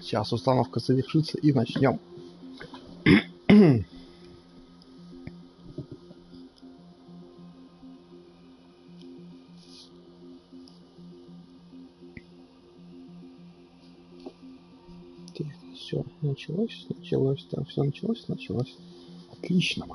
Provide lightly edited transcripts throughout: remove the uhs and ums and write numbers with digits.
Сейчас установка завершится и начнем. Все, началось, там все началось. Отлично.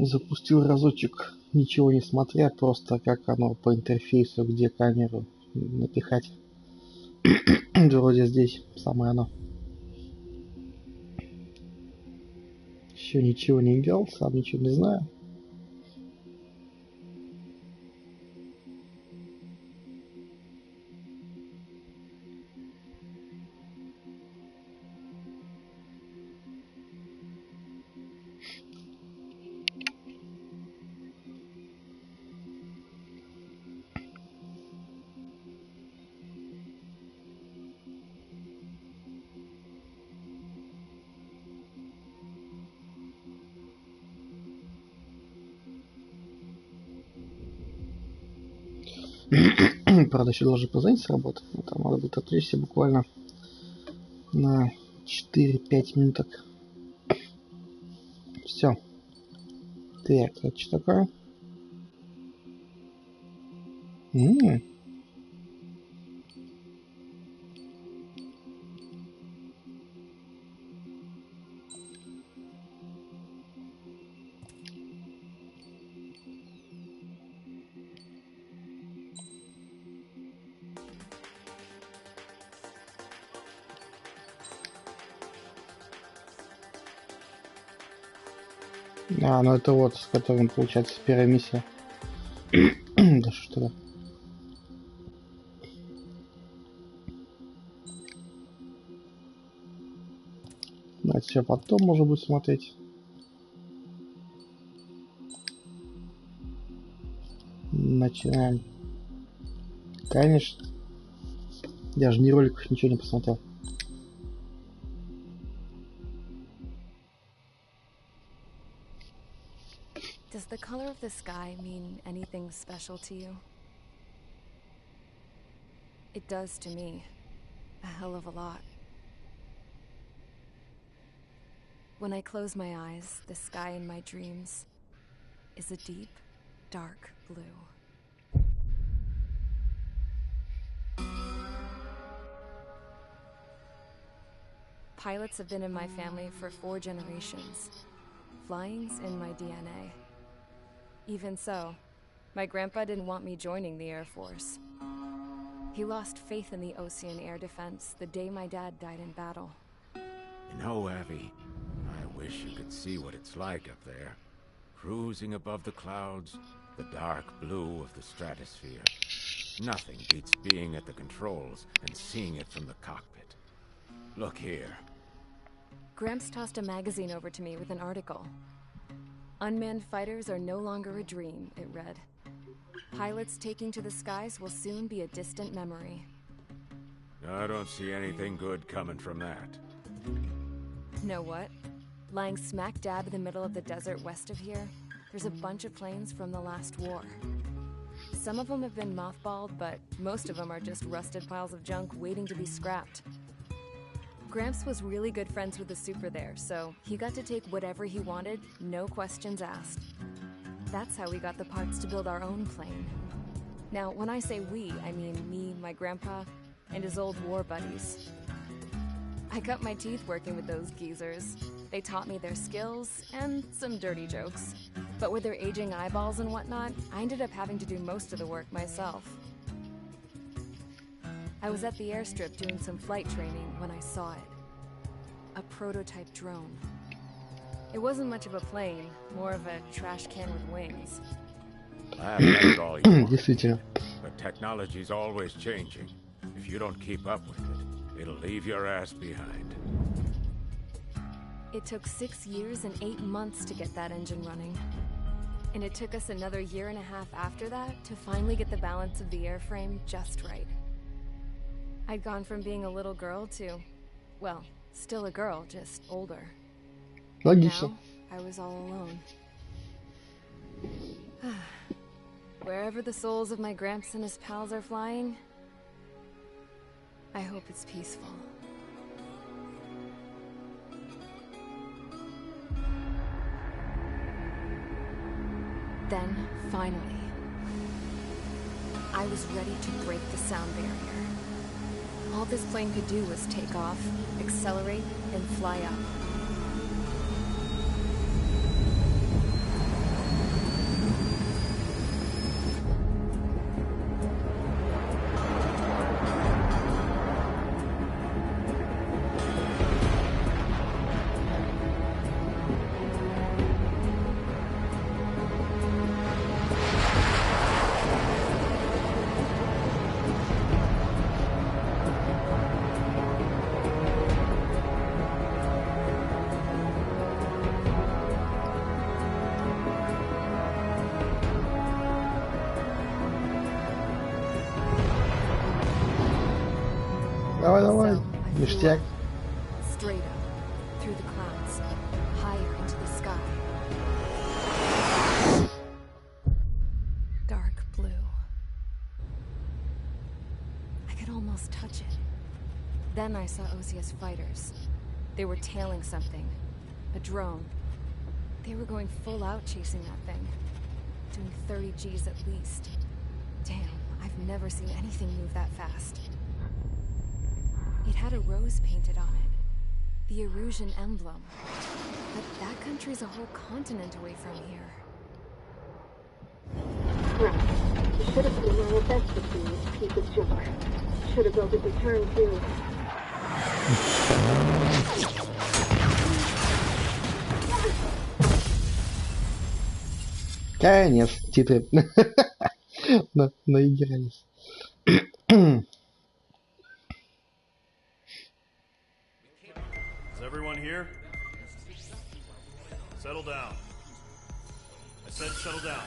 Запустил разочек, ничего не смотря, просто как оно по интерфейсу, где камеру напихать. Вроде здесь самое оно. Еще ничего не играл, сам ничего не знаю. Правда, еще должен позвонить с работы. Там надо будет отвлечься буквально на 4-5 минуток. Все. Так, это что такое? А, ну это вот, с которым получается первая миссия. Да что ли? Это все потом можно будет смотреть. Начинаем. Конечно. Я же ни роликов, ничего не посмотрел. Does the color of the sky mean anything special to you? It does to me. A hell of a lot. When I close my eyes, the sky in my dreams is a deep, dark blue. Pilots have been in my family for 4 generations. Flying's in my DNA. Even so, my grandpa didn't want me joining the Air Force. He lost faith in the Ocean Air Defense the day my dad died in battle. You know, Abby, I wish you could see what it's like up there. Cruising above the clouds, the dark blue of the stratosphere. Nothing beats being at the controls and seeing it from the cockpit. Look here. Gramps tossed a magazine over to me with an article. Unmanned fighters are no longer a dream, it read. Pilots taking to the skies will soon be a distant memory. I don't see anything good coming from that. Know what? Lying smack dab in the middle of the desert west of here, there's a bunch of planes from the last war. Some of them have been mothballed, but most of them are just rusted piles of junk waiting to be scrapped. Gramps was really good friends with the super there, so he got to take whatever he wanted, no questions asked. That's how we got the parts to build our own plane. Now, when I say we, I mean me, my grandpa, and his old war buddies. I cut my teeth working with those geezers. They taught me their skills and some dirty jokes. But with their aging eyeballs and whatnot, I ended up having to do most of the work myself. I was at the airstrip doing some flight training when I saw it. A prototype drone. It wasn't much of a plane, more of a trash can with wings. I've had it all you want. Действительно. But technology's always changing. If you don't keep up with it, it'll leave your ass behind. It took 6 years and 8 months to get that engine running. And it took us another 1.5 years after that to finally get the balance of the airframe just right. I'd gone from being a little girl to, well, still a girl, just older. Логично. Now, I was all alone. Wherever the souls of my Gramps and his pals are flying, I hope it's peaceful. Then, finally, I was ready to break the sound barrier. All this plane could do was take off, accelerate, and fly up. Давай, давай. So, I flew Ништяк. up, straight up, through the clouds, higher into the sky. Dark blue. I could almost touch it. Then I saw Osia's fighters. They were tailing something. A drone. They were going full out chasing that thing. Doing 30 Gs at least. Damn, I've never seen anything move that fast. It had a rose painted on it. The Erusian emblem. But that country's a whole continent away from here. Right. You should have been my best to see this piece of junk. Should have built a return too. Конец. Титры. Наигрались. Is everyone here? Settle down. I said settle down.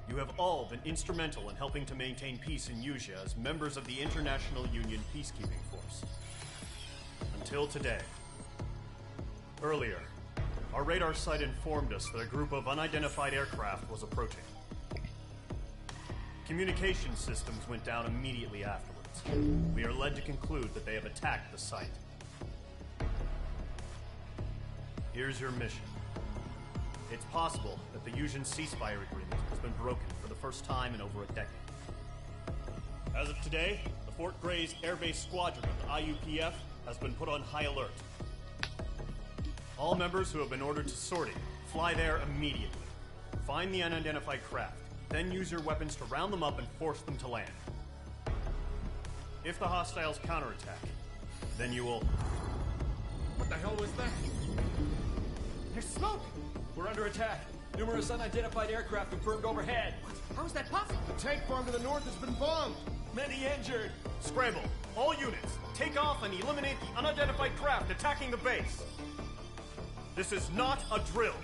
You have all been instrumental in helping to maintain peace in Usha as members of the International Union Peacekeeping Force. Until today. Earlier, our radar site informed us that a group of unidentified aircraft was approaching. Communication systems went down immediately afterwards. We are led to conclude that they have attacked the site. Here's your mission. It's possible that the Usian ceasefire agreement has been broken for the first time in over a decade. As of today, the Fort Gray's Air Base Squadron of the IUPF has been put on high alert. All members who have been ordered to sortie, fly there immediately. Find the unidentified craft, then use your weapons to round them up and force them to land. If the hostiles counterattack, then you will... What the hell was that? There's smoke! We're under attack. Numerous unidentified aircraft confirmed overhead. What? How is that possible? The tank farm to the north has been bombed. Many injured. Scramble! All units, take off and eliminate the unidentified craft attacking the base. This is not a drill.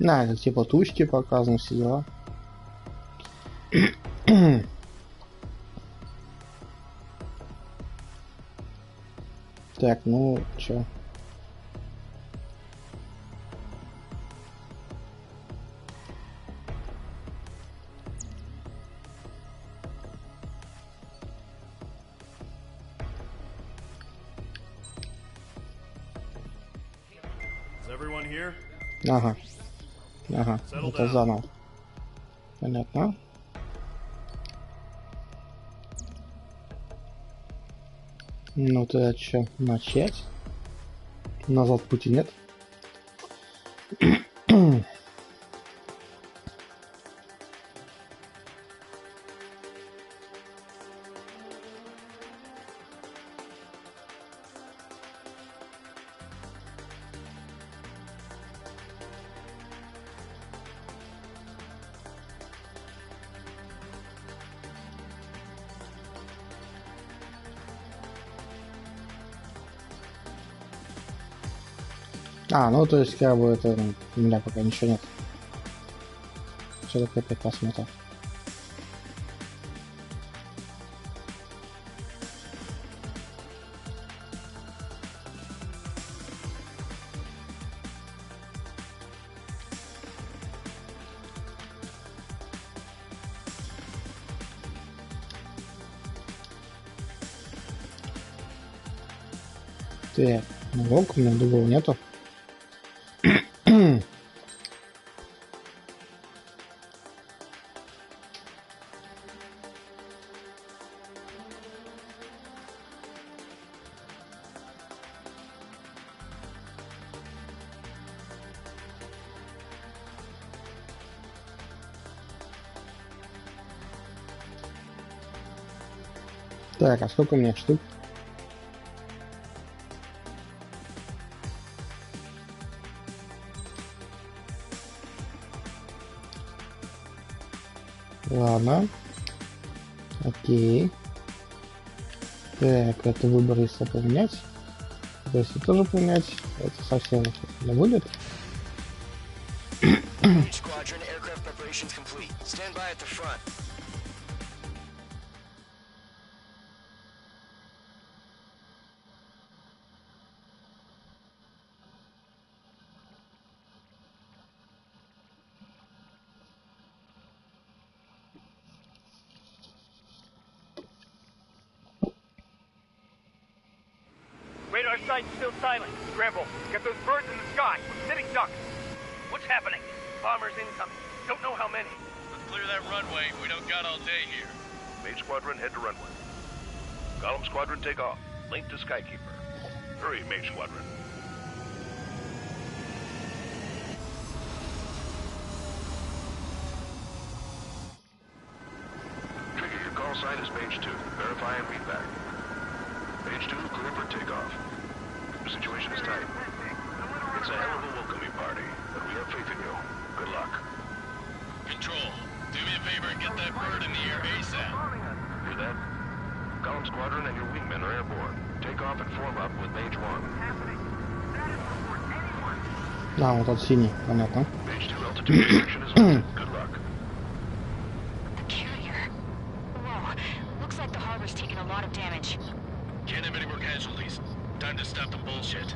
На, это типа тучки показаны, все дела. Так, ну, чё? Is everyone here? Ага. Ага, это заново. Понятно. Ну тогда что, начать? Назад пути нет. Ну то есть как бы это у меня пока ничего нет. Все такое опять посмотрим. Так, ну у меня другого нету. Так, а сколько у меня штук? Ладно. Окей. Так, это выбор, если поменять. Если тоже поменять, это совсем не будет. Squadron aircraft preparations complete. Stand by at the front. Radar site's still silent. Scramble. Get those birds in the sky. We're sitting ducks. What's happening? Bombers incoming. Don't know how many. Let's clear that runway. We don't got all day here. Mage Squadron, head to runway. Column Squadron, take off. Link to Skykeeper. Hurry, Mage Squadron. Trigger, your call sign is Mage 2. Verify and read back. Mage 2, clear for takeoff. The situation is tight. It's a hell of a welcoming party, but we have faith in you. Good luck. Control, do me a favor and get that bird in the air ASAP. Hear that? Column Squadron and your wingmen are airborne. Take off and form up with Mage 1. Вот тот синий, понятно. Mage 2 altitude restriction is lifted. Good luck. A carrier. Whoa. Looks like the harbor's taking a lot of damage. Can't have any more casualties. Time to stop the bullshit.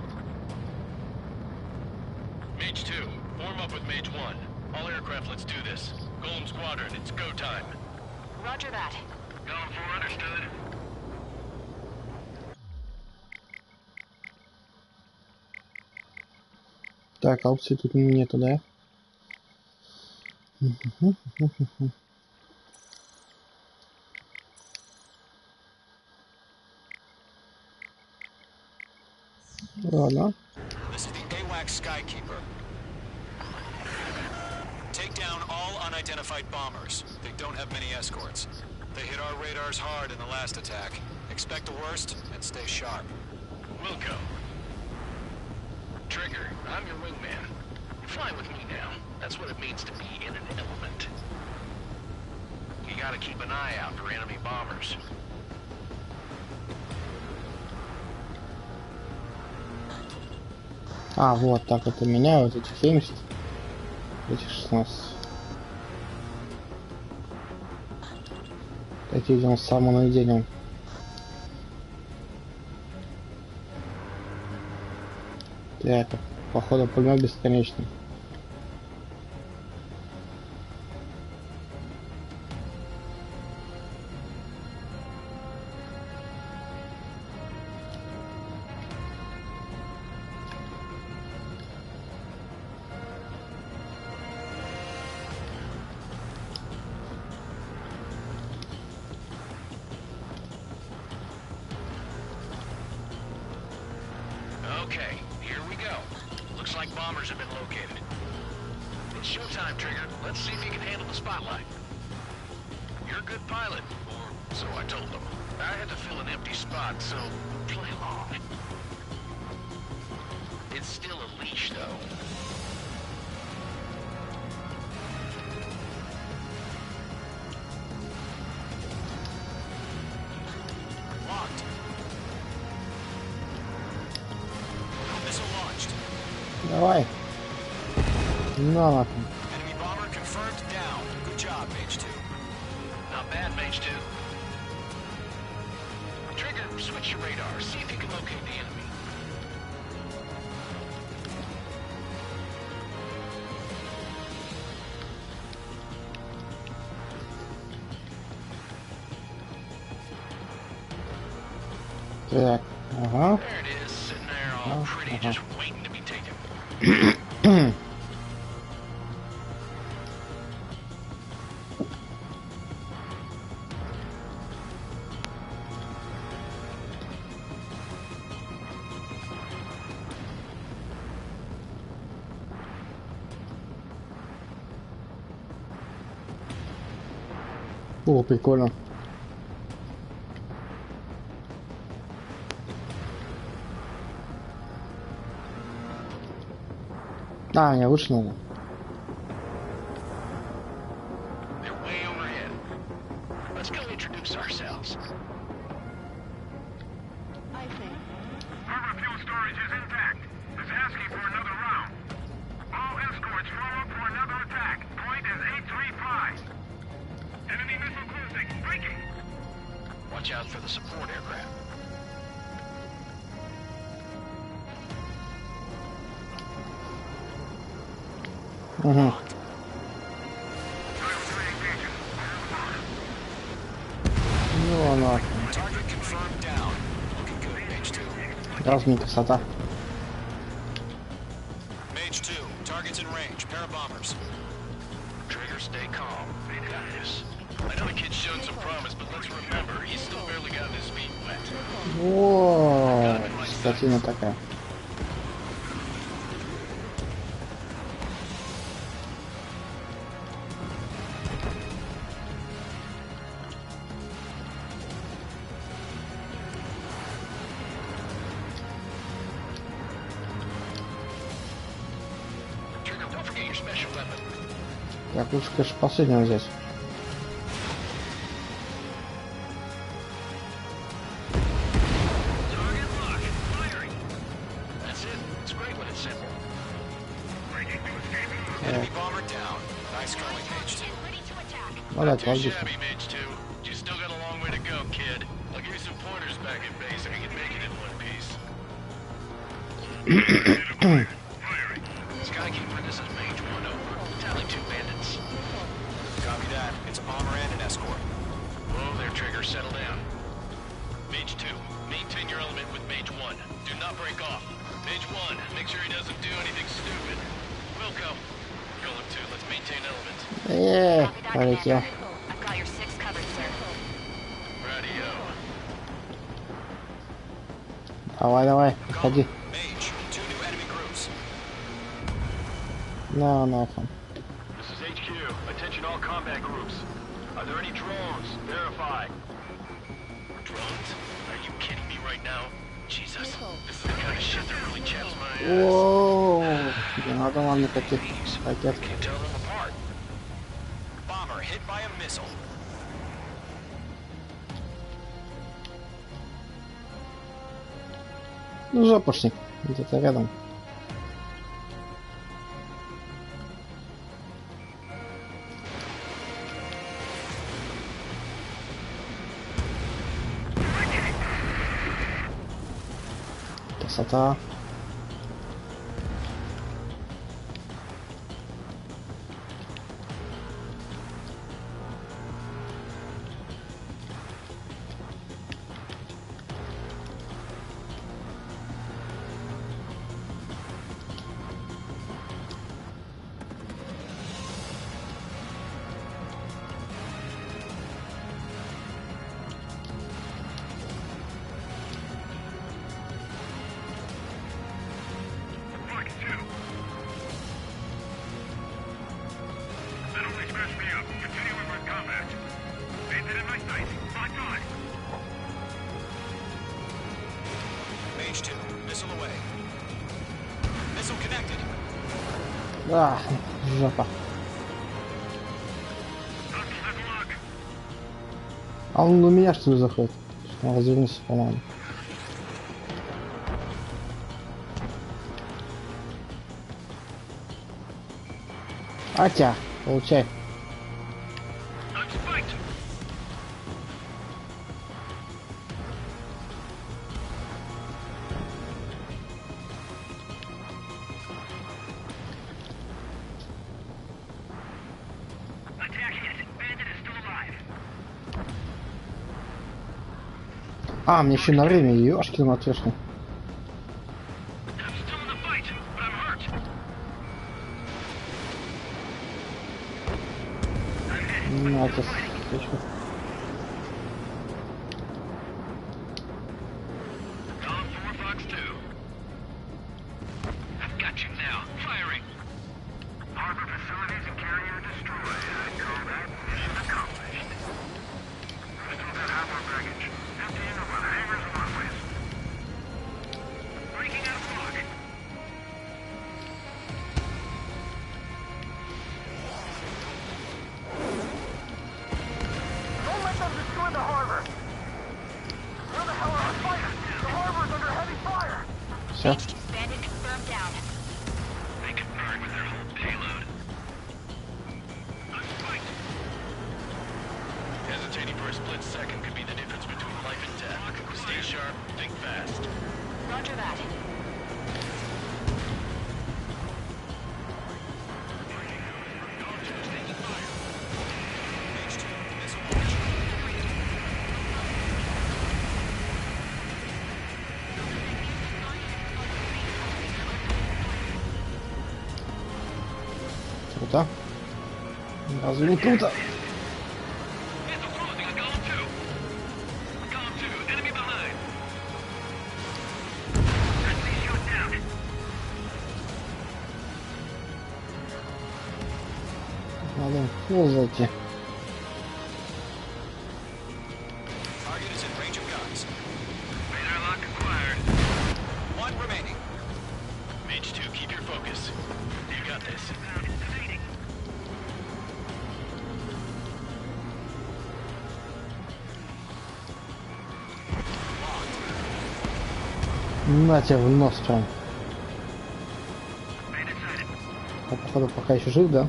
Mage 2, form up with Mage 1. All aircraft, let's do this. Golem Squadron, it's go time. Roger that. Golem 4, understood. Так, опций тут нету, да? Ладно. This is the AWACS Skykeeper. Take down all unidentified bombers. They don't have many escorts. They hit our radars hard in the last attack. Expect the worst and stay sharp. Wilco. Trigger, I'm your wingman. You fly with me now. That's what it means to be in an element. You gotta keep an eye out for enemy bombers. Вот так это меняют эти 70, эти 16. Такие идем с самого наведения. Так, походу пулемет бесконечный. Okay, Here we go. Looks like bombers have been located. It's showtime, Trigger. Let's see if you can handle the spotlight. You're a good pilot, or so I told them. I had to fill an empty spot, so play along. It's still a leash, though. Locked. Missile launched. Давай. На нахуй. Enemy bomber confirmed down. Good job, Mage 2. Not bad, Mage 2. Trigger, switch your radar. See if you can locate the enemy. Так, ага. There it is, sitting there all pretty, just waiting to be taken. О, прикольно. А, не, лучше надо. They're way overhead. Let's go introduce ourselves. I think. Harbor fuel storage is intact. Is asking for another round. All escorts form up for another attack. Point is 835. Enemy missile closing. Breaking. Watch out for the support aircraft. Угу. Ну нахуй. Target confirmed down. Looking good, Mage 2. Разная красота. Mage 2, target's in range. Pair of bombers. Trigger, stay calm. We got this. I know the kid's shown some promise, but let's remember, he's still barely gotten his feet wet. О, статина такая. Trigger, don't forget your special weapon. Так, лучше, конечно, последнего взять. Target locked. Firing. That's it. It's great when it's simple. Enemy bomber down. Nice going, Mage 2. Ready to attack. Ну да, Too клади. shabby, Mage 2. You still got a long way to go, kid. I'll give you some pointers back at base if you can make it in one piece. Skykeeper, this is Mage 1 over. Tally 2 bandits. Copy that. It's a bomber and an escort. Whoa there, Trigger. Settle down. Mage 2, maintain your element with Mage 1. Do not break off. Mage 1, make sure he doesn't do anything stupid. Wilco, you're 2. Let's maintain element. Полетел. I've got your 6 covered, sir. Radio. Давай, давай, подходи. Mage, 2 new enemy groups. На нахуй. This is HQ. Attention all combat groups. Are there any drones? Verify. Drones? Are you kidding me right now? Jesus, this is the kind of shit that really chaps my ass. О, не надо нам никаких ракет. Can't tell them apart. Bomber hit by a missile. Ну, жопушник. Где-то рядом. Красота. Mage 2, missile away. Missile connected. А, жопа. А он у меня что ли заходит? Он развернулся, по-моему. Атя, получай. А, мне еще на время, ёшкин матрешный. Ну, это слишком. Все. Hesitating for a split second could be the difference between life and death. Stay sharp, think fast. Roger that. Круто. Разве не круто? Надо ползайте. Target is in range of guns. Radar lock acquired. One remaining. Mage 2, keep your focus. You got this. На тебя в нос прям. А, походу, пока еще жив, да?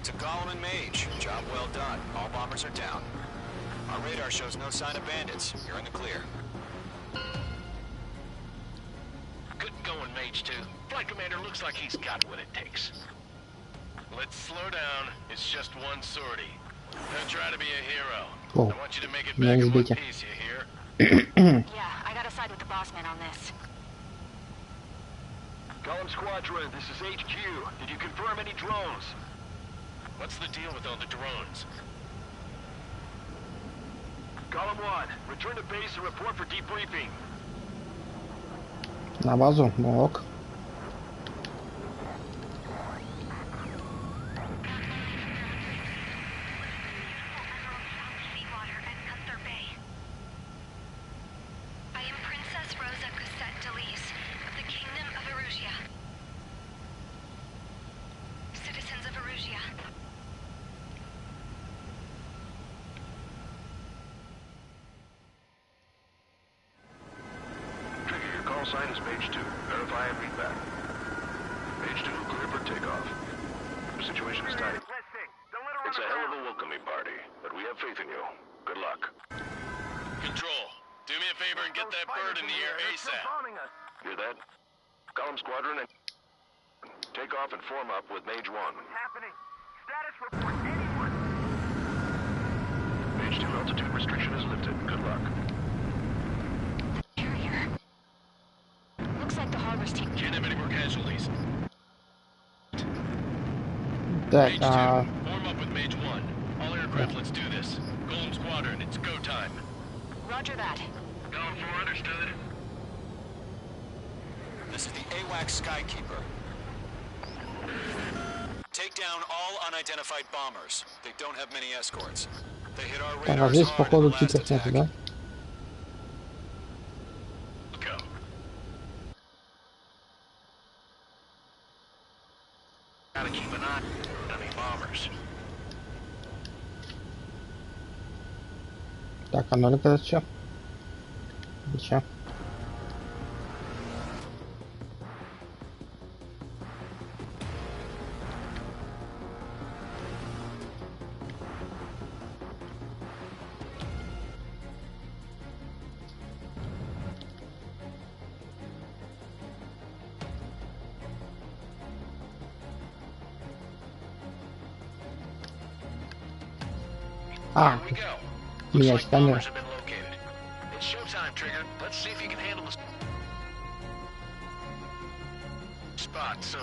To Gollum and Mage, job well done. All bombers are down. Our radar shows no sign of bandits. You're in the clear. Good going, Mage 2. Flight Commander looks like he's got what it takes. Let's slow down. It's just one sortie. Don't try to be a hero. Oh, I want you to make it back in one piece, you hear? Yeah, I gotta side with the boss man on this. Gollum Squadron, this is HQ. Did you confirm any drones? What's the deal with all the drones? Gollum 1, return to base and report for debriefing. На базу, ну ок. Call sign is Mage 2. Verify and read back. Mage 2, clear for takeoff. The situation is tight. It's a hell of a welcoming party, but we have faith in you. Good luck. Control, do me a favor and get that bird in the air ASAP. Hear that? Gollum Squadron and take off and form up with Mage 1. Happening. Status report anyone. Mage 2, altitude restriction is lifted. Good luck. Looks like the harbor's taking. Can't have any more casualties. Так, Mage 2, form up with Mage 1. All aircraft, let's do this. Gollum Squadron, it's go time. Roger that. Going for understood. This is the AWACS Skykeeper. Take down all unidentified bombers. They don't have many escorts. They hit our Так, а radars здесь, hard in the походу, last читов attack. нету, да? Go. Gotta keep an eye on enemy bombers. Так, а нолик это чё? Чё? А, Here we go. меня Looks like камера. bombers have been located. It's showtime, Trigger. Let's see if you can handle this spot, so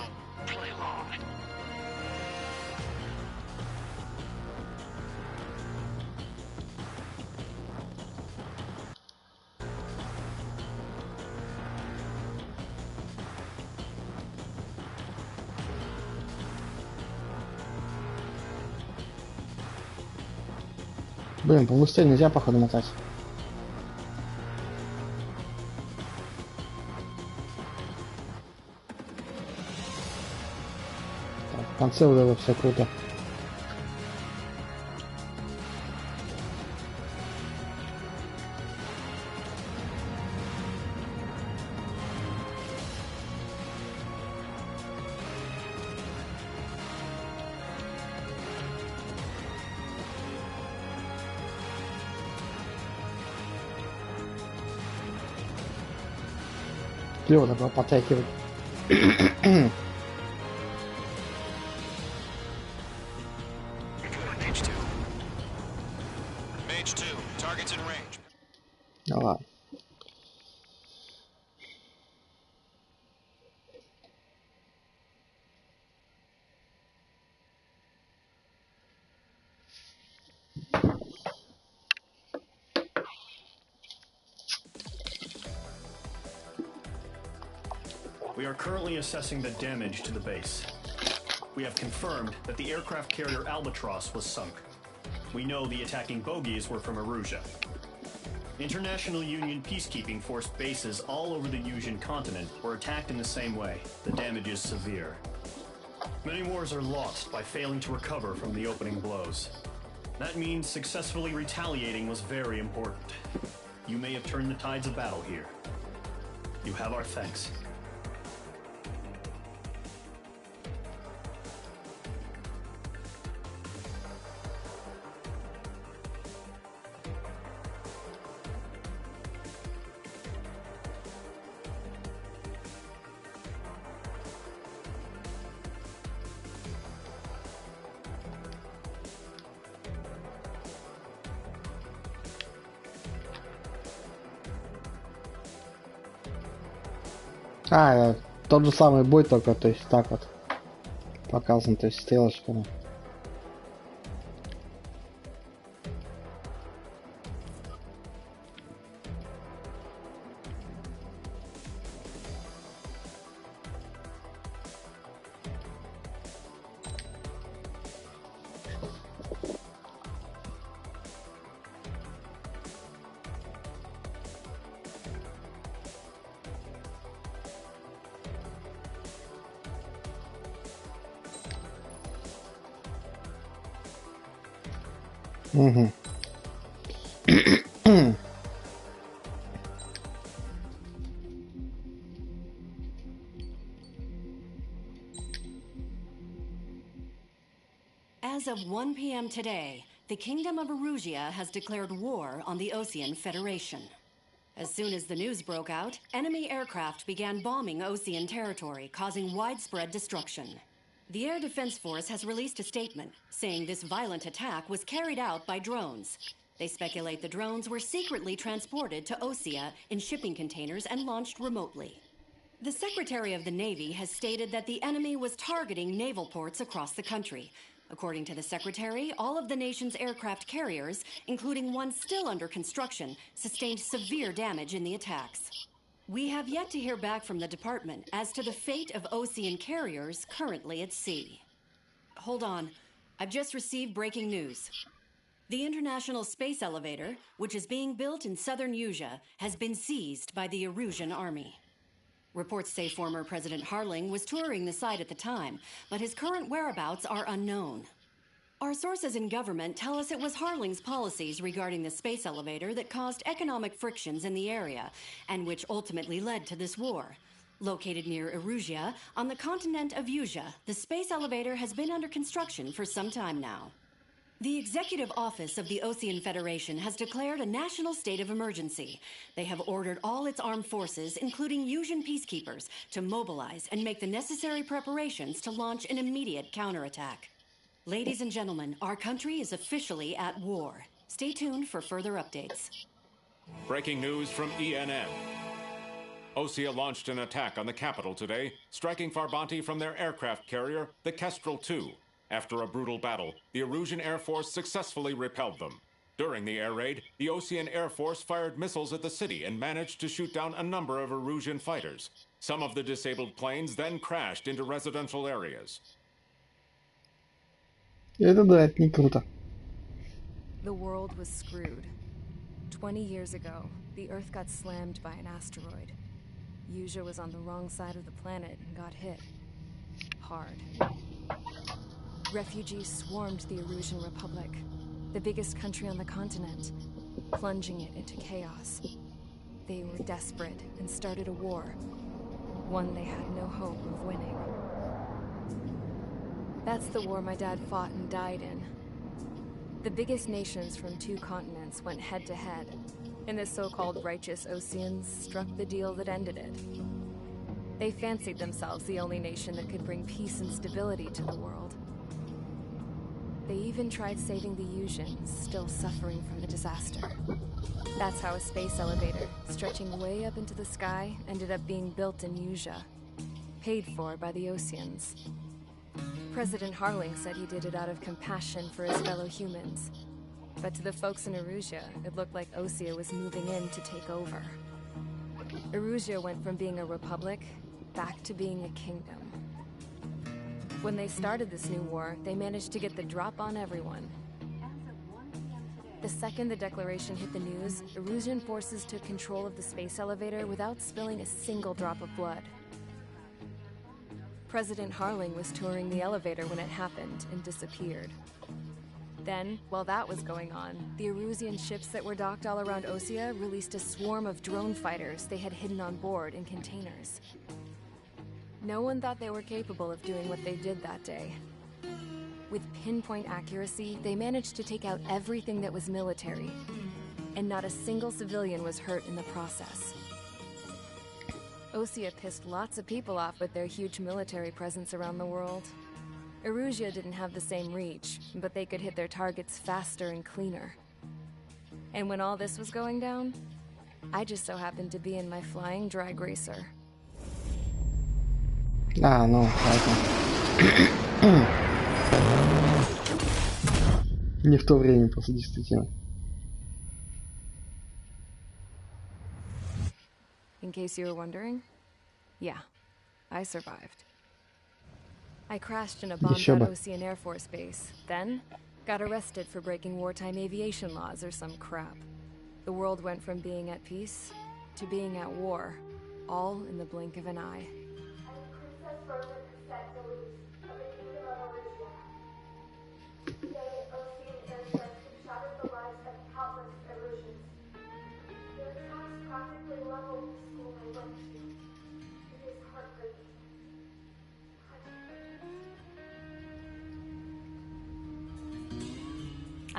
play along. Блин, побыстрее нельзя, походу, мотать. Так, в конце вот это все круто. Клево такое подтягивать. Mage 2. Mage 2, targets in range. Да ладно. We are currently assessing the damage to the base. We have confirmed that the aircraft carrier Albatross was sunk. We know the attacking bogies were from Erusia. International Union peacekeeping force bases all over the Yusian continent were attacked in the same way. The damage is severe. Many wars are lost by failing to recover from the opening blows. That means successfully retaliating was very important. You may have turned the tides of battle here. You have our thanks. А, тот же самый бой, только, то есть так вот показан, то есть стрелочками. Угу. As of 1 p.m. today, the Kingdom of Erusia has declared war on the Osean Federation. As soon as the news broke out, enemy aircraft began bombing Osean territory, causing widespread destruction. The Air Defense Force has released a statement saying this violent attack was carried out by drones. They speculate the drones were secretly transported to Osea in shipping containers and launched remotely. The Secretary of the Navy has stated that the enemy was targeting naval ports across the country, According to the Secretary, all of the nation's aircraft carriers, including one still under construction, sustained severe damage in the attacks. We have yet to hear back from the department as to the fate of Ocean carriers currently at sea. Hold on. I've just received breaking news. The International Space Elevator, which is being built in southern Usea, has been seized by the Erusian army. Reports say former President Harling was touring the site at the time, but his current whereabouts are unknown. Our sources in government tell us it was Harling's policies regarding the space elevator that caused economic frictions in the area, and which ultimately led to this war. Located near Erusia, on the continent of Usea, the space elevator has been under construction for some time now. The Executive Office of the Ocean Federation has declared a national state of emergency. They have ordered all its armed forces, including Usian peacekeepers, to mobilize and make the necessary preparations to launch an immediate counterattack. Ladies and gentlemen, our country is officially at war. Stay tuned for further updates. Breaking news from ENN. Osea launched an attack on the capital today, striking Farbanti from their aircraft carrier, the Kestrel II. After a brutal battle, the Erusian Air Force successfully repelled them. During the air raid, the Ocean Air Force fired missiles at the city and managed to shoot down a number of Erusian fighters. Some of the disabled planes then crashed into residential areas. Это да, это не круто. The world was screwed. 20 years ago, the Earth got slammed by an asteroid. Usea was on the wrong side of the planet and got hit. Hard. Refugees swarmed the Erusian Republic, the biggest country on the continent, plunging it into chaos. They were desperate and started a war, one they had no hope of winning. That's the war my dad fought and died in. The biggest nations from 2 continents went head-to-head, and the so-called righteous Oceans struck the deal that ended it. They fancied themselves the only nation that could bring peace and stability to the world. They even tried saving the Usians, still suffering from the disaster. That's how a space elevator, stretching way up into the sky, ended up being built in Usea, paid for by the Oceans. President Harling said he did it out of compassion for his fellow humans. But to the folks in Erusia, it looked like Osea was moving in to take over. Erusia went from being a republic back to being a kingdom. When they started this new war, they managed to get the drop on everyone. The second the declaration hit the news, Erusian forces took control of the space elevator without spilling a single drop of blood. President Harling was touring the elevator when it happened and disappeared. Then, while that was going on, the Erusian ships that were docked all around Osea released a swarm of drone fighters they had hidden on board in containers. No one thought they were capable of doing what they did that day. With pinpoint accuracy, they managed to take out everything that was military, and not a single civilian was hurt in the process. Osea pissed lots of people off with their huge military presence around the world. Erusia didn't have the same reach, but they could hit their targets faster and cleaner. And when all this was going down, I just so happened to be in my flying drag racer. А, ну, не в то время просто, действительно. In case you were wondering, yeah, I survived. I crashed in a bombed-out Ocean Air Force base, then got arrested for breaking wartime aviation laws or some crap. The world went from being at peace to being at war, all in the blink of an eye.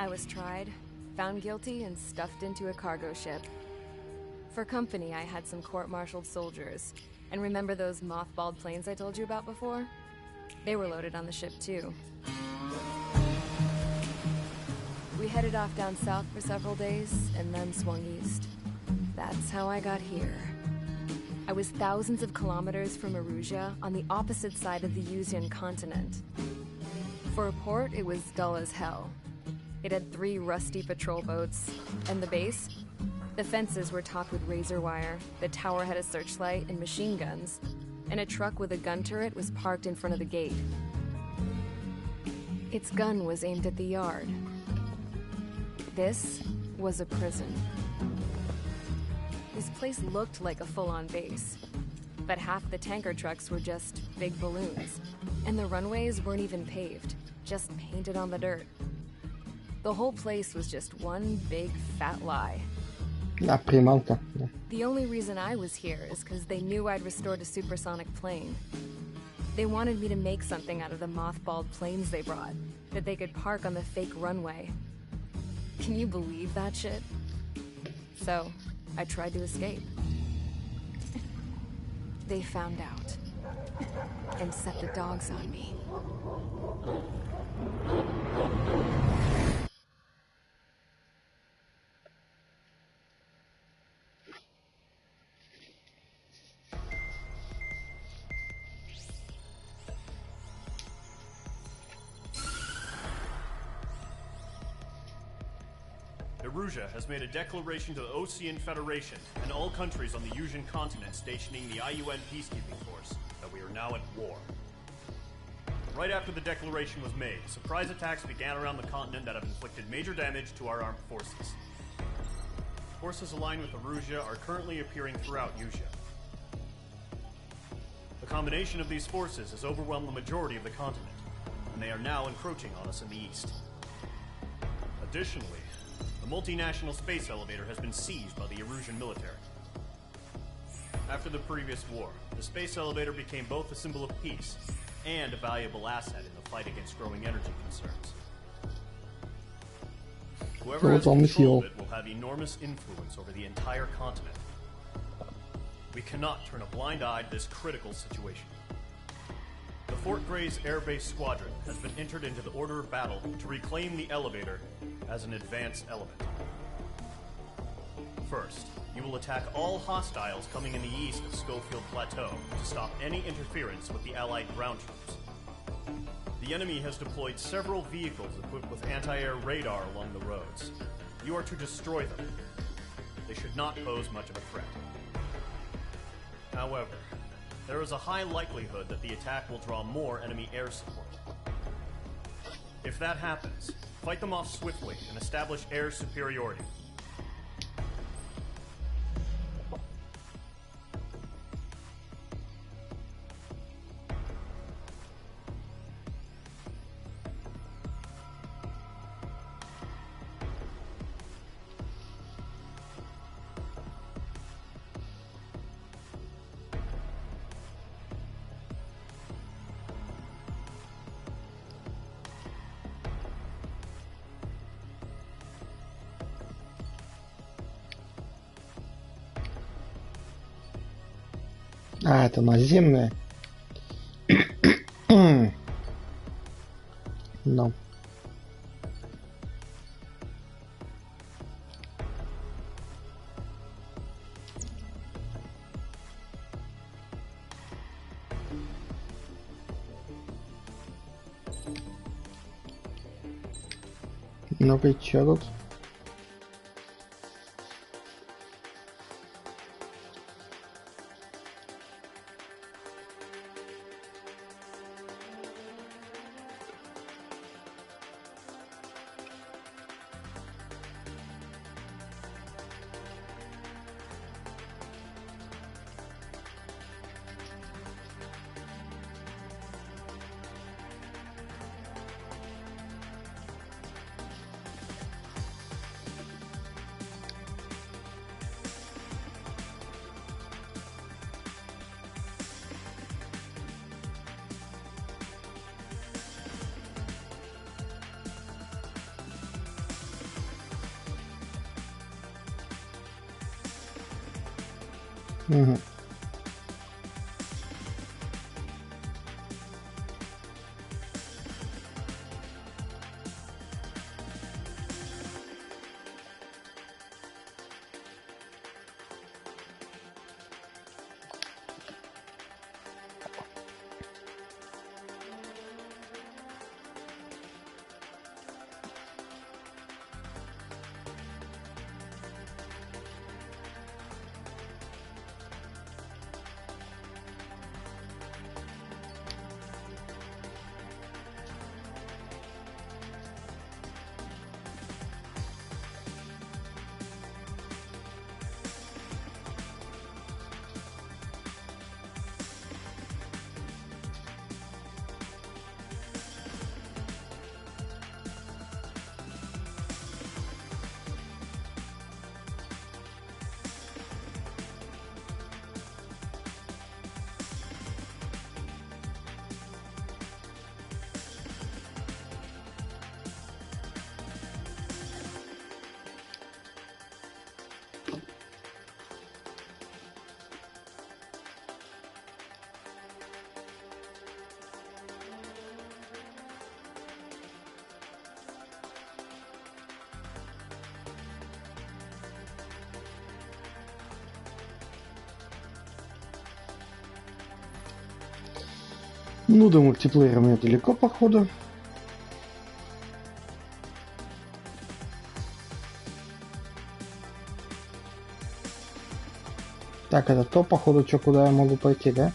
I was tried, found guilty, and stuffed into a cargo ship. For company, I had some court-martialed soldiers. And remember those mothballed planes I told you about before? They were loaded on the ship, too. We headed off down south for several days, and then swung east. That's how I got here. I was thousands of kilometers from Erusia, on the opposite side of the Usian continent. For a port, it was dull as hell. It had 3 rusty patrol boats, and the base? The fences were topped with razor wire, the tower had a searchlight and machine guns, and a truck with a gun turret was parked in front of the gate. Its gun was aimed at the yard. This was a prison. This place looked like a full-on base, but half the tanker trucks were just big balloons, and the runways weren't even paved, just painted on the dirt. The whole place was just one big fat lie. Приманка. The only reason I was here is because they knew I'd restored a supersonic plane. They wanted me to make something out of the mothballed planes they brought, that they could park on the fake runway. Can you believe that shit? So, I tried to escape. They found out, and set the dogs on me. Erusia has made a declaration to the Ocean Federation and all countries on the Yusian continent stationing the IUN peacekeeping force that we are now at war. Right after the declaration was made, surprise attacks began around the continent that have inflicted major damage to our armed forces. Forces aligned with Erusia are currently appearing throughout Yusia. The combination of these forces has overwhelmed the majority of the continent, and they are now encroaching on us in the east. Additionally, the multinational space elevator has been seized by the Erusian military. After the previous war, the space elevator became both a symbol of peace and a valuable asset in the fight against growing energy concerns. Whoever has control of it will have enormous influence over the entire continent. We cannot turn a blind eye to this critical situation. The Fort Gray's Air Base Squadron has been entered into the order of battle to reclaim the elevator as an advanced element. First, you will attack all hostiles coming in the east of Schofield Plateau to stop any interference with the Allied ground troops. The enemy has deployed several vehicles equipped with anti-air radar along the roads. You are to destroy them. They should not pose much of a threat. However, there is a high likelihood that the attack will draw more enemy air support. If that happens, fight them off swiftly and establish air superiority. А, это наземная. No. Ну-ка, чё тут? Угу. Ну, до мультиплеера мне далеко, походу. Так, это то, походу, что, куда я могу пойти, да?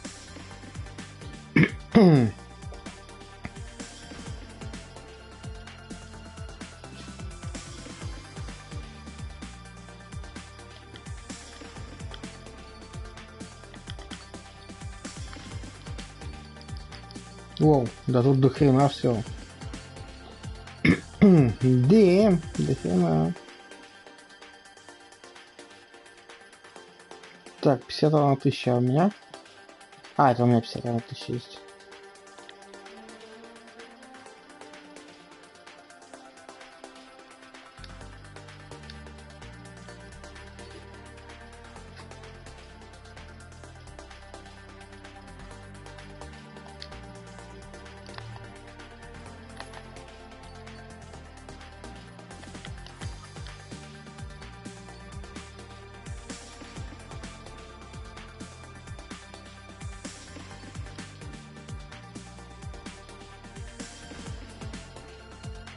Воу, да тут до хрена все. До хрена. Так, 51 тысяча у меня. А, это у меня 51 тысяча есть.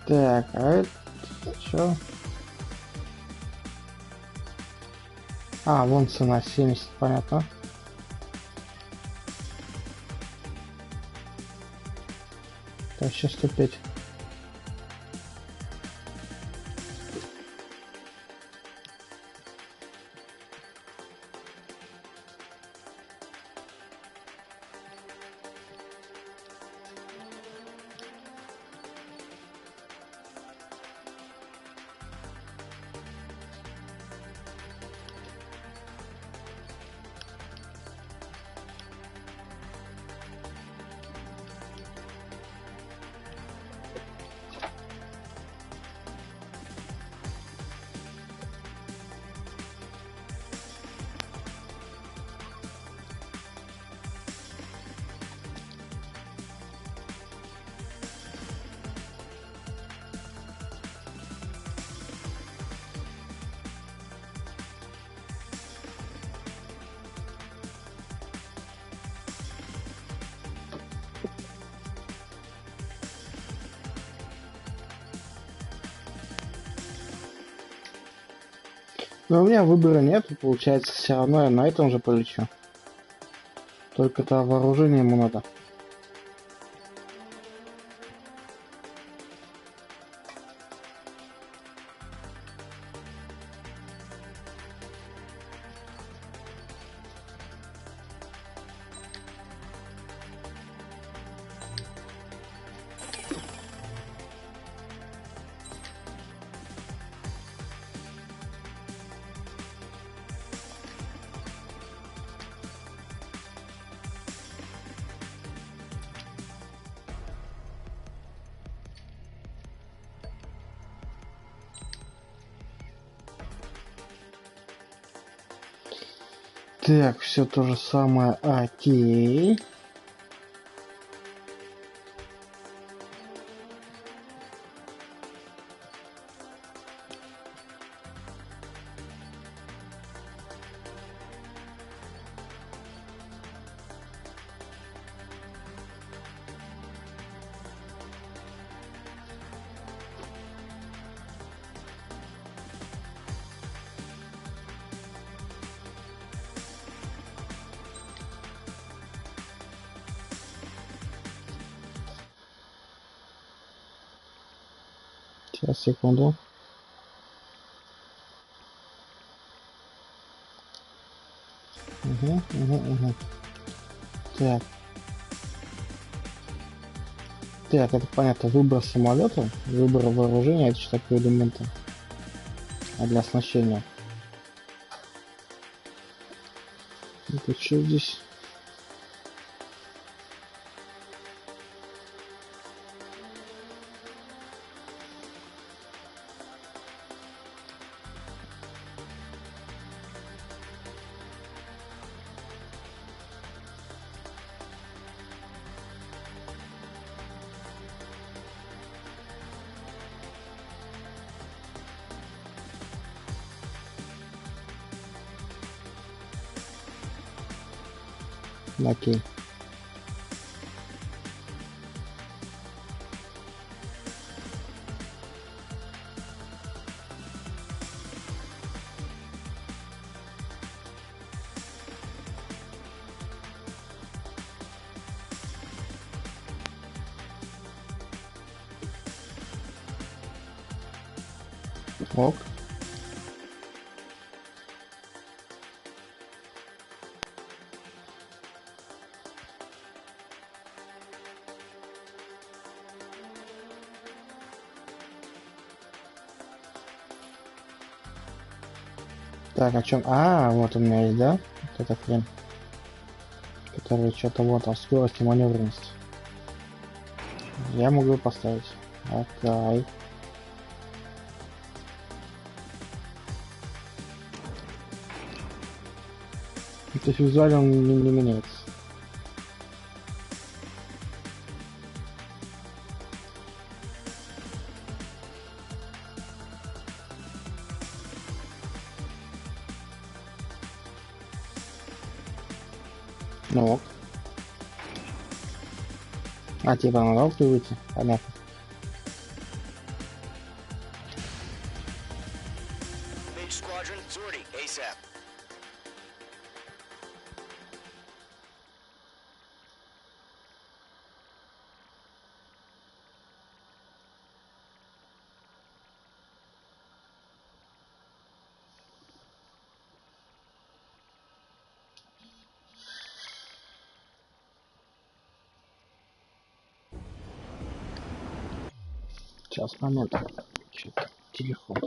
Так, а это что? А, вон цена 70, понятно. Так, сейчас 105. Но у меня выбора нет, получается, все равно я на этом же полечу. Только-то вооружение ему надо. Так, все то же самое. Окей. Сейчас, секунду. Угу. Так. Так, это понятно. Выбор самолета, выбор вооружения, это что такое элементы? А для оснащения. Это что здесь? Окей. Ок. Так, о чем? А, вот у меня есть, да? Вот эта хрень. Которая что-то вот, а скорость и маневренность. Я могу ее поставить. Окей. То есть визуально он не меняется. Ну ок. А, типа на лодку выйти? Понятно. Сейчас, момент. Что-то телефон.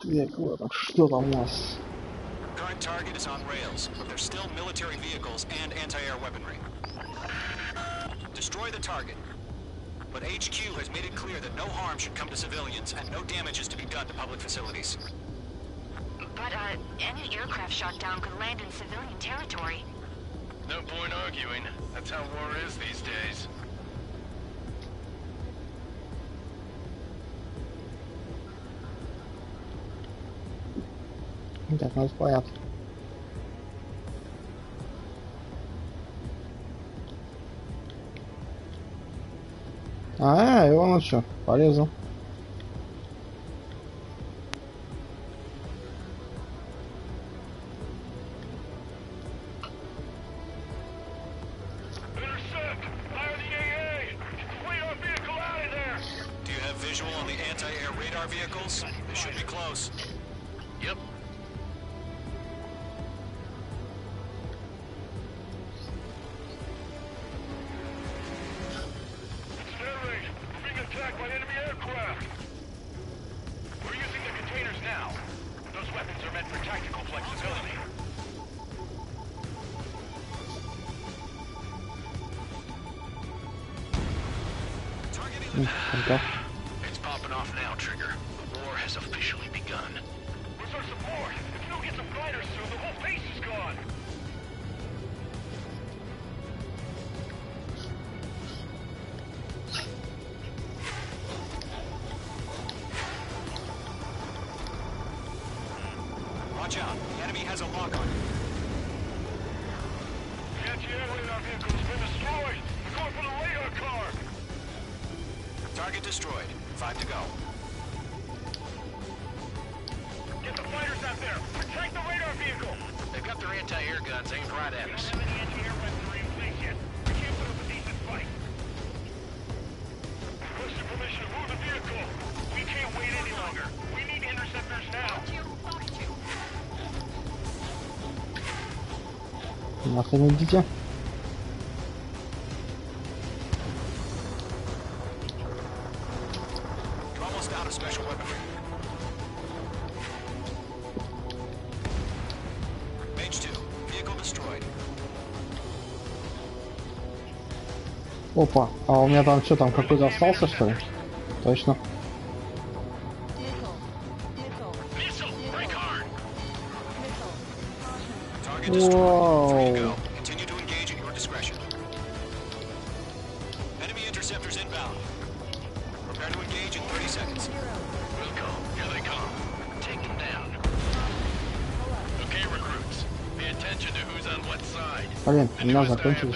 Так, ладно, что там у нас? Current target is on rails, but there's still military vehicles and anti-air weaponry. Destroy the target. But HQ has made it clear that no harm should come to civilians and no damage is to be done to public facilities. But, any aircraft shot down could land in civilian territory. No point arguing. That's how war is these days. Так, у нас порядок. А, и он что, полезал. Do you have visual on the anti-air radar vehicles? They should be close. Yep. Attacked by enemy aircraft! We're using the containers now. Those weapons are meant for tactical flexibility. It's popping off now, Trigger. The war has officially begun. Where's our support? If we don't get some fighters soon, the whole base is gone! Watch out. The enemy has a lock on you. The anti-air radar vehicle's been destroyed! We're going for the radar car! Target destroyed. 5 to go. Get the fighters out there! Protect the radar vehicle! They've got their anti-air guns aimed right at us. We don't have any anti-air weaponry in place yet. We can't put up a decent fight. Requesting permission to move the vehicle. We can't wait any longer. We need interceptors now. Нахрен идите. You're almost out of special weaponry. Mage 2. Vehicle destroyed. Опа, а у меня там что, там какой-то остался, что ли? Точно. Вау. Блин, у меня закончились.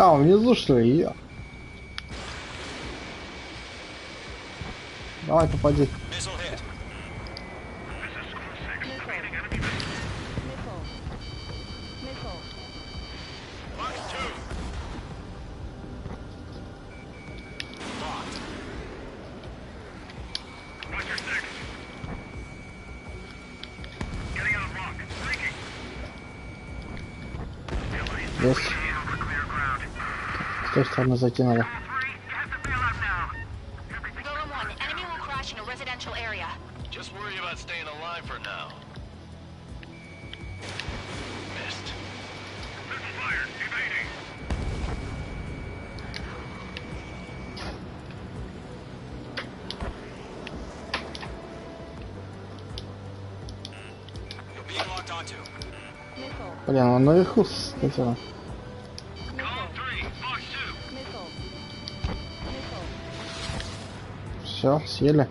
А, внизу что ли? Давай, попади. Есть. С той стороны зайти надо. Блин, он наверху скатил. Все, съели.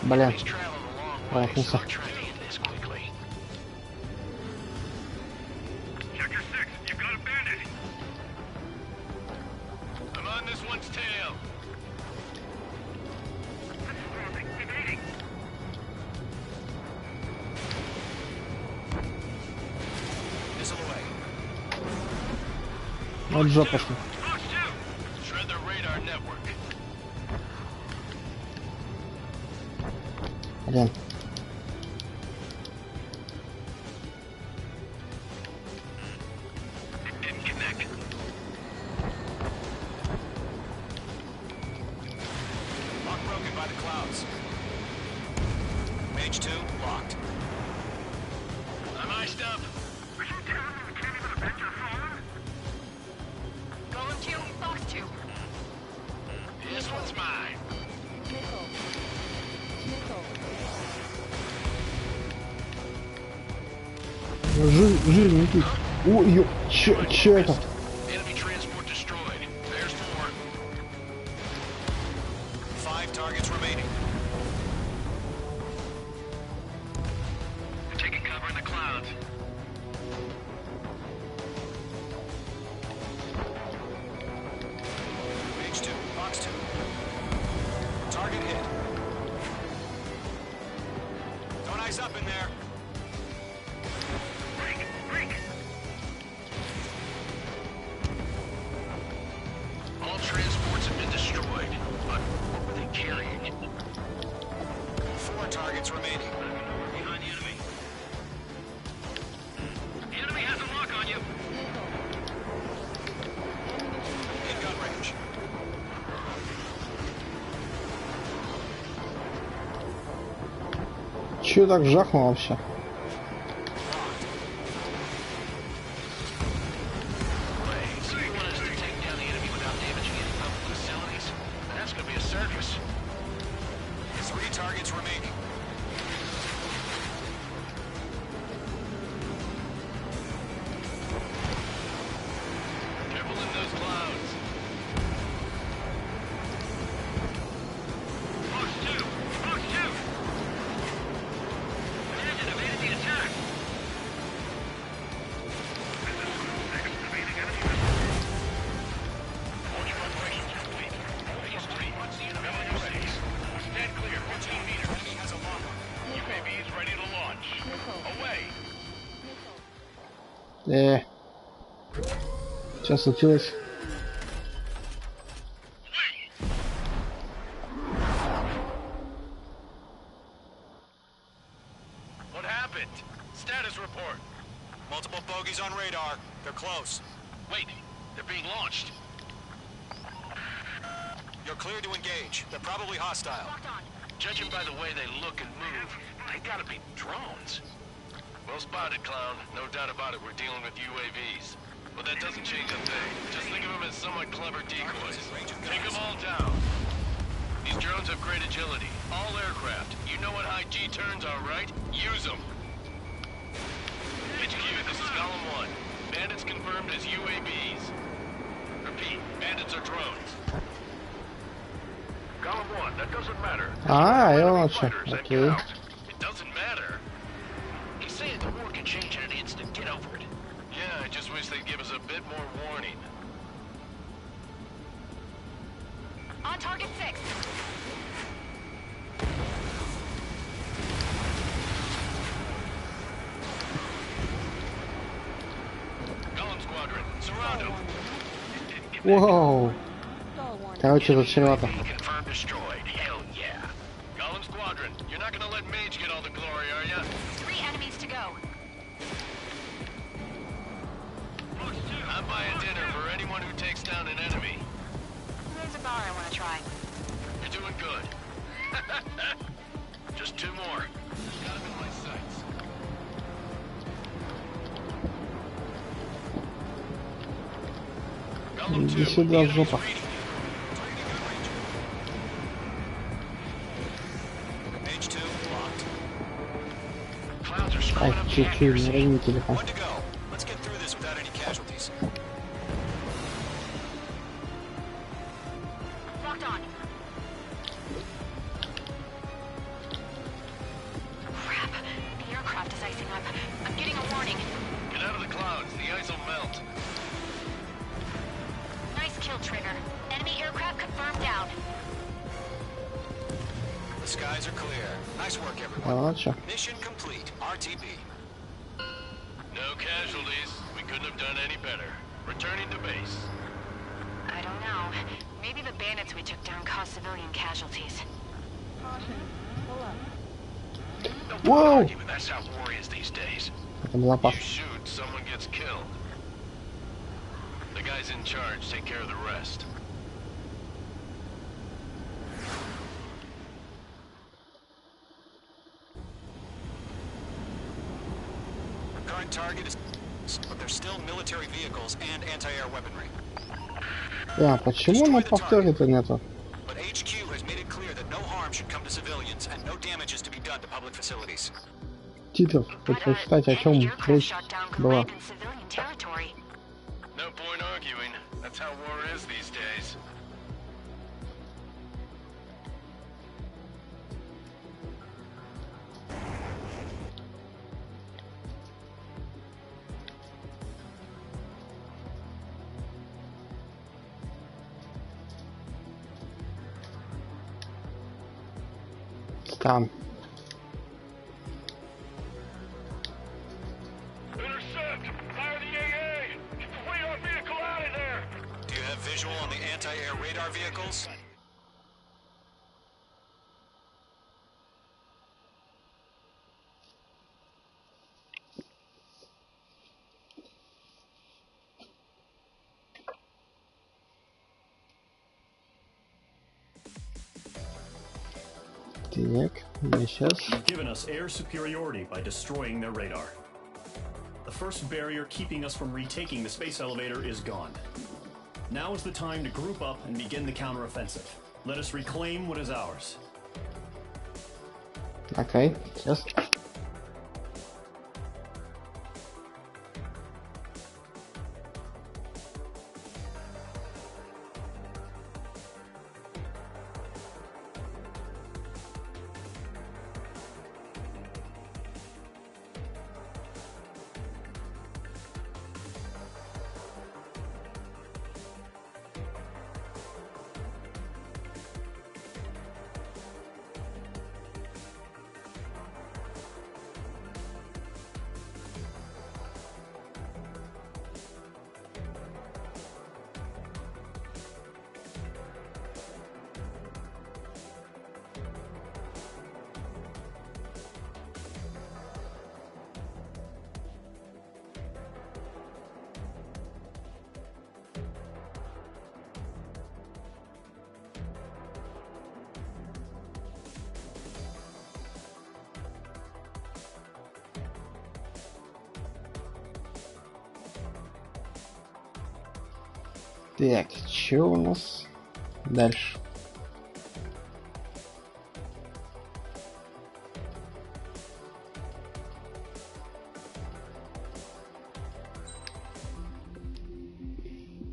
Блин, промахнулся. Вот жопа что. Блин. Жирненький. Ой, ё, чё это? transports have been destroyed, but what were they carrying? 4 targets remaining. Behind the enemy. The enemy has a lock on you. In gun range. Чё так жахнул вообще? So you want us to take down the enemy without damaging any public facilities? That's gonna be a circus. 3 targets remaining. Careful in those clouds. Fox 2! Fox 2! Imagine evaded the attack! Launching operations complete. Phase 3, once the enemy on your base. Stand clear, 14 meters. Enemy has a lock on. UAV is ready to launch. Away! Что случилось? What happened? Status report. Multiple bogeys on radar. They're close. Wait, they're being launched. You're clear to engage. They're probably hostile. Judging by the way they look and move, they gotta be drones. Well spotted, Clown. No doubt about it, we're dealing with UAVs. But that doesn't change a thing. Just think of them as somewhat clever decoys. Take them all down. These drones have great agility. All aircraft. You know what high G turns are, right? Use them. HQ, this is Column 1. Bandits confirmed as UAVs. Repeat, bandits are drones. Column 1, that doesn't matter. Okay. It doesn't matter. He's saying the war can change in an instant. Get over it. Yeah, I just wish they'd give us a bit more warning. On target 6. Column Squadron, surround him. Воу. Короче, зачем-то. Confirmed destroyed. Hell yeah. Column Squadron, you're not gonna let Mage get all the glory, are ya? 3 enemies to go. I'm buying dinner for anyone who takes down an enemy. There's a bar I want to try. You're doing good. Just 2 more. Got him in my sights. Column 2, Иди сюда, the enemy's жопа. reading. Page 2 locked. Clouds are Ай, screwing up the чуть-чуть, не accuracy. возьми телефон. 1 to go. Let's get through this without any casualties. Locked on. Crap. The aircraft is icing up. I'm getting a warning. Get out of the clouds. The ice will melt. Nice kill, Trigger. Enemy aircraft confirmed down. The skies are clear. Nice work, everyone. А, чё? Mission complete. RTB. No casualties. We couldn't have done any better. Returning to base. I don't know. Maybe the bandits we took down caused civilian casualties. Don't Whoa! argue, but that's how war is these days. Это была You пас. shoot, someone gets killed. The guys in charge take care of the rest. Current target is... but there's still military vehicles and anti-air weaponry. Почему на повторе-то нету? But HQ has made it clear that no harm should come to civilians and no damages to be done to public facilities. Титов, хоть прочитать, о чем речь была. In civilian territory. No point arguing. That's how war is these days. Там. Intercept! Fire the AA! Get the weight our vehicle out of there! Do you have vision? visual on the anti-air radar vehicles? Так, сейчас. You've given us air superiority by destroying their radar. The first barrier keeping us from retaking the space elevator is gone. Now is the time to group up and begin the counteroffensive. Let us reclaim what is ours. Окей, сейчас. Так, что у нас дальше?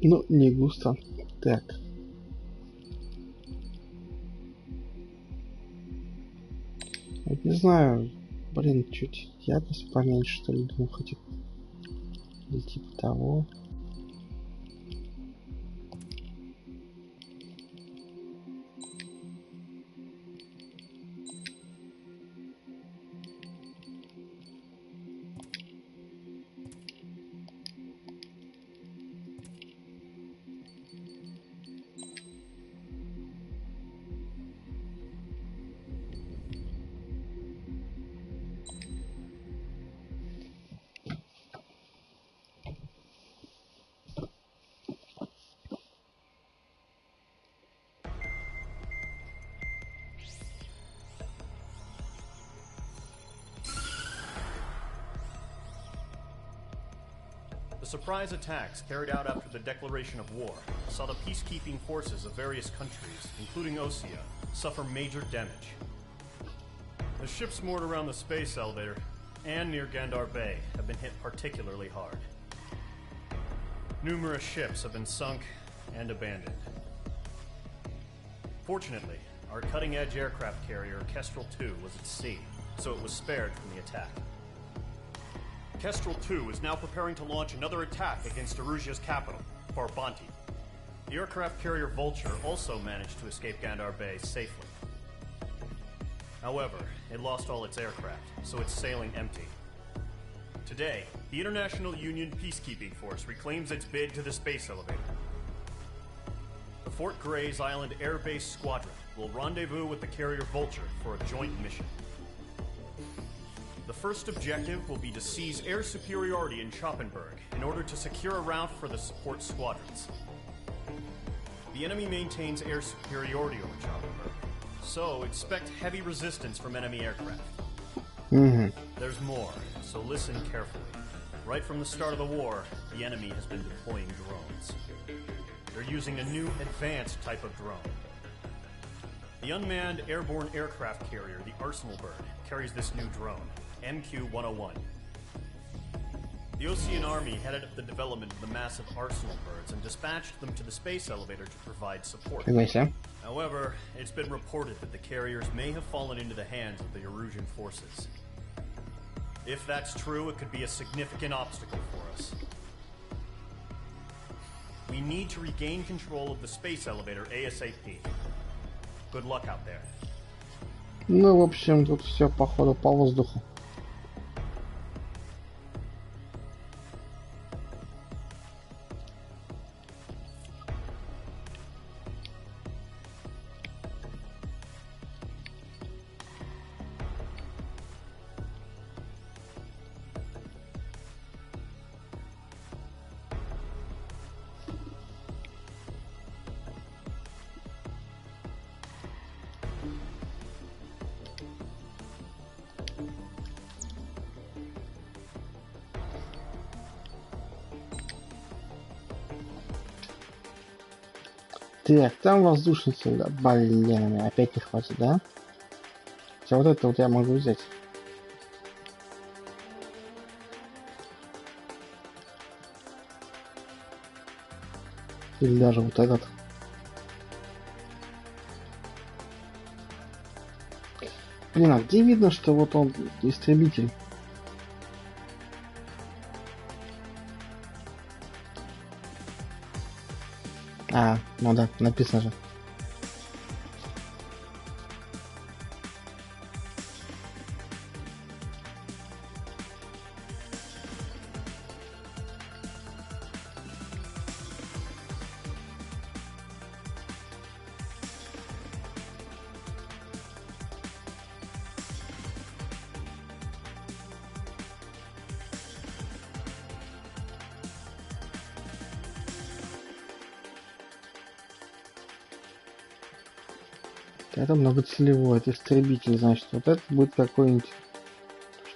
Ну, не густо. Так. Вот не знаю, блин, чуть яркость поменьше, что ли, думаю, хотя или типа того. The surprise attacks carried out after the declaration of war saw the peacekeeping forces of various countries, including Osea, suffer major damage. The ships moored around the space elevator and near Gandar Bay have been hit particularly hard. Numerous ships have been sunk and abandoned. Fortunately, our cutting-edge aircraft carrier, Kestrel 2, was at sea, so it was spared from the attack. Kestrel 2 is now preparing to launch another attack against Erusia's capital, Farbanti. The aircraft carrier Vulture also managed to escape Gandar Bay safely. However, it lost all its aircraft, so it's sailing empty. Today, the International Union Peacekeeping Force reclaims its bid to the space elevator. The Fort Gray's Island Air Base Squadron will rendezvous with the carrier Vulture for a joint mission. The first objective will be to seize air superiority in Schoppenberg in order to secure a route for the support squadrons. The enemy maintains air superiority over Schoppenberg, so expect heavy resistance from enemy aircraft. There's more, so listen carefully. Right from the start of the war, the enemy has been deploying drones. They're using a new advanced type of drone. The unmanned airborne aircraft carrier, the Arsenal Bird, carries this new drone, MQ-101. The Ocean Army headed up the development of the massive Arsenal Birds and dispatched them to the space elevator to provide support. However, it's been reported that the carriers may have fallen into the hands of the Erusian forces. If that's true, it could be a significant obstacle for us. We need to regain control of the space elevator ASAP. Good luck out there. Ну, в общем, тут все походу по воздуху. Так, там воздушница, да, блин, опять не хватит, да? Хотя вот это вот я могу взять. Или даже вот этот. Блин, а где видно, что вот он истребитель? А, ну да, написано же. Это многоцелевой, это истребитель, значит, вот это будет какой-нибудь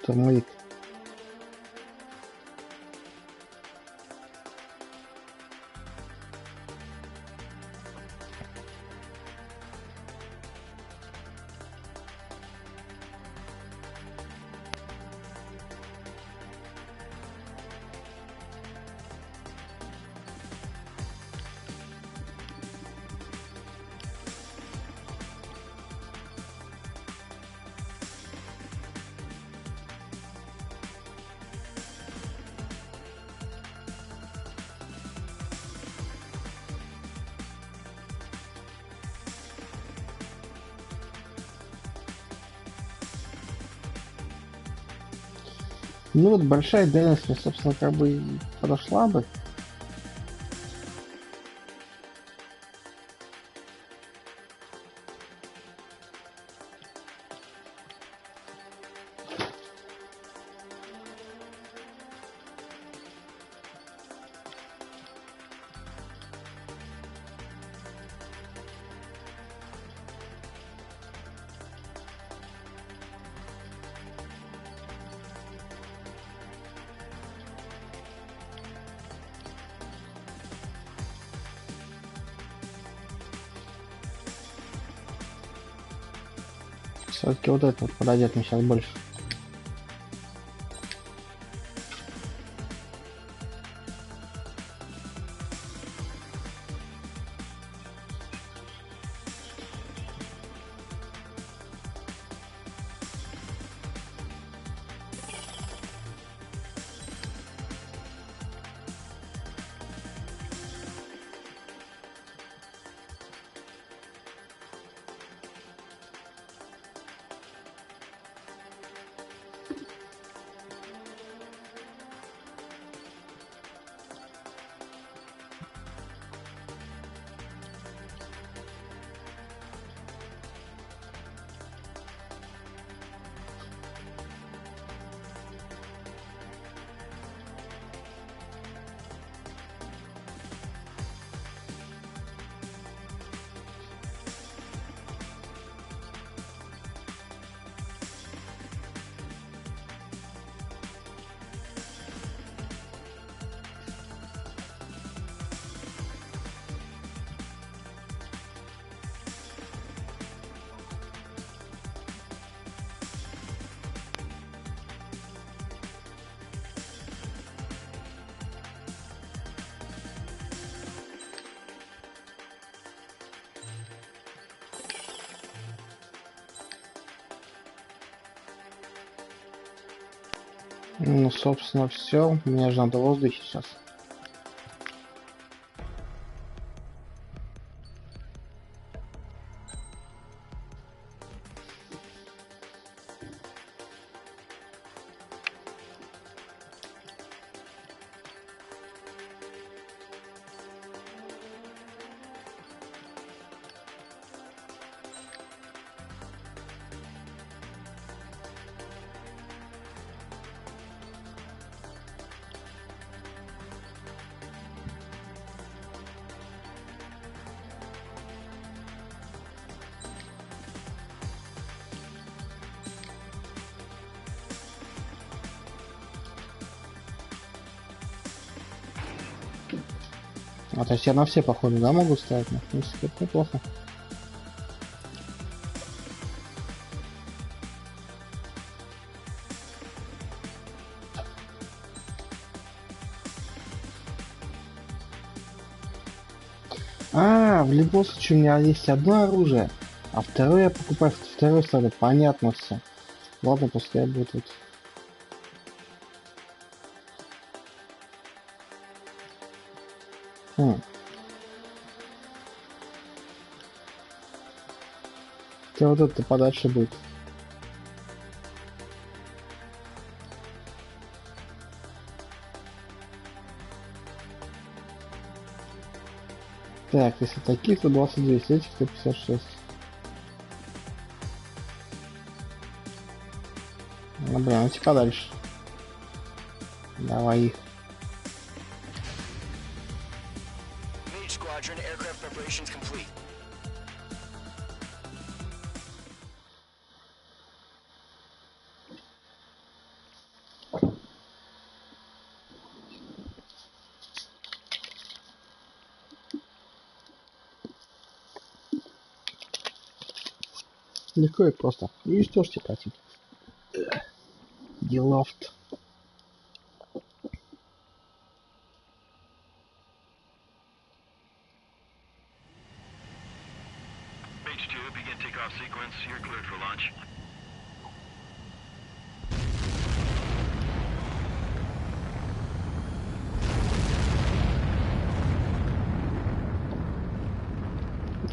штурмовик. Ну вот большая дальность мне, собственно, как бы и подошла бы. Все-таки вот это вот подойдет мне сейчас больше. Ну, собственно, все. Мне же надо воздух сейчас. А то есть я на все, походу, да, могу ставить? Ну, в принципе, это неплохо. В любом случае у меня есть одно оружие, а второе я покупаю второй слой. Понятно все. Ладно, пускай будет вот. Хотя вот это подальше будет. Так, если такие, то 22, если этих, то 56. Ну, блин, идти подальше. Давай их. Легко и просто. И что ж тебе платить? Делафт.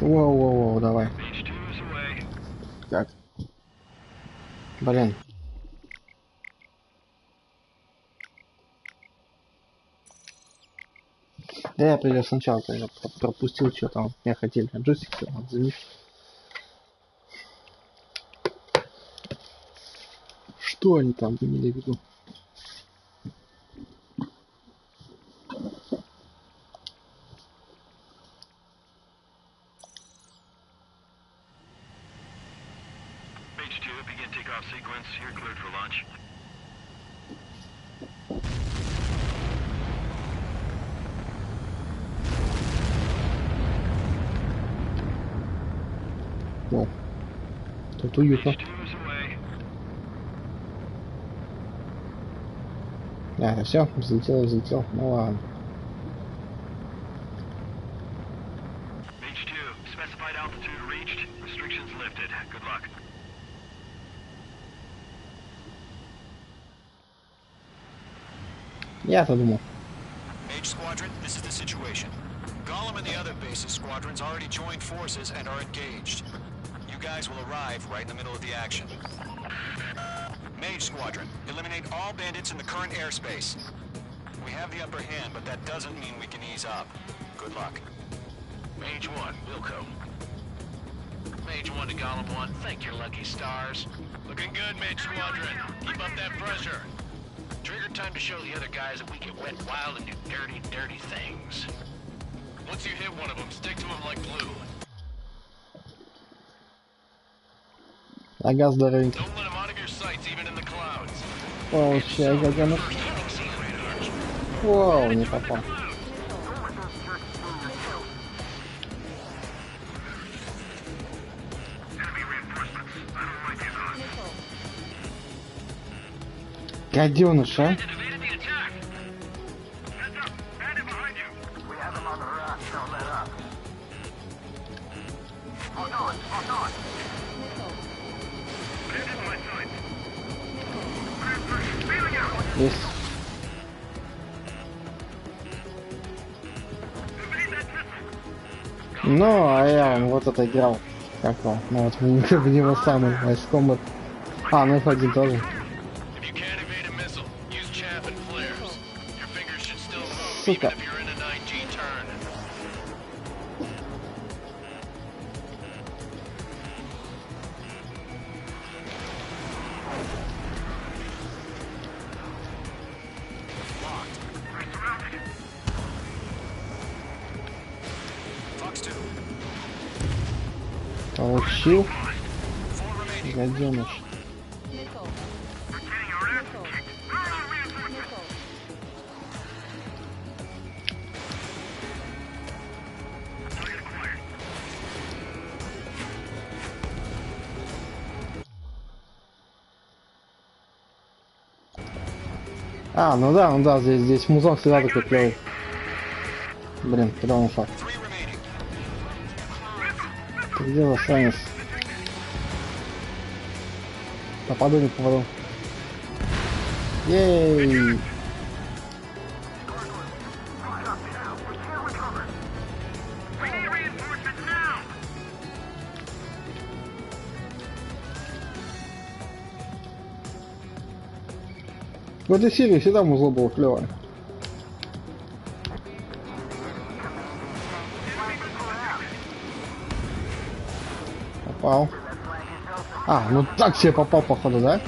Воу-воу-воу, давай. Так. Блин. Да я придёт сначала, я пропустил, что там меня хотели. Джойстик все, отзови. Что они там имели в виду? О, тут уютно. Это все, взлетел. Ну ладно. Я-то думал. Mage Squadron, this is the situation. Golem and the other base's squadrons already joined forces and are engaged. You guys will arrive right in the middle of the action. Mage Squadron, eliminate all bandits in the current airspace. We have the upper hand, but that doesn't mean we can ease up. Good luck. Mage 1, Wilco. Mage 1 to Golem 1, thank your lucky stars. Looking good, Mage Squadron. Keep up that pressure. Trigger time to show the other guys that we get wet wild and do dirty, dirty things. Once you hit one of them, stick to them like glue. Ага, здоровенький. Don't let them out of your sights, even in the clouds. Получай, гаденок. Вау, не попал. Гаденыш, а? Есть. Ну, а я вот это играл. Как он? Ну вот в него самый Ice Combat. А, ну F1 тоже. Сука. Получил. Гаденыш. А, ну да, здесь музон всегда такой клевый. Блин, куда он ушел? Ты где засранец? Попаду, не попаду. Ей! В этой серии всегда музло было клевое. Попал. А, ну так себе попал, походу, да?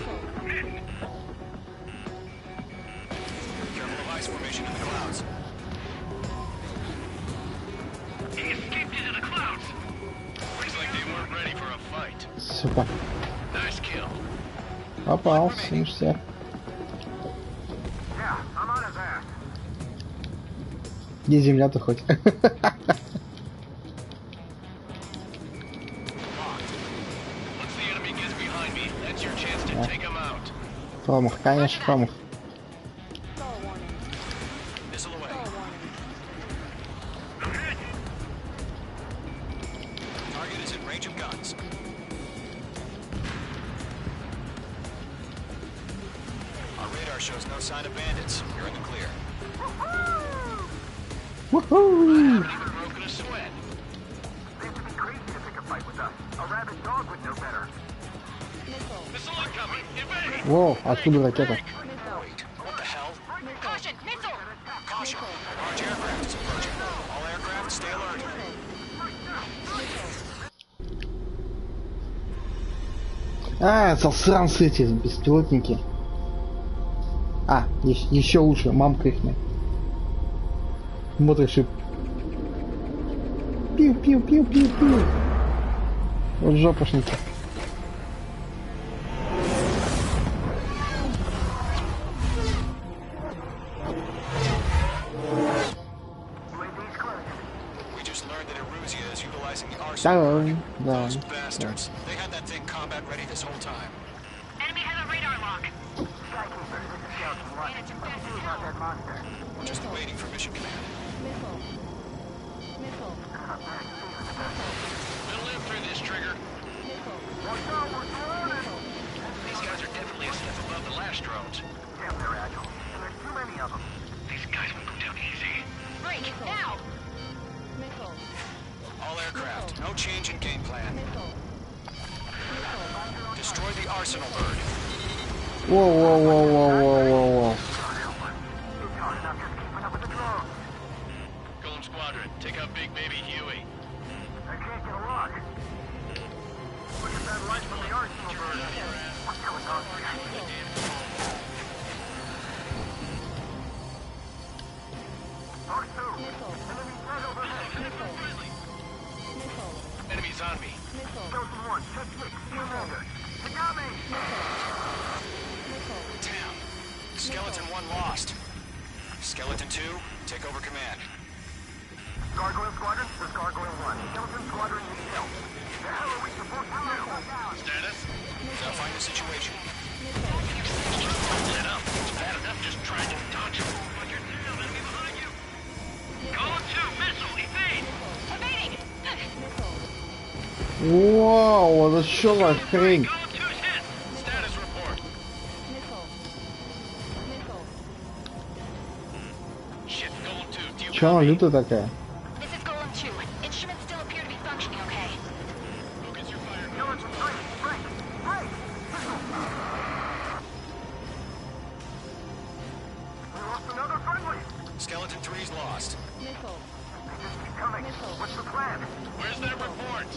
Супер. Попал, 70. Где земля-то хоть? Промах, конечно, промах. Woohoo! Воу, откуда ракета? А, засранцы эти беспилотники. А, еще лучше, мамка их. Смотришь и... Пиу-пиу-пиу-пиу-пиу. Вот жопошники. Да. All aircraft, no change in game plan. Destroy the arsenal bird. Whoa. Golem Squadron, take out Big Baby Huey. I can't get a lock. Look at that light from the arsenal bird. What's going on here? Enemies on me. Skeleton 1, check 6, Commander. They got me! Damn. Skeleton 1 lost. Skeleton 2, take over command. Gargoyle Squadron, this is Gargoyle 1. Skeleton Squadron needs help. The hell are we supposed to do? Status? Find the situation. Set up. It's bad enough just trying to dodge you. But you're still enemy behind you. Column 2, missile, evade! Evading! Вау, это что за хрень? Status report. Shit, Golem 2, do you Че она лютая такая? This is Golem 2. Instruments still appear to be functioning okay. Focus your fire. Break! We lost another friendly! Skeleton 3's lost. Keep coming. What's the plan? Where's that report?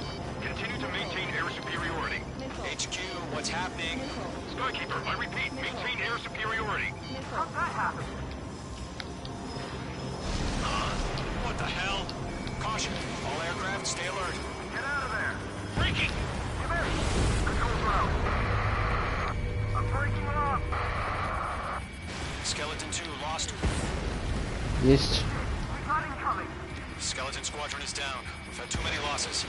Continue to maintain air superiority. HQ, what's happening? Skykeeper, I repeat, maintain air superiority. How'd that happen? What the hell? Caution, all aircraft stay alert. Get out of there! Breaking! Give in! Control's out. I'm breaking off! Skeleton 2 lost. Есть. We got incoming! Skeleton Squadron is down. We've had too many losses.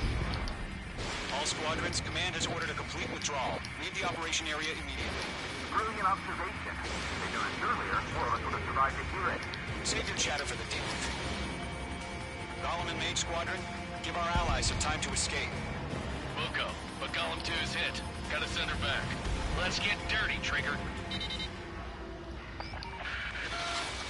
All squadrons, command has ordered a complete withdrawal. Leave the operation area immediately. Brilliant observation. If they'd done it earlier, more of us would have survived to hear it. Save your chatter for the debrief. Golem and Mage Squadron, give our allies some time to escape. We'll go, but Golem 2 is hit. Gotta send her back. Let's get dirty, Trigger.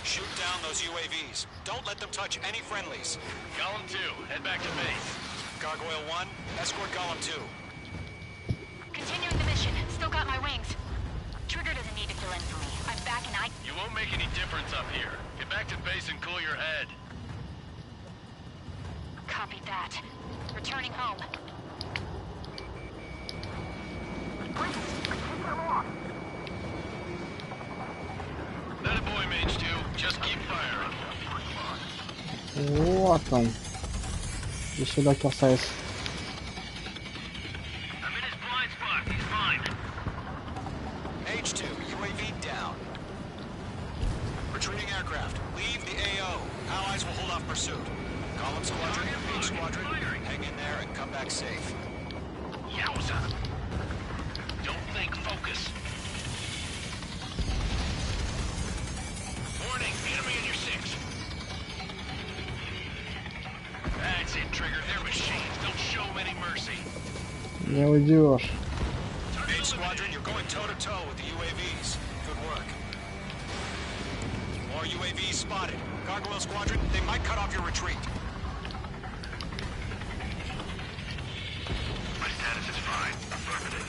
Shoot down those UAVs. Don't let them touch any friendlies. Golem 2, head back to base. Gargoyle 1, escort Golem 2. Continuing the mission. Still got my wings. Trigger doesn't need to fill in for me. I'm back and You won't make any difference up here. Get back to base and cool your head. Copy that. Returning home. That a boy, Mage 2. Just keep firing. Вот он. И сюда красавец. I'm in his blind spot. He's fine. H2, UAV down. Retreating aircraft. Leave the AO. Allies will hold off pursuit. Golem Squadron, Mage Squadron, hang in there and come back safe. Yowza. Don't think, focus. Warning, enemy in your 6. That's it, Trigger. They're machines. Don't show them any mercy. Не уйдешь. Mage Squadron, you're going toe-to-toe with the UAVs. Good work. More UAVs spotted. Gargoyle Squadron, they might cut off your retreat. My status is fine. Affirmative.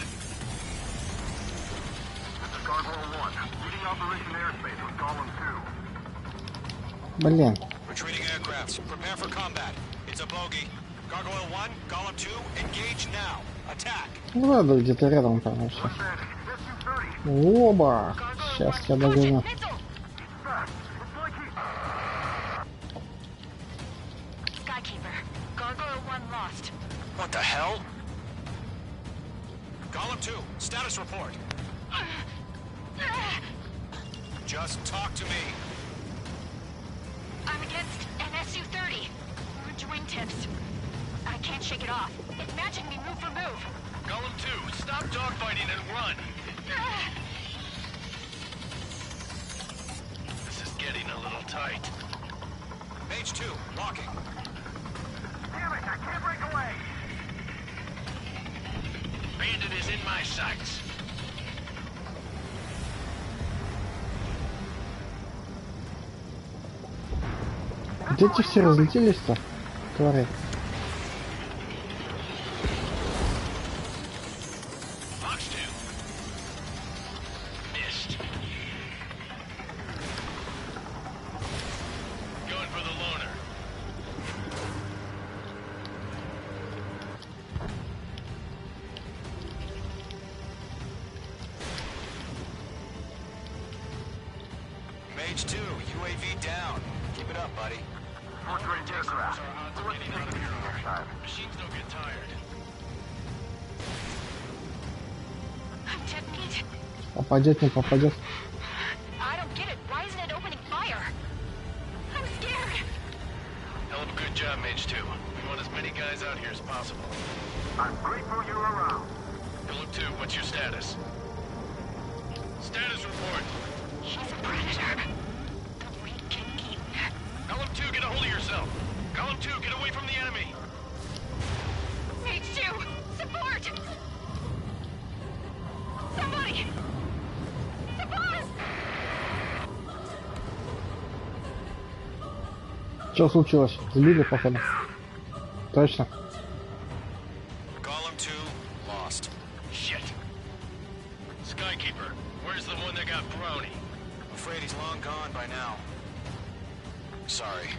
This is Gargoyle 1. Leading Operation Airspace with Golem 2. Блин. Retreating aircrafts, prepare for combat. It's a bogey. Gargoyle 1, Golem 2, engage now. Attack. Ну ладно, где-то рядом там вообще. Оба! Сейчас я догоню. Skykeeper. Gargoyle 1 lost. What the hell? Golem 2, status report. Just talk to me. I'm against an Su-30. Huge wingtips. I can't shake it off. It's matching me move for move. Golem 2, stop dogfighting and run. This is getting a little tight. Mage 2, walking. Damn it, I can't break away. Bandit is in my sights. Где эти все разлетелись-то? Твари. Fox 2. Missed. Going for the loner. Mage 2, UAV down. Keep it up, buddy. Portrait aircraft. Machines don't get tired. I'm dead meat. Попадет, не попадет. I don't get it. Why isn't it opening fire? I'm scared. Hell of a good job, Mage 2. We want as many guys out here as possible. I'm grateful you're around. Golem 2, what's your status? Status report. He's a predator. The weak can eat. Golem 2, get a hold of yourself. Golem 2, get away from the enemy. Mage 2, support! Somebody! Support! Что случилось? Сбили, походу. Точно. Golem 2, lost. Shit. Skykeeper, where's the one that got brownie? Afraid he's long gone by now. Sorry.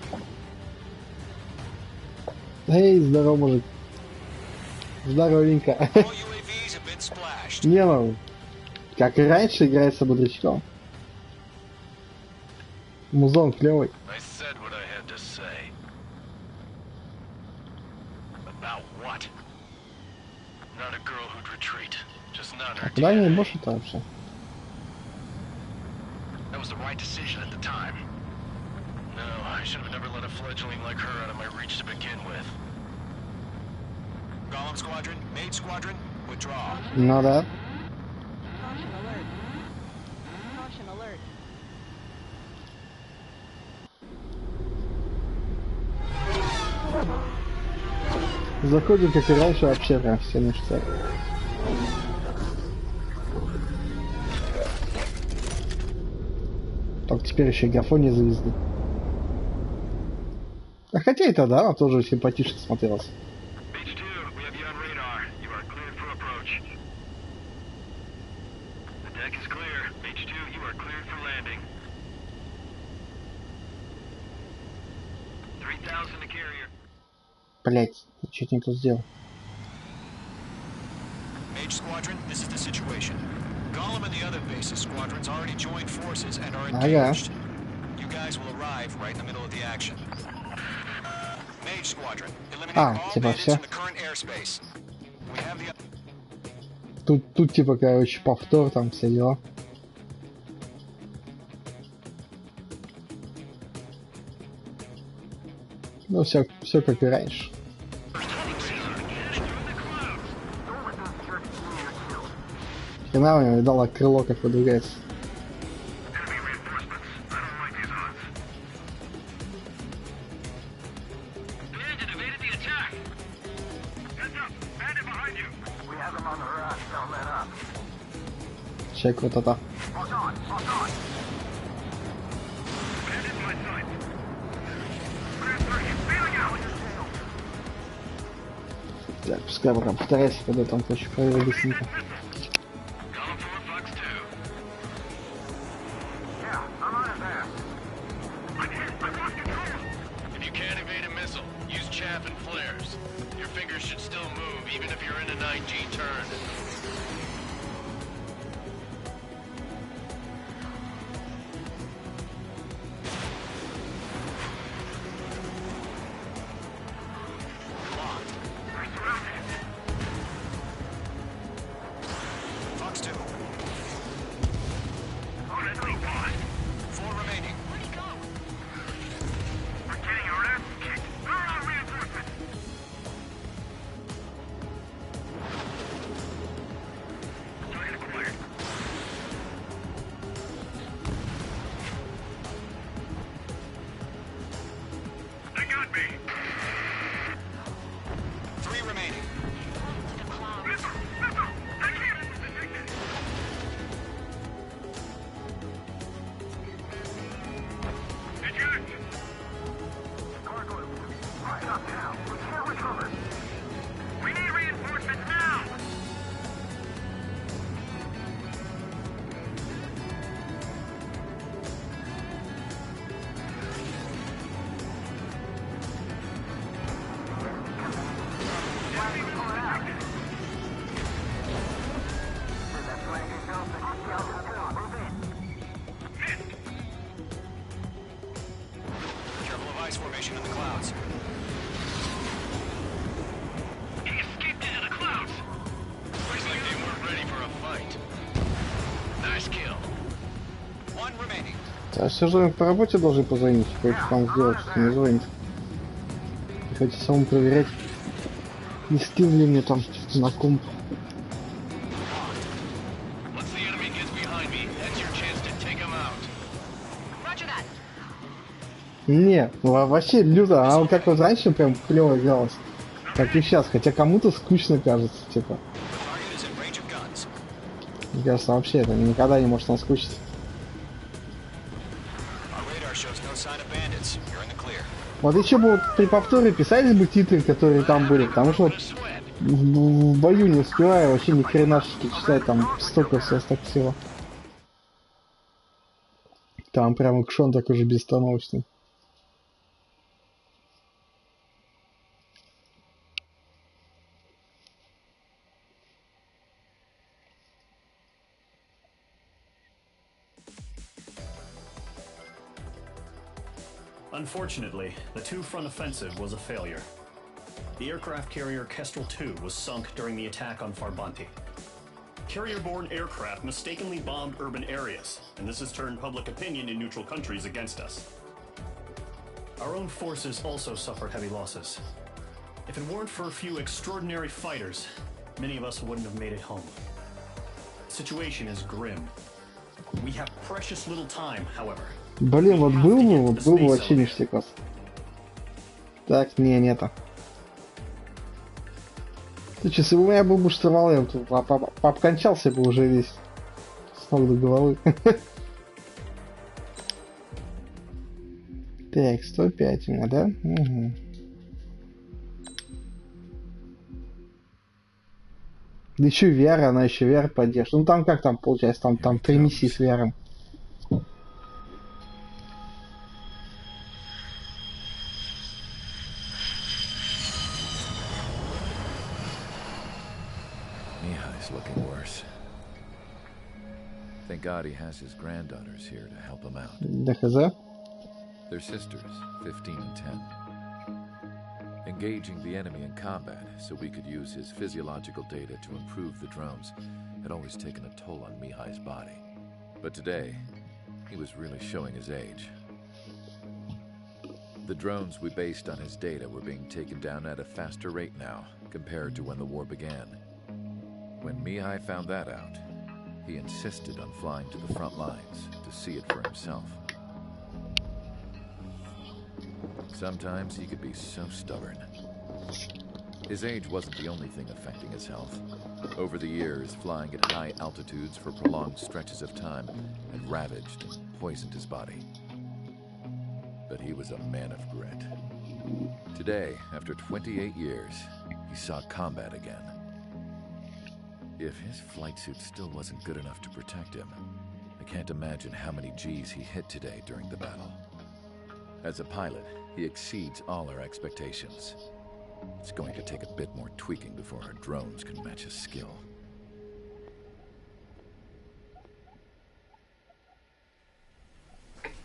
Эй, здорово, мужик. Здоровенько. All UAVs have been splashed. Не, ну, как и раньше, играется бодрячком. Музон клевый. I said what I had to say. About what? Not a girl who'd retreat. Just not her Куда они DNA. больше-то вообще? That was the right decision at the time. No, I should have never let a fledgling like her out of my reach to begin with. Golem Bomb Squadron, Mage Squadron, withdraw. Ну да. Caution alert. Caution alert. Заходим, как и раньше, вообще прям все ништяк. Только теперь еще и графония завезли. А хотя и тогда она тоже симпатично смотрелась. Блять, чуть не тут сделал. Mage Squadron, this is the situation. Golem and the other bases squadrons already joined forces and are engaged. You guys will arrive right in the middle of the action. Mage Squadron, eliminate all bandits in the current airspace. We have the... Тут типа, короче, повтор, там все дела. Ну, все как и раньше. Хрена мне дала крыло, как выдвигается. Чек вот это. Так, пускай пока повторяйся, когда там хочу проверить быстренько. А все же по работе должны позвонить, хоть там сделать, что не звонит. И хоть самому проверять, не скинул ли мне там на комп. Не, ну вообще люто, она вот как вот раньше прям клево игралась, как и сейчас, хотя кому-то скучно кажется, типа. Мне кажется, вообще это никогда не может наскучить. Вот еще бы вот при повторе писались бы титры, которые там были, потому что вот в бою не успеваю вообще ни хренашечки читать, там столько всего. Там прям экшон такой же бестановочный. Unfortunately, the two-front offensive was a failure. The aircraft carrier Kestrel II was sunk during the attack on Farbanti. Carrier-borne aircraft mistakenly bombed urban areas, and this has turned public opinion in neutral countries against us. Our own forces also suffered heavy losses. If it weren't for a few extraordinary fighters, many of us wouldn't have made it home. The situation is grim. We have precious little time, however. Блин, вот был бы вообще ништякос. Так, не, нету. Ты че, если бы у меня был бы штурвал, я тут обкончался бы уже весь. С ног до головы. Так, 105 у меня, да? Угу. Да еще VR, она еще VR поддержит. Ну там как там получается? Там 3 миссии с VR. Mihai's looking worse. Thank God he has his granddaughters here to help him out. ДХЗ? They're sisters, 15 and 10. Engaging the enemy in combat so we could use his physiological data to improve the drones had always taken a toll on Mihai's body. But today, he was really showing his age. The drones we based on his data were being taken down at a faster rate now compared to when the war began. When Mihai found that out, he insisted on flying to the front lines to see it for himself. Sometimes he could be so stubborn. His age wasn't the only thing affecting his health. Over the years, flying at high altitudes for prolonged stretches of time had ravaged and poisoned his body. But he was a man of grit. Today, after 28 years, he saw combat again. If his flight suit still wasn't good enough to protect him, I can't imagine how many G's he hit today during the battle. As a pilot, he exceeds all our expectations. It's going to take a bit more tweaking before our drones can match his skill.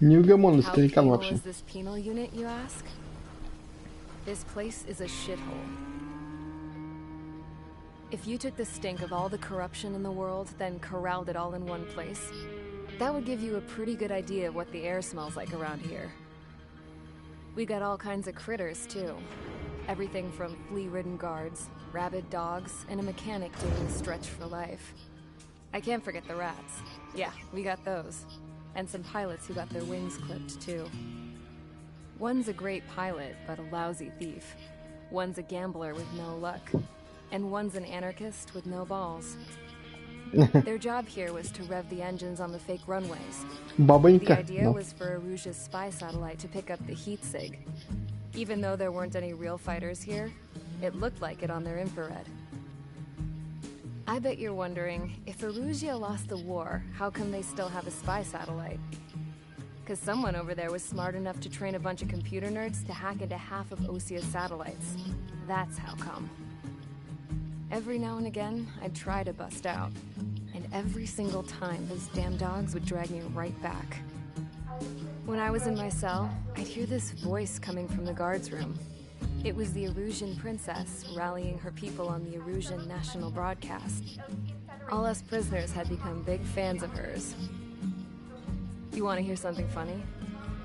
Неугомонный How старикан penal вообще. is this penal unit, you ask? This place is a shithole. If you took the stink of all the corruption in the world, then corralled it all in one place, that would give you a pretty good idea of what the air smells like around here. We got all kinds of critters, too. Everything from flea-ridden guards, rabid dogs, and a mechanic doing a stretch for life. I can't forget the rats. Yeah, we got those. And some pilots who got their wings clipped, too. One's a great pilot, but a lousy thief. One's a gambler with no luck. And one's an anarchist with no balls. Their job here was to rev the engines on the fake runways. The idea was for Aruja's spy satellite to pick up the heat sig. Even though there weren't any real fighters here, it looked like it on their infrared. I bet you're wondering, if Aruja lost the war, how come they still have a spy satellite? Because someone over there was smart enough to train a bunch of computer nerds to hack into half of Osia's satellites. That's how come. Every now and again, I'd try to bust out. And every single time, those damn dogs would drag me right back. When I was in my cell, I'd hear this voice coming from the guards room. It was the Erusian princess rallying her people on the Erusian national broadcast. All us prisoners had become big fans of hers. You want to hear something funny?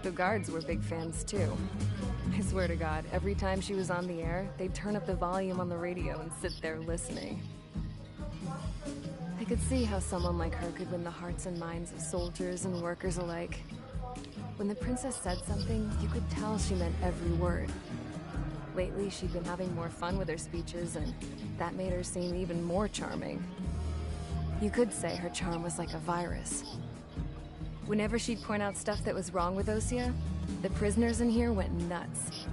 The guards were big fans too. I swear to God, every time she was on the air, they'd turn up the volume on the radio and sit there listening. I could see how someone like her could win the hearts and minds of soldiers and workers alike. When the princess said something, you could tell she meant every word. Lately, she'd been having more fun with her speeches, and that made her seem even more charming. You could say her charm was like a virus. Whenever she'd point out stuff that was wrong with Osia, the prisoners in here went nuts.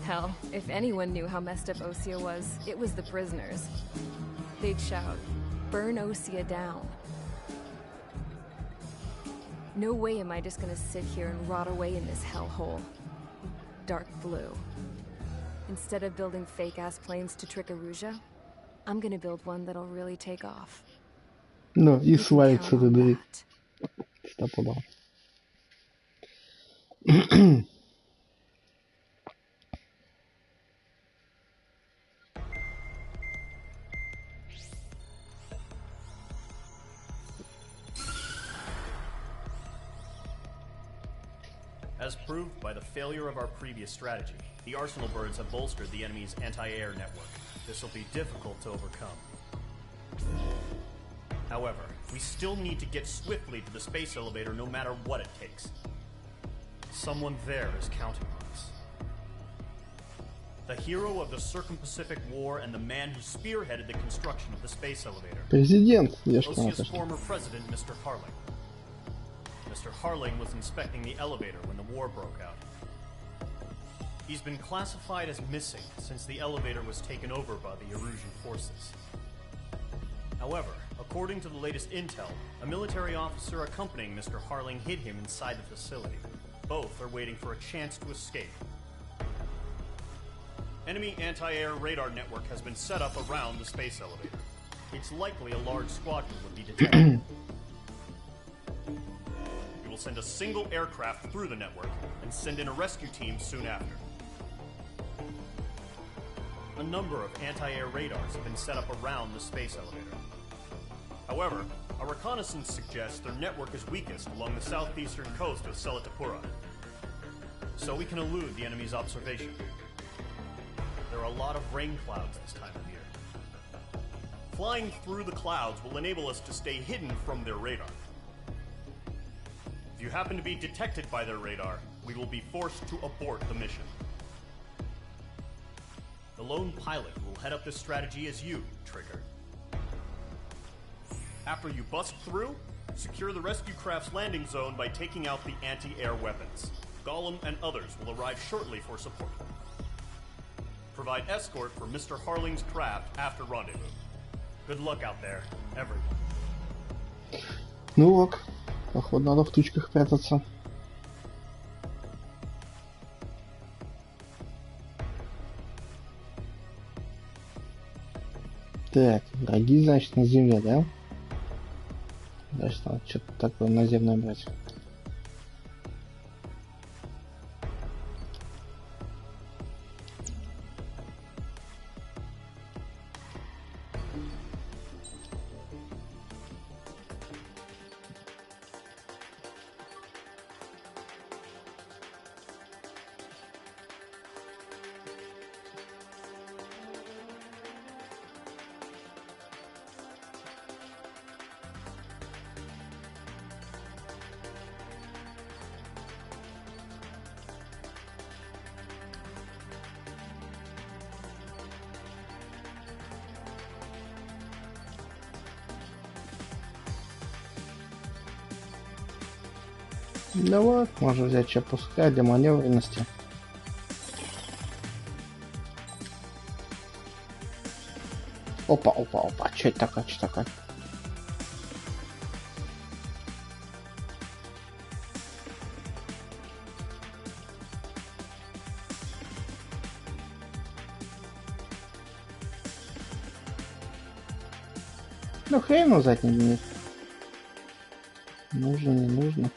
Hell, if anyone knew how messed up Osia was, it was the prisoners. They'd shout, "Burn Osia down." No way am I just gonna sit here and rot away in this hellhole. Dark blue. Instead of building fake-ass planes to trick Aruja, I'm gonna build one that'll really take off. Ну, и свалится туда. Стопудово. As proved by the failure of our previous strategy, The Arsenal birds have bolstered the enemy's anti-air network. This will be difficult to overcome. However, we still need to get swiftly to the space elevator no matter what it takes. Someone there is counting on us. The hero of the Circum-Pacific War and the man who spearheaded the construction of the space elevator. Президент, Osia's former president, Mr. Harling. Mr. Harling was inspecting the elevator when the war broke out. He's been classified as missing since the elevator was taken over by the Erusian forces. However, according to the latest intel, a military officer accompanying Mr. Harling hid him inside the facility. Both are waiting for a chance to escape. Enemy anti-air radar network has been set up around the space elevator. It's likely a large squadron would be detected. We will send a single aircraft through the network and send in a rescue team soon after. A number of anti-air radars have been set up around the space elevator. However, our reconnaissance suggests their network is weakest along the southeastern coast of Selatapura, so we can elude the enemy's observation. There are a lot of rain clouds this time of year. Flying through the clouds will enable us to stay hidden from their radar. If you happen to be detected by their radar, we will be forced to abort the mission. The lone pilot who will head up this strategy is you, Trigger. After you bust through, secure the rescue craft's landing zone by taking out the anti-air weapons. Gollum and others will arrive shortly for support. Provide escort for Mr. Harling's craft after rendezvous. Good luck out there, everyone. Ну ок, походу надо в тучках прятаться. Так, враги, значит, на земле, да? Значит, надо что-то такое наземное брать. Да вот, можно взять что пускать для маневренности. Опа, опа, опа. Что это такое, что такое? Ну хрен его задний дневник. Нужно, не нужно.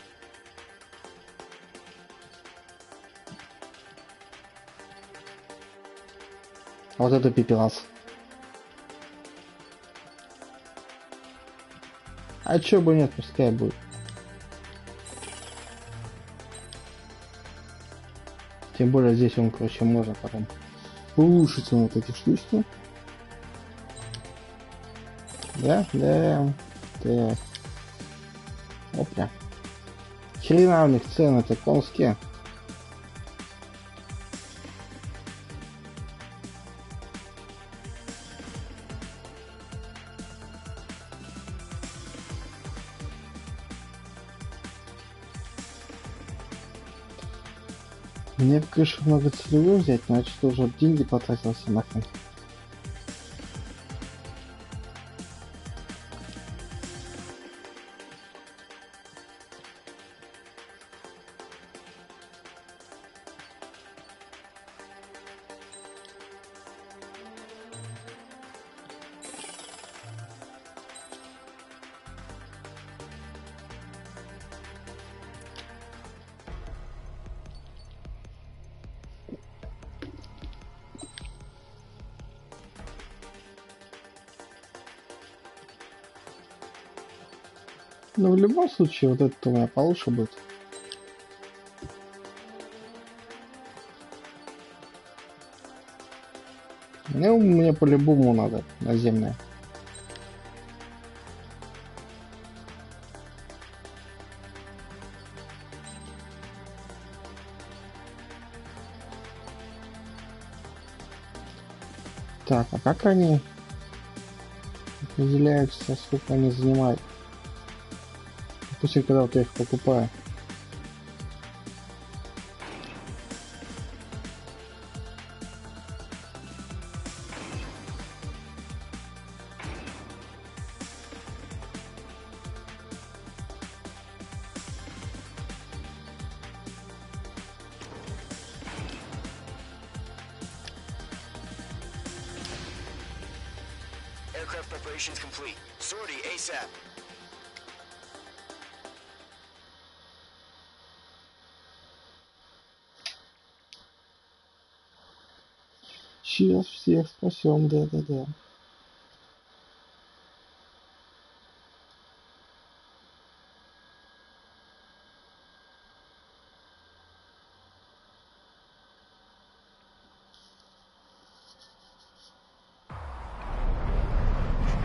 Вот это пипелас. А чё бы нет, пускай будет. Тем более здесь он, короче, можно потом улучшить вот эти штучки. Да, да, да. Опля. Хрена у них цены-то конские. Мне бы, конечно, много целевых взять, но я что уже деньги потратился нахрен. Но в любом случае вот это у меня получше будет. Ну, мне по-любому надо наземная. Так, а как они определяются, сколько они занимают? Допустим, когда вот я их покупаю. Aircraft preparations complete. Sortie ASAP. Сейчас всех спасем, да-да-да.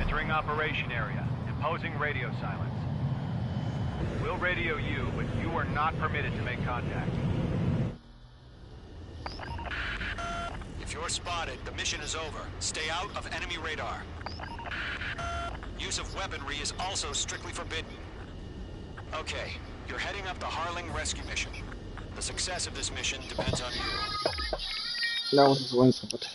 Entering operation area. Imposing radio silence. We'll radio you, but you are not permitted to make contact. If you're spotted, the mission is over. Stay out of enemy radar. Use of weaponry is also strictly forbidden. Okay, you're heading up the Harling rescue mission. The success of this mission depends on you. Да, вот звонится вот.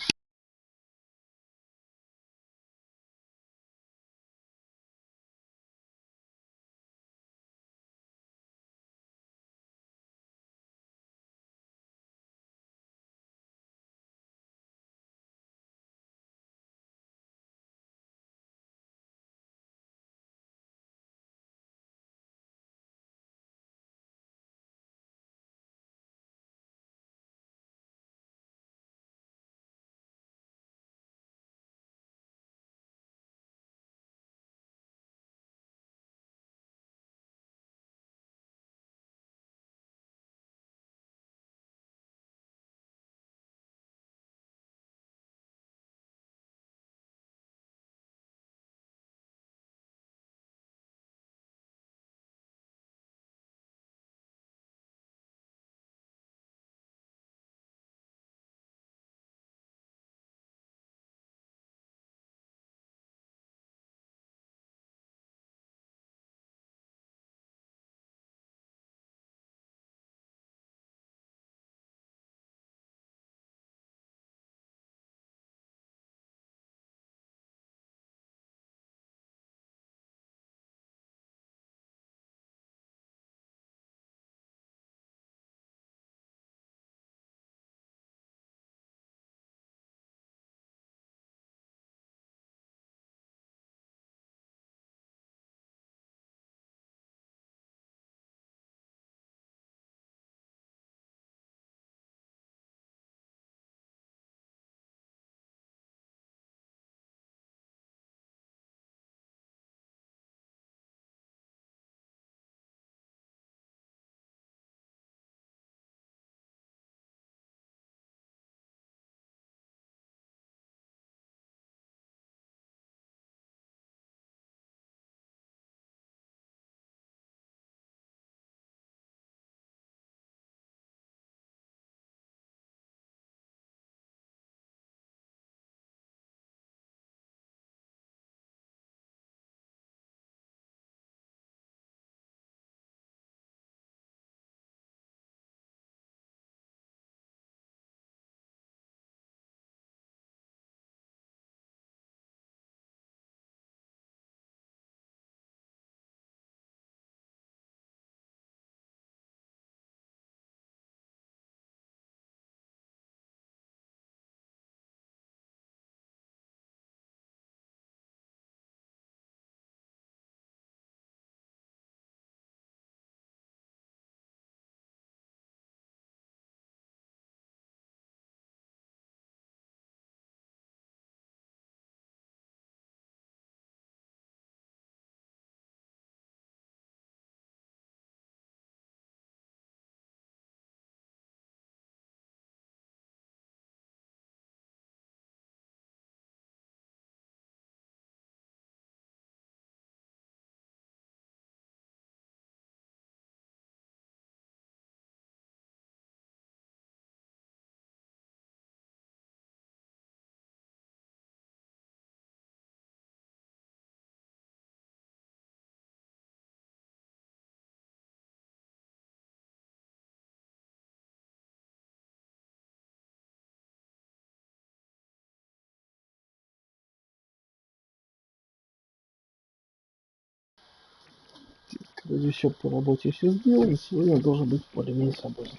Вроде еще по работе все сделано, сегодня должен быть более-менее свободен.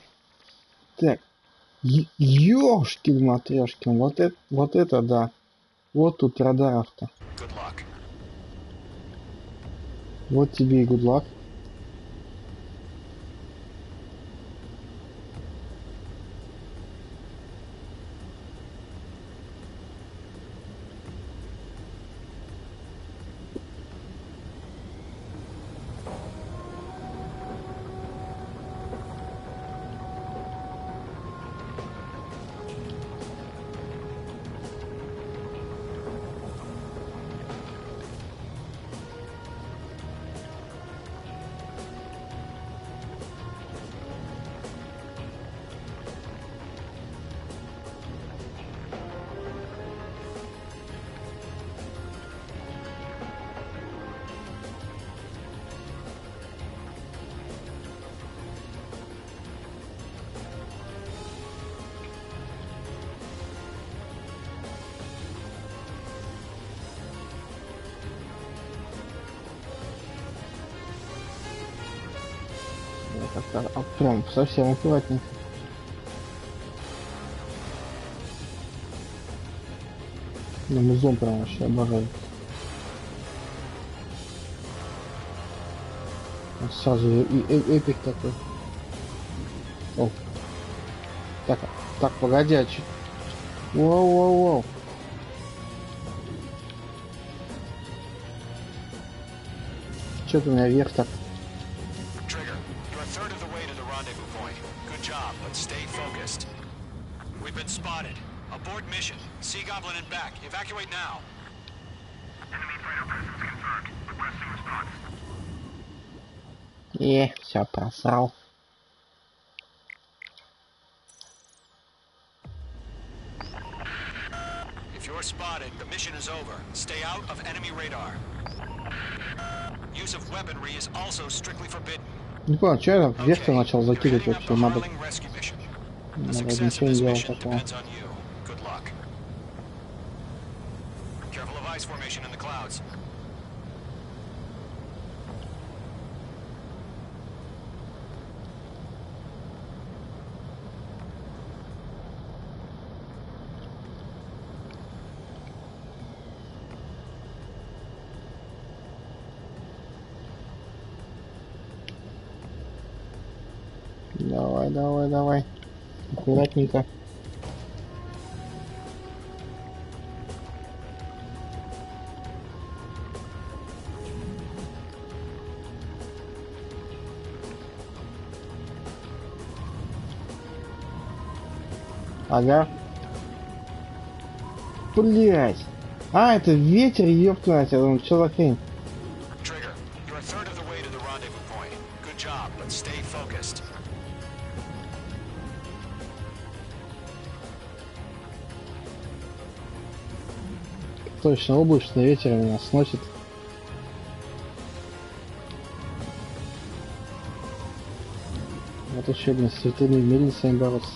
Так, ёшкин-матрёшкин, вот это да. Вот тут радаров-то. Вот тебе и good luck. Как-то прям совсем аккуратненько. На музон прям вообще обожаю. Вот сразу и эпик такой. О. Так, погоди, а чё? Воу. Чё ты у меня вверх так? Evacuate now. Enemy fighter presence confirmed. Requesting response. Все просрал. If you're spotted, the mission is over. Stay out of enemy radar. Use of weaponry is also strictly forbidden. Не понял, что я вверх-то начал закидывать вообще, надо ничего не делал такого. Formation in the clouds. Давай. Аккуратненько. Ага. Блять. А, это ветер, ёпта, что за хрень? Точно, облачный ветер меня сносит. Вот еще, блин, с цветными мельницами бороться.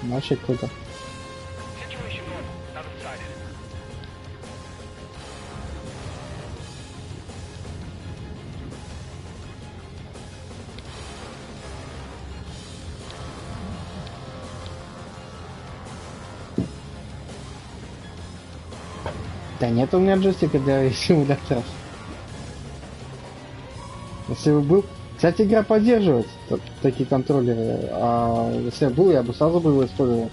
Вообще круто. Да нет у меня джойстика для симуляторов. Если бы был... Кстати, игра поддерживает такие контроллеры, а если был, я бы сразу бы его использовал.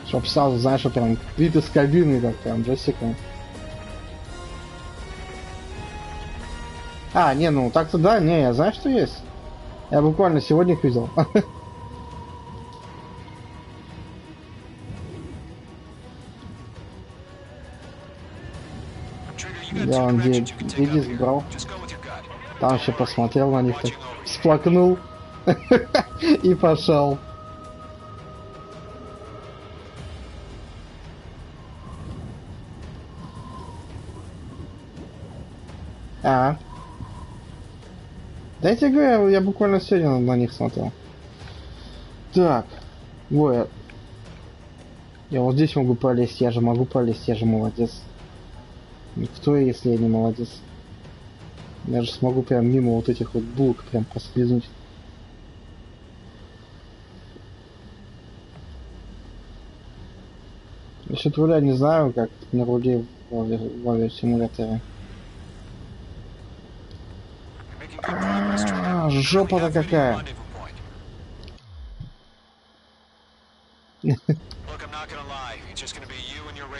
Чтоб сразу, знаешь, что прям вид из кабины, как прям джойстиком. А, не, ну так-то да, не, я знаю, что есть. Я буквально сегодня их видел. Я он где диск брал. Там еще посмотрел на них, так всплакнул и пошел. А. Да я тебе говорю, я буквально сегодня на них смотрел. Так. Ой, Я вот здесь могу пролезть, я же могу пролезть, я же молодец. Кто я, если я не молодец? Я же смогу прям мимо вот этих вот булок прям проскользнуть. Насчет руля не знаю, как на руле в авиасимуляторе. Жопа-то какая!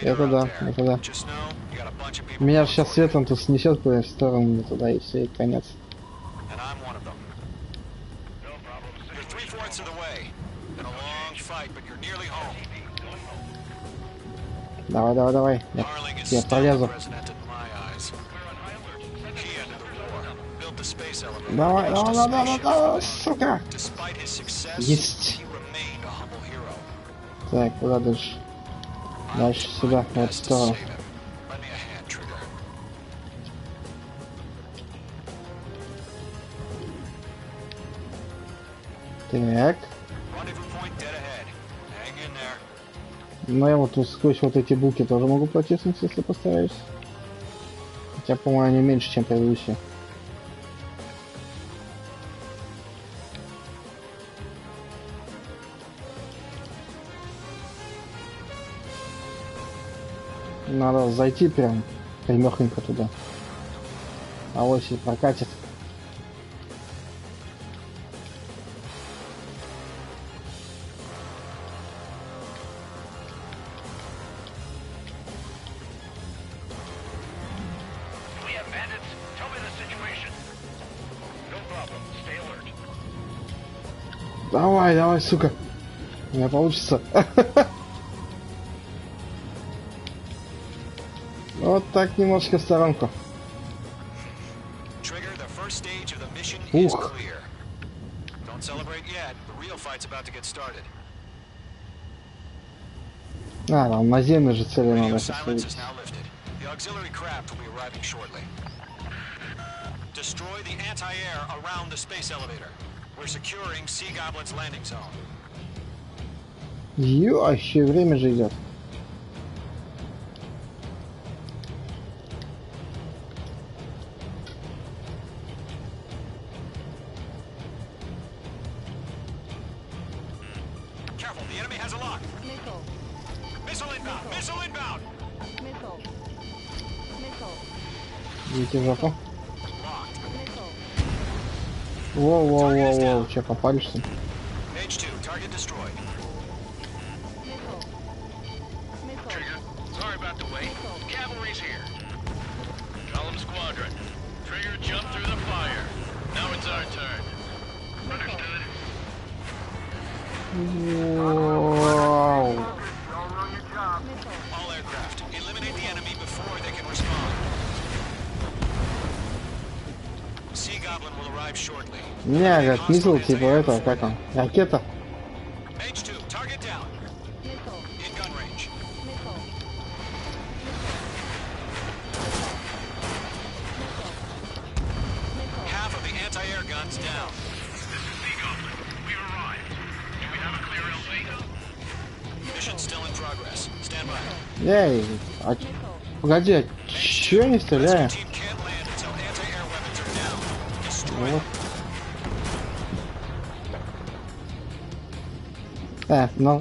Это да, это да. Меня сейчас светом тут снесет куда-нибудь в сторону туда, и все, и конец. Давай, давай, давай. Я пролезу. Давай, давай, давай, давай, давай, сука! Есть. Так, куда дальше? Дальше сюда, в эту сторону. Так. Ну я вот сквозь вот эти буки тоже могу протиснуться, если постараюсь. Хотя, по-моему, они меньше, чем предыдущие. Надо зайти прям примехонько туда. А вот и прокатит. Давай, давай, сука. У меня получится. Вот так немножко в сторонку. Ух. А, там наземные же цели надо поставить. Destroy the anti-air around the space elevator. We're securing Sea Goblin's landing zone. Ё, еще время же идет. Careful, the enemy has a lock. Missile. Missile inbound. Missile inbound. Missile. Missile. Видите жопу? Воу-воу-воу-воу, че, попались? H2, target destroyed. Trigger, sorry about the wait. Cavalry's here. Column squadron. Trigger jumped through the fire. Now it's our turn. Understood. Вау. All aircraft, eliminate the enemy before they can respond. Sea Goblin will arrive shortly. Не, говорит, мисл типа этого, как он? Ракета. H2, target down. In gun range. Half of the anti-air guns down. This is Sea Goblin. We arrived. Do we have a clear LZ? Mission still in progress. Stand by. Эй, погоди, а чё я не стреляю? Team can't land until anti-air weapons are down. Destroy Вот. Ну.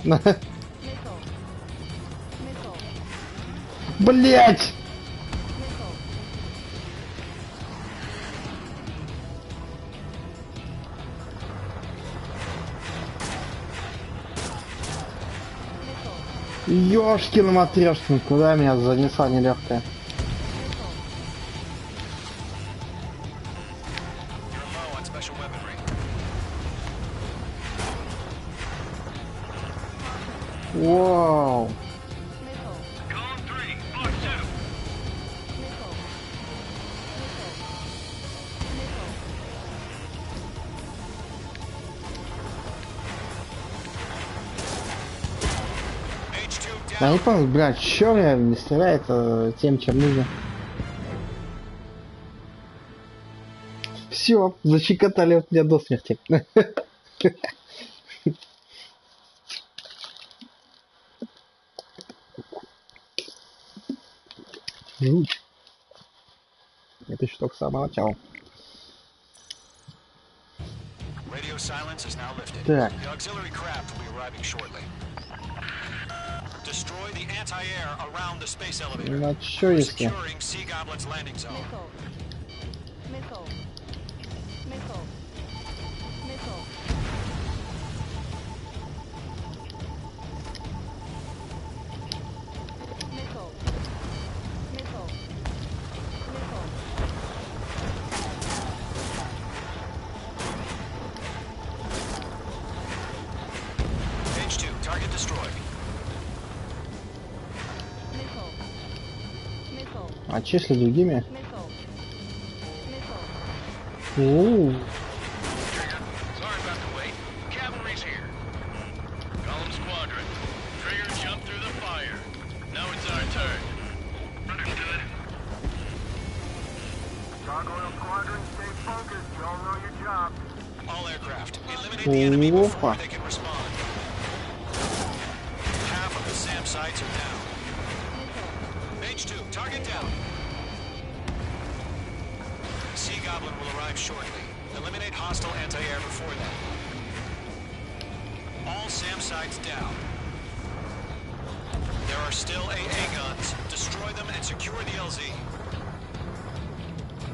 Блять! Ёшкин матрёшкин, куда меня занесла нелегкая? Вау! Я не понял, блядь, чё меня не стреляет тем, чем нужно. Все, зачекотали от меня до смерти. Жуть. Это еще только с самого начала. Radio silence is now lifted. Так. The auxiliary craft will be arriving shortly. Destroy the anti-air around the space elevator. Ну чё если? Securing Sea Goblin's landing zone. Missile. Missile. Missile. Missile. Missile. Missile. Page 2, target destroyed. Missile. Missile. А числи другими? Missile. Missile. Оу. Sorry about the wait. Cavalry's here. Column squadron. Trigger jumped through the fire. Now it's our turn. Understood. Gargoyle Squadron, stay focused. You all know your job. All aircraft, eliminate the enemy before Опа. they can respond. Half of the SAM sites are down. Page 2, target down. Sea Goblin will arrive shortly. Eliminate hostile anti-air before that. All SAM sites down. There are still AA guns. Destroy them and secure the LZ.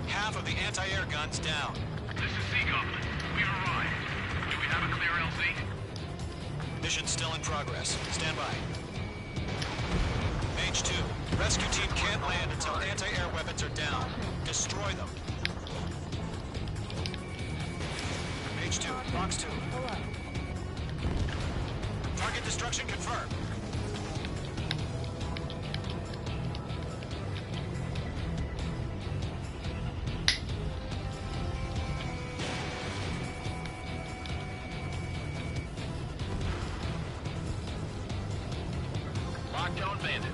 Half of the anti-air guns down. This is Sea Goblin. We've arrived. Do we have a clear LZ? Mission still in progress. Stand by. Page 2. Rescue team can't land until anti-air weapons are down. Destroy them. Page 2. Box 2. Target destruction confirmed. Lockdown bandit.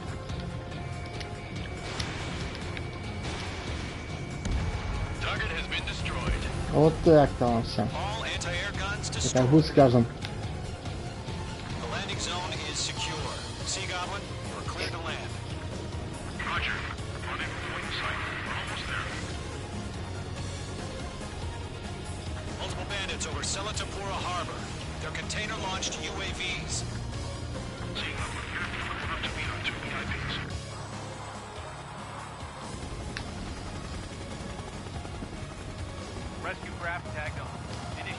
Target has been destroyed. Вот так-то он все. All anti-air guns И как destroyed. будет скажем. The landing zone is secure. Sea Goblin, you're clear to land. Roger. Running with the wing sight. We're almost there. Multiple bandits over Selatapura Harbor. They're container-launched UAVs. Sea Goblin, you're moving up to meet our two VIPs. Rescue craft tagged on. Initiate.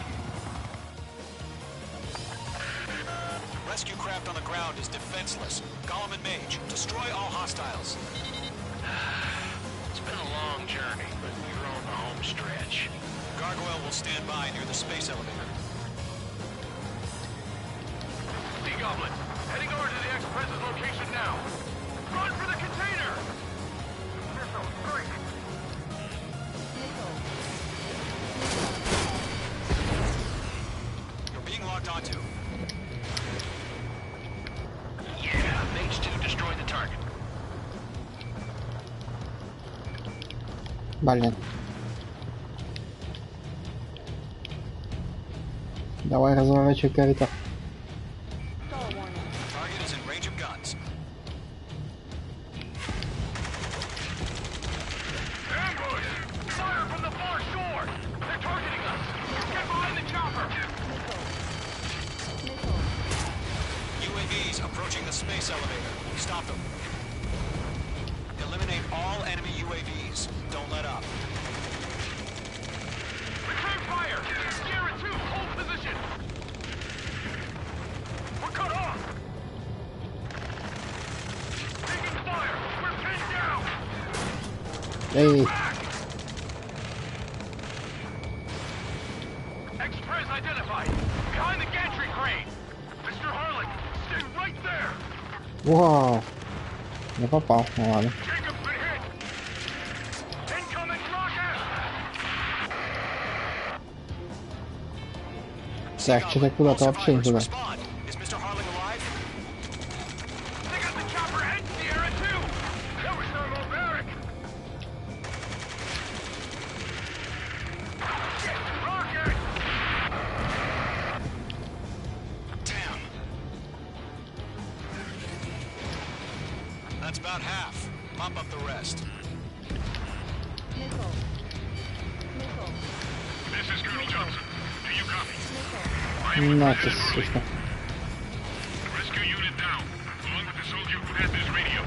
Rescue craft on the ground is defenseless. Gollum and Mage, destroy all hostiles. It's been a long journey, but we're on the home stretch. Gargoyle will stand by near the space elevator. Sea Goblin, heading over to the Express's location now. Run for the container! Missile, strike! You're being locked onto. Yeah, Mage 2 destroy the target. Блин. Давай разворачивай коридор. Target is in range of guns. Ambush! Fire from the far shore! They're targeting us! Get behind the chopper! UAVs approaching the space elevator. Stop them. Eliminate all enemy UAVs. Don't let up. Return fire! Sierra 2, hold position! We're cut off! Taking fire! We're pinned down! Эй, Back! Express identified! Behind the gantry crane! Mr. Harlan, stay right there! вау. Не попал, ну ладно. Jacob's been hit! Incoming rocket! Так, что-то куда-то вообще не туда. Respond. Is Mr. Harlan alive? They got the chopper and Sierra 2! That was thermobaric! Rocket! Damn. That's about half. Mop up the rest. Missile. Missile. This is Colonel Johnson. Do you copy? На, ты, сука. Rescue unit down, along with the soldier who has this radio.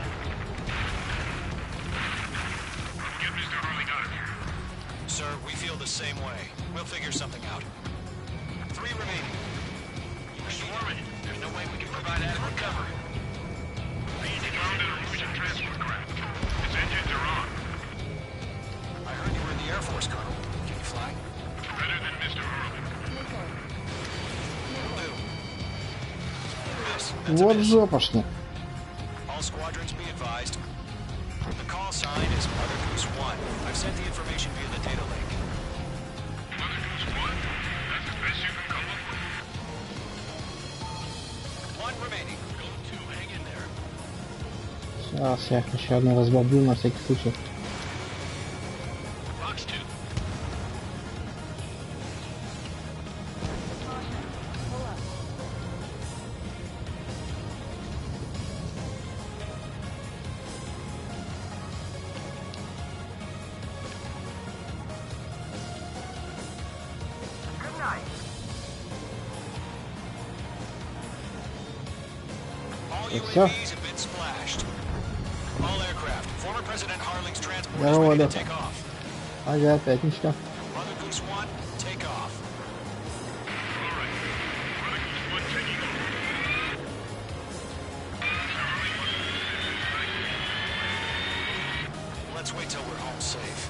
Get Mr. Harling out of here. Sir, we feel the same way. We'll figure something out. 3 remaining. We're swarming. There's no way we can provide adequate cover. We found an Erusian transport craft. Its engines are on. I heard you were in the Air Force, Colonel. Can you fly? Better than Mr. Harling. Will do. Miss. That's a Вот miss. жопошня. All squadrons be advised. The call sign is Mother Goose 1. I've sent the information via the data link. Mother Goose 1? That's the best you can come up with? 1 remaining. Go 2, hang in there. Сейчас я их еще одну разбомблю на всякий случай. Box 2. Good night. All That's UAVs have been splashed. All aircraft. Former President Harling's transport is Здорово, ready to Леха. take off. Ага, пятничка. Mother Goose 1, take off. All right. Mother Goose 1 taking off. Let's wait till we're home safe.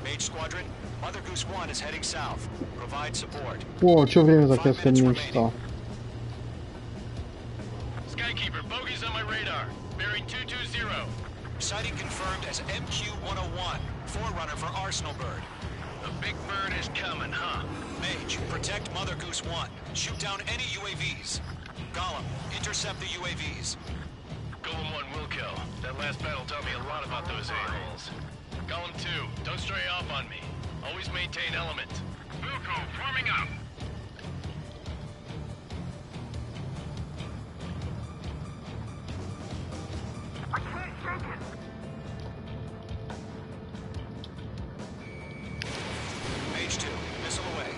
Mage Squadron, Mother Goose 1 is heading south. Provide support. О, чё время так 5 резко minutes меньше стало? Skykeeper, bogies on my radar. Bearing 220. Sighting confirmed as MQ-101. Forerunner for Arsenal Bird. The big bird is coming, huh? Mage, protect Mother Goose 1. Shoot down any UAVs. Gollum, intercept the UAVs. Golem 1 will kill. That last battle taught me a lot about those a-holes. Golem 2, don't stray off on me. Always maintain element. Wilco, forming up. I can't take it. Mage 2, missile away.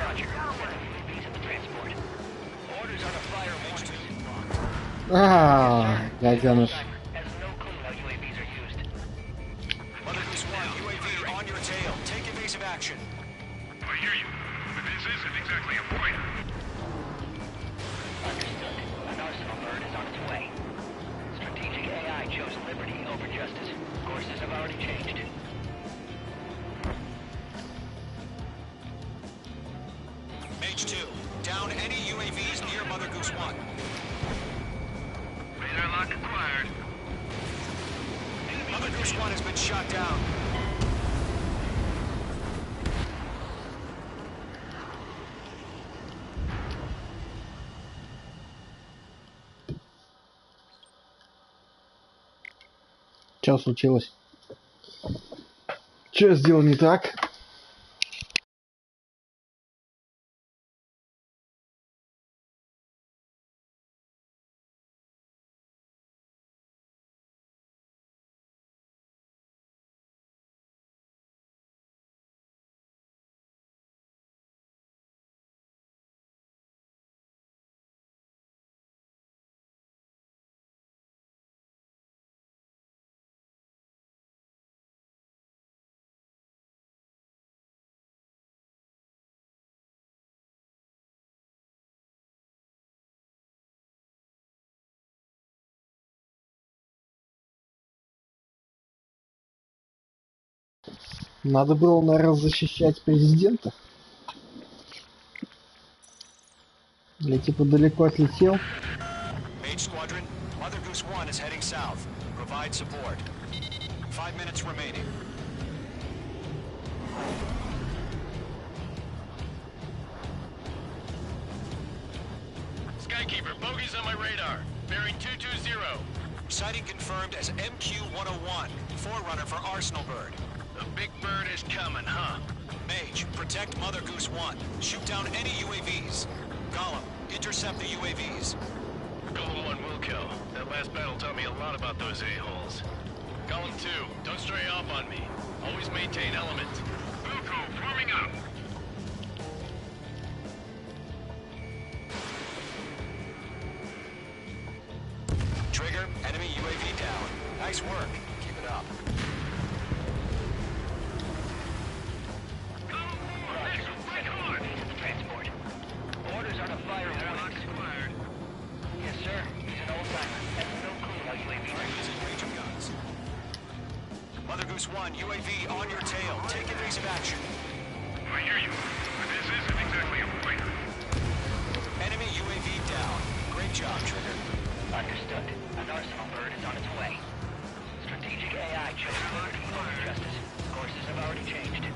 Roger. UAVs in the transport. Orders are to fire Mage 2. Гаденыш. Has no clue how UAVs are used. Mother Goose 1, UAV on your tail. Take evasive action. I hear you, but this isn't exactly a pointer. Understood. An Arsenal bird is on its way. Strategic AI chose liberty over justice. Courses have already changed. Mage 2, down any UAVs near Mother Goose 1. Radar lock acquired. Mother Goose 1 has been shot down. Чё случилось? Чё я сделал не так? Надо было, наверное, защищать президента. Или типа далеко отлетел. Mage Squadron, Mother Goose 1 is heading south. Provide support. 5 minutes remaining. Skykeeper, bogies on my radar. Bearing 220. Sighting confirmed as MQ-101. Forerunner for Arsenal Bird. The big bird is coming, huh? Mage, protect Mother Goose 1. Shoot down any UAVs. Gollum, intercept the UAVs. Golem 1 will kill. That last battle taught me a lot about those a-holes. Column 2, don't stray off on me. Always maintain element. Wilco, forming up. Trigger, enemy UAV down. Nice work. Keep it up. Transport. Orders are to fire warnings. Yes, sir. He's an old-timer. Has no clue how UAVs are used. Raging guns. Mother Goose 1, UAV on your tail. Take evasive action. I hear you, but this isn't exactly a fighter. Enemy UAV down. Great job, Trigger. Understood. An arsenal bird is on its way. Strategic AI chose liberty over justice. Courses have already changed.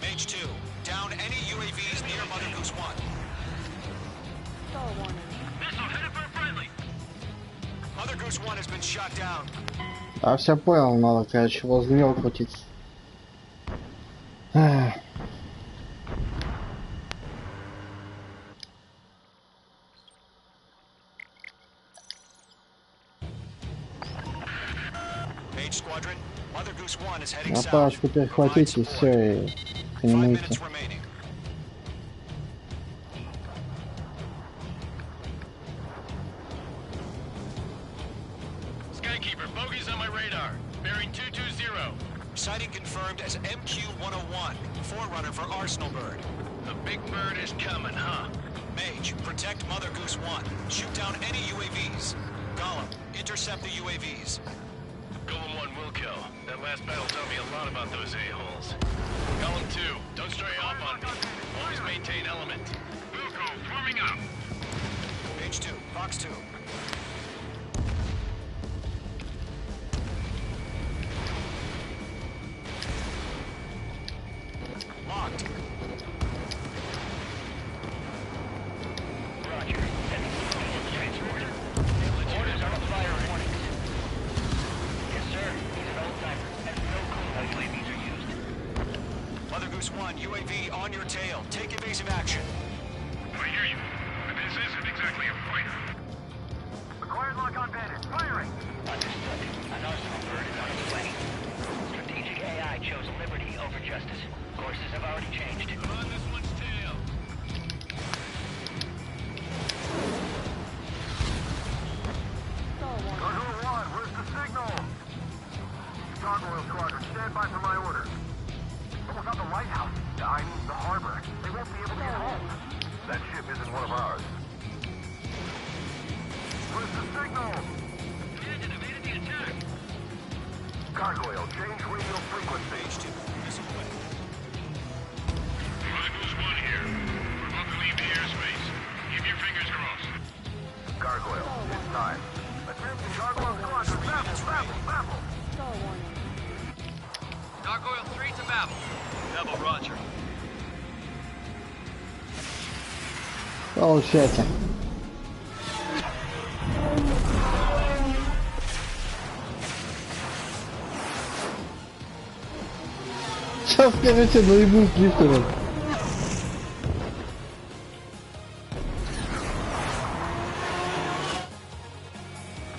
Mage 2, down any UAVs near Mother Goose 1. Missile headed for a friendly. Mother Goose 1 has been shot down. А все понял, надо, короче, возле него крутиться. Mage Squadron, Mother Goose 1 is heading На south. парочку перехватить и все, и к нему 5 идти. minutes remaining. Skykeeper, bogeys on my radar. Bearing 220. Sighting confirmed as MQ-101, forerunner for Arsenal Bird. The big bird is coming, huh? Mage, protect Mother Goose 1. Shoot down any UAVs. Gollum, intercept the UAVs. Golem 1 will kill. That last battle taught me a lot about those a-holes. Golem 2, don't stray off on me. Always maintain element. Wilco, forming up. Mage 2, Fox 2. Locked. Roger. Transport. Orders are to fire warnings. Yes, sir. He's an old-timer. Has no clue how UAVs are used. Mother Goose 1, UAV on your tail. Take evasive action. I hear you, but this isn't exactly a fighter. Acquired lock on bandit. Firing. Understood. An arsenal bird is on its way. Strategic AI chose liberty over justice. Courses have already changed. On this one's tail. Cargo 1, where's the signal? Gargoyle Squadron, stand by for my orders. Almost got the lighthouse. I mean, the harbor. They won't be able to get home. That ship isn't one of ours. Where's the signal? Bandit evaded the attack. Gargoyle, change radio frequency. Mage 2, missile away. Mother Goose 1 here. We're about to leave the airspace. Keep your fingers crossed. Gargoyle, it's time. Attention, Gargoyle Squadron, babble. Gargoyle 3 to Babel. Babel, roger. Получайте. Сейчас, короче, наебу клифтером.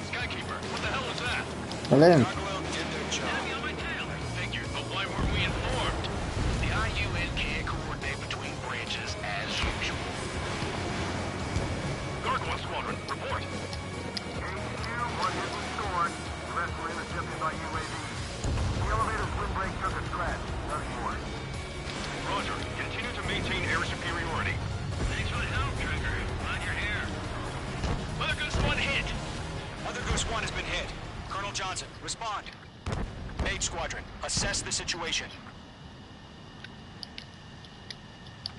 Skykeeper, what the hell was that? Блин. Gargoyle did their job. Enemy on my tail. I figured, but why weren't we informed? The IUN can't coordinate between branches as usual. Gargoyle Squadron, report. One hit was stored. The rest were intercepted by UAV. The elevator's windbreak took a scratch. Nothing more. Roger. Continue to maintain air superiority. Thanks for the help, Trigger. Glad you're here. Mother Goose 1 hit. Mother Goose 1 has been hit. Colonel Johnson, respond. Mage Squadron, assess the situation.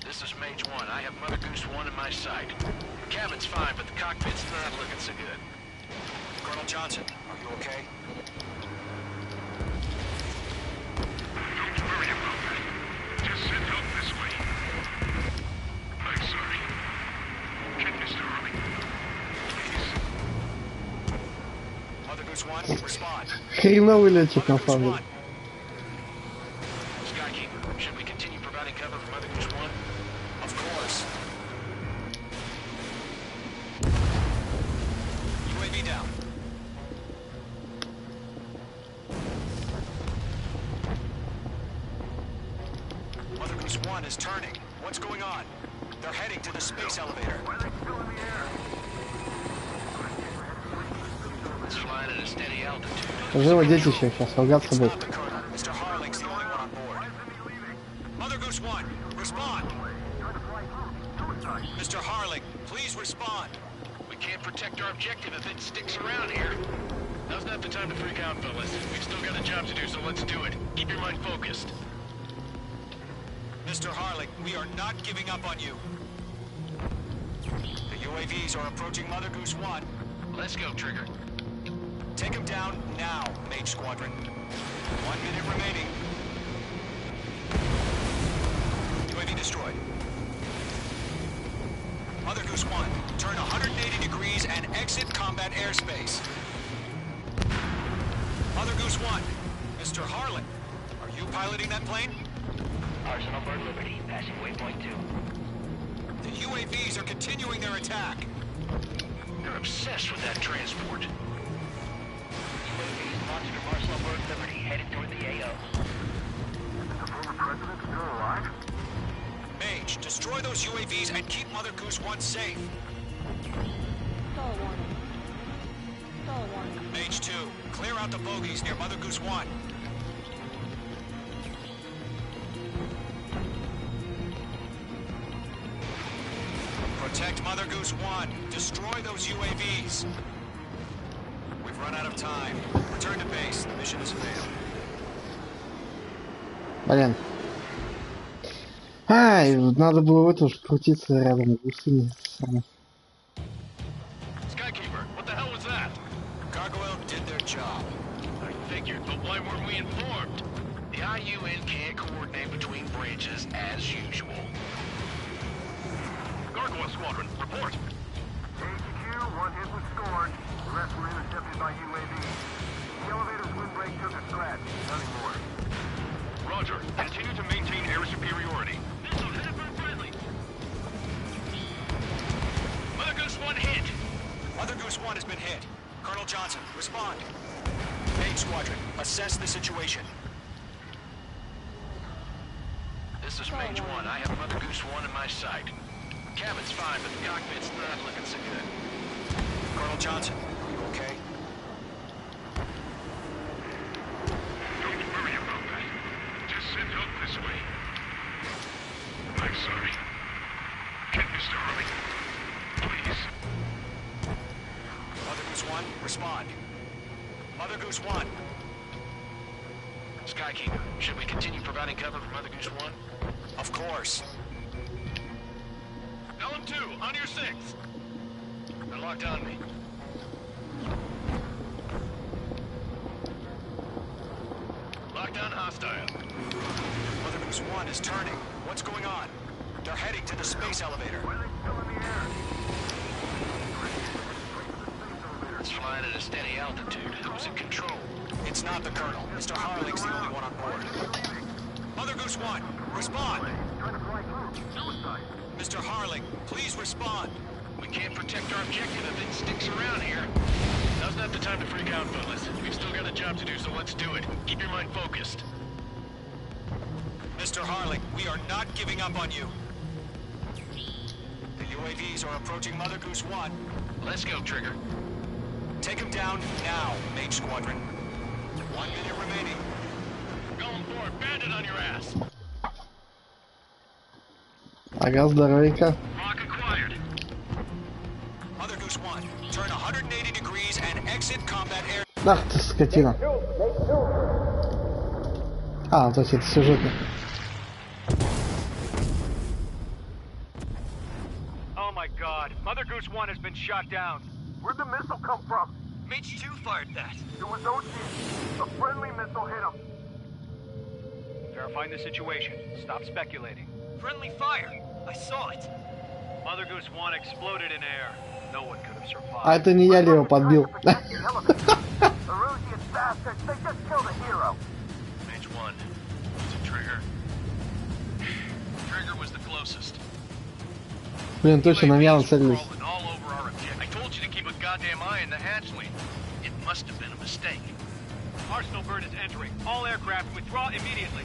This is Mage 1. I have Mother Goose 1 in my sight. The cabin's fine, but the cockpit's not looking so good. Colonel Johnson, are you okay? Don't worry about that. Just send help this way. I'm sorry. Get Mr. Early. Please. Mother Goose 1, respond. Хреновый летчик, на самом деле. Skykeeper, should we continue providing cover for Mother Goose 1? Of course. Goose 1 is turning. What's going on? They're heading to the space elevator. It's flying at a steady altitude. Живо детище, сейчас ругаться будет. Mr. Harling's the only one on board. Mother Goose 1, respond! Mr. Harling, please respond. We can't protect our objective if it sticks around here. Now's not the time to freak out, fellas. We've still got a job to do, so let's do it. Keep your mind focused. Mr. Harling, we are not giving up on you. The UAVs are approaching Mother Goose 1. Let's go, Trigger. Take him down now, Mage Squadron. 1 minute remaining. UAV destroyed. Mother Goose 1, turn 180 degrees and exit combat airspace. Mother Goose 1, Mr. Harlan, are you piloting that plane? Arsenal Bird Liberty, passing waypoint 2. The UAVs are continuing their attack. They're obsessed with that transport. UAVs launched from Arsenal Bird Liberty, headed toward the AO. The former president still alive? Mage, destroy those UAVs and keep Mother Goose 1 safe. Mage 2, clear out the bogies near Mother Goose 1. Protect Mother Goose 1. Destroy those UAVs. We've run out of time. Return to base. The mission has failed. Блин. Ай, надо было в эту же крутиться рядом с гусыни. Skykeeper, what the hell was that? Gargoyle did their job. I figured, but why weren't we informed? The IUN can't coordinate between branches as usual. Gargoyle Squadron, report. HQ, 1 hit was scored. The rest were intercepted by UAV. The elevator's windbreak took a scratch. Nothing more. Roger. Continue to maintain air superiority. Missile headed for friendly. Mother Goose 1 hit. Mother Goose 1 has been hit. Colonel Johnson, respond. Mage Squadron, assess the situation. This is Mage 1. I have Mother Goose 1 in my sight. Cabin's fine, but the cockpit's not looking so good. Colonel Johnson, are you okay? Don't worry about that. Just send help this way. I'm sorry. Get Mr. Harley. Please. Mother Goose 1, respond. Mother Goose 1. Skykeeper, should we continue providing cover for Mother Goose 1? Of course. Elm 2, on your 6. They're locked on me. Lockdown hostile. Mother Goose 1 is turning. What's going on? They're heading to the space elevator. It's flying at a steady altitude. Who's in control? It's not the Colonel. Mr. Harling's the only one on board. Mother Goose 1, respond! Mr. Harling, please respond. We can't protect our objective if it sticks around here. Now's not the time to freak out, fellas. We've still got a job to do, so let's do it. Keep your mind focused. Mr. Harling, we are not giving up on you. The UAVs are approaching Mother Goose 1. Let's go, Trigger. Take him down now, Mage Squadron. 1 minute remaining. Going for it. Bandit on your ass. Ага, здоровенько. Lock acquired. Mother Goose 1, turn 180 degrees and exit combat air. Ах ты, скотина. А, то есть это сюжетно. Oh my god, Mother Goose 1 has been shot down. Where'd the missile come from? Mage 2 fired that. It was OC. A friendly missile hit him. Verifying the situation. Stop speculating. Friendly fire. I saw it. Mother Goose 1 exploded in air. No one could have survived. А это не я ли его подбил? Erusian bastards, they just killed a hero. Mage 1. It's a Trigger. Trigger was the closest. Блин, точно, на меня нацелились. All over our objective. I told you to keep a goddamn eye in the hatchling. It must have been a mistake. Arsenal Bird is entering. All aircraft withdraw immediately.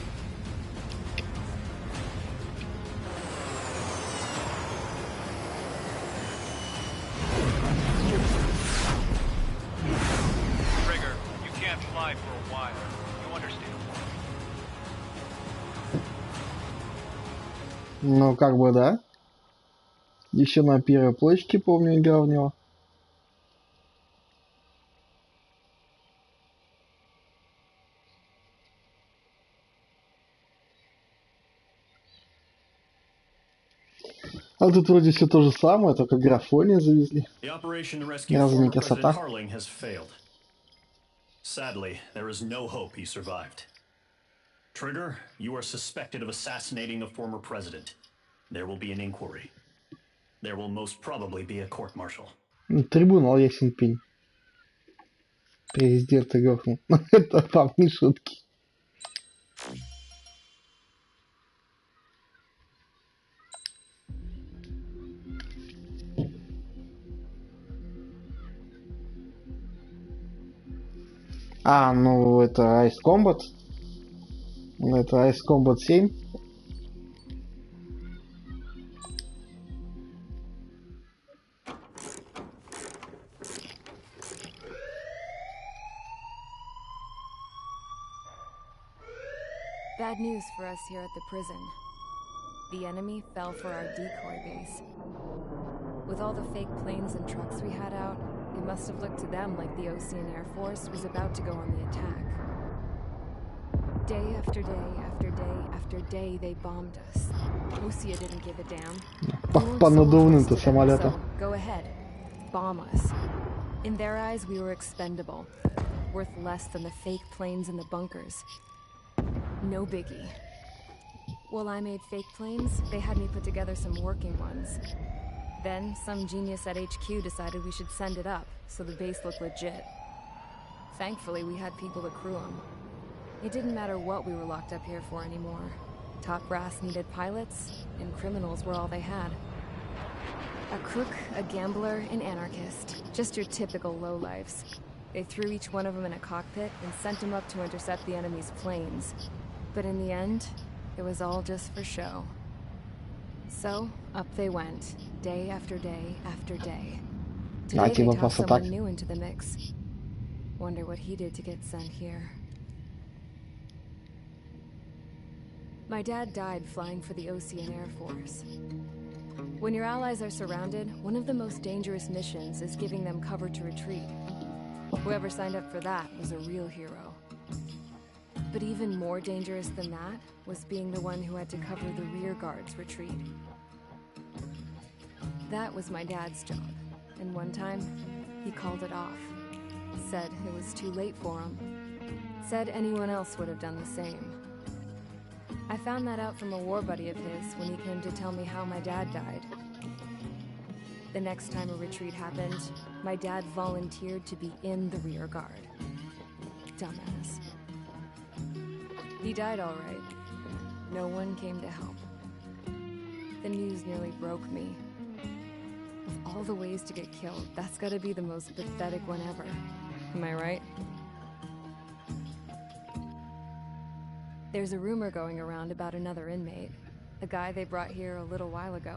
a while. You understand? Ну, как бы, да. Еще на первой почте, помню, играл в него. А тут вроде все то же самое, только графония завезли. Разве не красота? Sadly, there is no hope he survived. Trigger, you are suspected of assassinating a former president. There will be an inquiry. There will most probably be a court-martial. Трибунал ясен пень. Президент грохнул. Это там не шутки. А, ну это Ice Combat. Это Ice Combat 7. Bad news for us here at the prison. The enemy fell for our decoy base. With all the fake planes and trucks we had out, it must have looked to them like the Ocean Air Force was about to go on the attack. Day after day after day after day, they bombed us. Osia didn't give a damn. По надувным-то самолетам. So, go ahead. Bomb us. In their eyes, we were expendable. Worth less than the fake planes in the bunkers. No biggie. While I made fake planes, they had me put together some working ones. Then, some genius at HQ decided we should send it up, so the base looked legit. Thankfully, we had people to crew them. It didn't matter what we were locked up here for anymore. Top brass needed pilots, and criminals were all they had. A crook, a gambler, an anarchist. Just your typical lowlifes. They threw each one of them in a cockpit and sent them up to intercept the enemy's planes. But in the end, it was all just for show. So, up they went, day after day after day. Today they tossed someone new into the mix. Wonder what he did to get sent here. My dad died flying for the Ocean Air Force. When your allies are surrounded, one of the most dangerous missions is giving them cover to retreat. Whoever signed up for that was a real hero. But even more dangerous than that was being the one who had to cover the rear guard's retreat. That was my dad's job, and one time, he called it off. Said it was too late for him. Said anyone else would have done the same. I found that out from a war buddy of his when he came to tell me how my dad died. The next time a retreat happened, my dad volunteered to be in the rear guard. Dumbass. He died all right. No one came to help. The news nearly broke me. Of all the ways to get killed, that's gotta be the most pathetic one ever. Am I right? There's a rumor going around about another inmate. A guy they brought here a little while ago.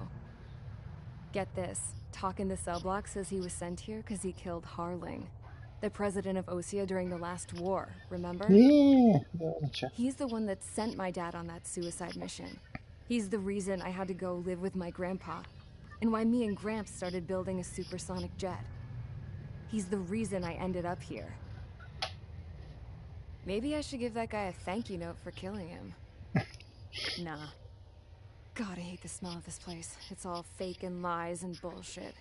Get this. Talk in the cell block says he was sent here because he killed Harling, the president of Osia during the last war, remember? Yeah. He's the one that sent my dad on that suicide mission. He's the reason I had to go live with my grandpa, and why me and Gramps started building a supersonic jet. He's the reason I ended up here. Maybe I should give that guy a thank you note for killing him. Nah. God, I hate the smell of this place. It's all fake and lies and bullshit.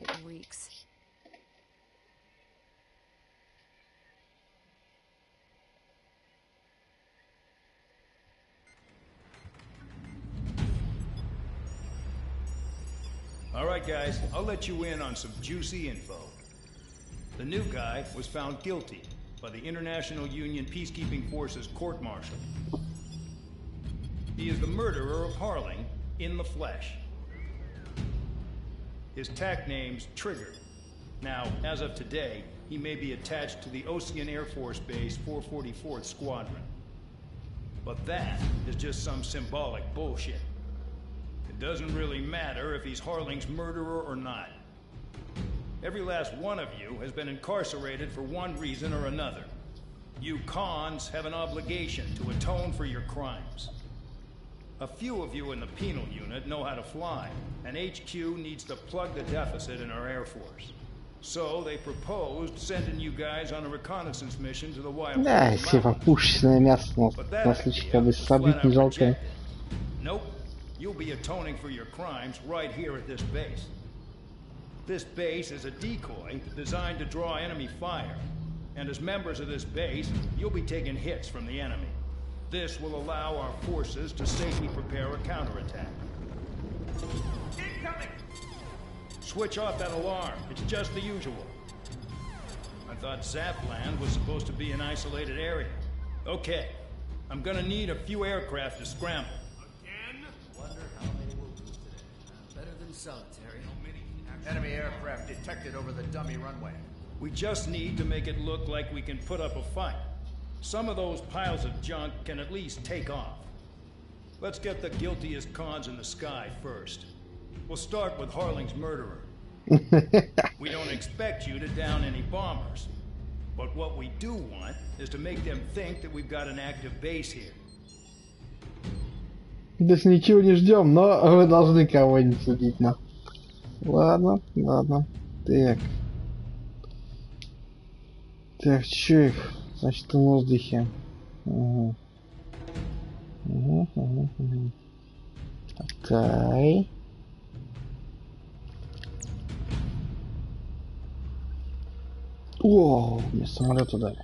It reeks. All right, guys, I'll let you in on some juicy info. The new guy was found guilty by the International Union Peacekeeping Forces court-martial. He is the murderer of Harling in the flesh. His TAC name's Trigger. Now, as of today, he may be attached to the Ocean Air Force Base 444th Squadron. But that is just some symbolic bullshit. It doesn't really matter if he's Harling's murderer or not. Every last one of you has been incarcerated for one reason or another. You cons have an obligation to atone for your crimes. A few of you in the penal unit know how to fly, and HQ needs to plug the deficit in our Air Force. So they proposed sending you guys on a reconnaissance mission to the Wild Да, типа пушечное мясо на случай, когда собить не жалко. Nope. You'll be atoning for your crimes right here at this base. This base is a decoy designed to draw enemy fire. And as members of this base, you'll be taking hits from the enemy. This will allow our forces to safely prepare a counterattack. Incoming! Switch off that alarm. It's just the usual. I thought Zapland was supposed to be an isolated area. Okay. I'm gonna need a few aircraft to scramble. Again? Wonder how many we'll lose today. Better than solitary. Enemy aircraft detected over the dummy runway. We just need to make it look like we can put up a fight. Some of those piles of junk can at least take off. Let's get the guiltiest cons in the sky first. We'll start with Harling's murderer. We don't expect you to down any bombers. But what we do want is to make them think that we've got an active base here. То есть ничего не ждем, но вы должны кого-нибудь судить, но. Ладно, ладно. Так. Так, чё их? Значит, в воздухе. Угу. Угу. Окей. О, мне самолет дали.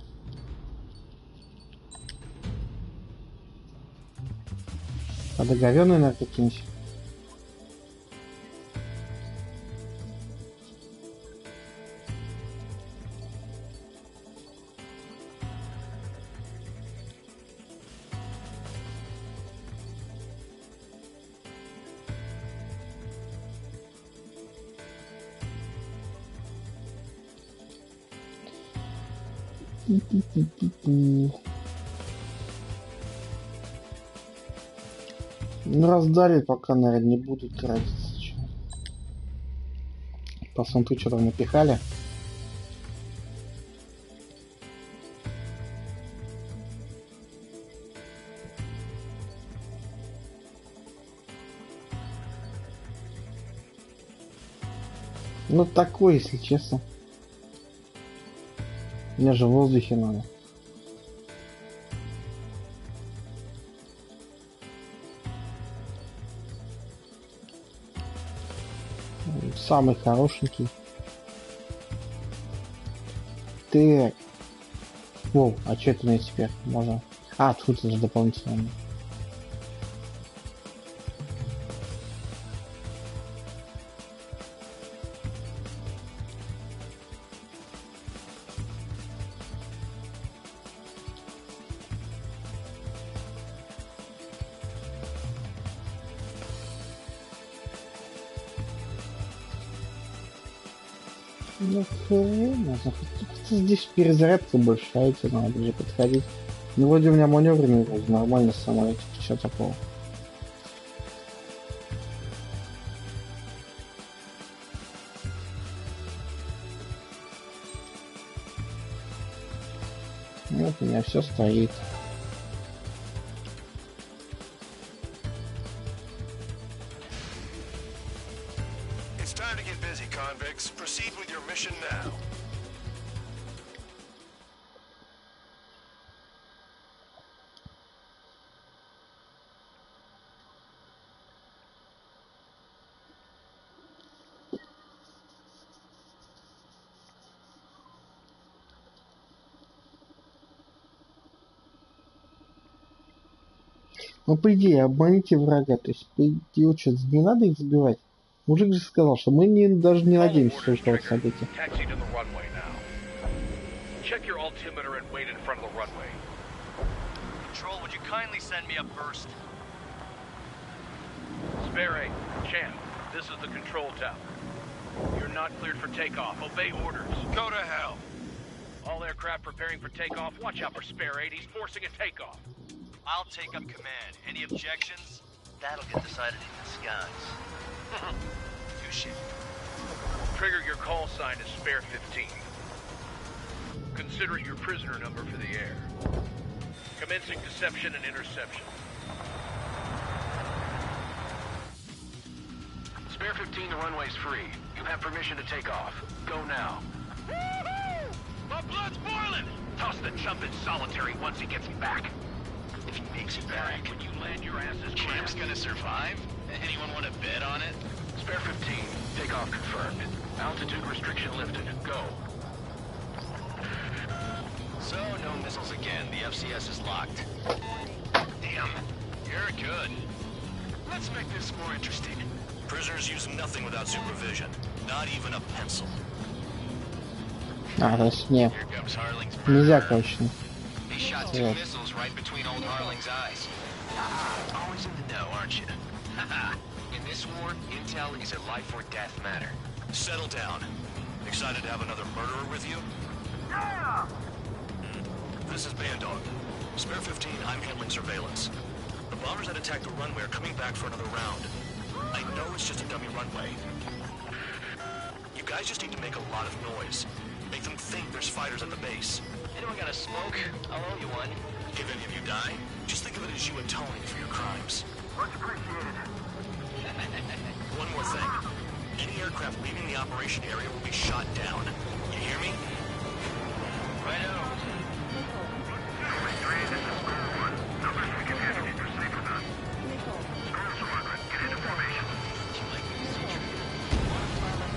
А договоренные, наверное, какие-нибудь. Ну, раздали, пока, наверное, не будут тратиться. Посмотрю, что там напихали. Ну, такой, если честно. Мне же в воздухе надо. Самый хорошенький. Так. Воу, а что это у меня теперь? Можно. А, тут это же дополнительно. Ну, хрена, здесь перезарядка большая, эти надо же подходить. Ну, вроде у меня маневренный, вроде нормально самолетик, что такого. Вот у меня все стоит. Proceed with your mission now. Ну, по идее, обманите врага. То есть, по идее, что, не надо их забивать? Мужик же сказал, что мы даже не надеемся, что это событие. Check your altimeter and wait in front of the runway. Control, would you kindly send me up first? Spare 8, Champ, this is the control tower. You're not cleared for takeoff. Obey orders. Go to hell. All aircraft preparing for takeoff. Watch out for Spare 8. He's forcing a takeoff. I'll take up command. Any objections? That'll get decided in the skies. Touche. Trigger, your call sign is Spare 15. Consider it your prisoner number for the air. Commencing deception and interception. Spare 15, the runway's free. You have permission to take off. Go now. Woohoo! My blood's boiling! Toss the chump in solitary once he gets back. If he makes it back, when you land your asses, Champ's gonna survive? Anyone want to bet on it? Spare 15, take off confirmed. Altitude restriction lifted. Go. So, no missiles again. The FCS is locked. Damn. You're good. Let's make this more interesting. Prisoners use nothing without supervision. Not even a pencil. А, то есть не. Here comes Harling's Нельзя, murderer. короче. He shot two missiles right between old Harling's eyes. Always in the know, aren't you? In this war, intel is a life or death matter. Settle down. Excited to have another murderer with you? Yeah! This is Bandog. Spare 15, I'm handling surveillance. The bombers that attacked the runway are coming back for another round. I know it's just a dummy runway. You guys just need to make a lot of noise. Make them think there's fighters at the base. Anyone got a smoke? I'll owe you one. If any of you die, just think of it as you atoning for your crimes. Much appreciated. One more thing. Any aircraft leaving the operation area will be shot down. You hear me? Righto.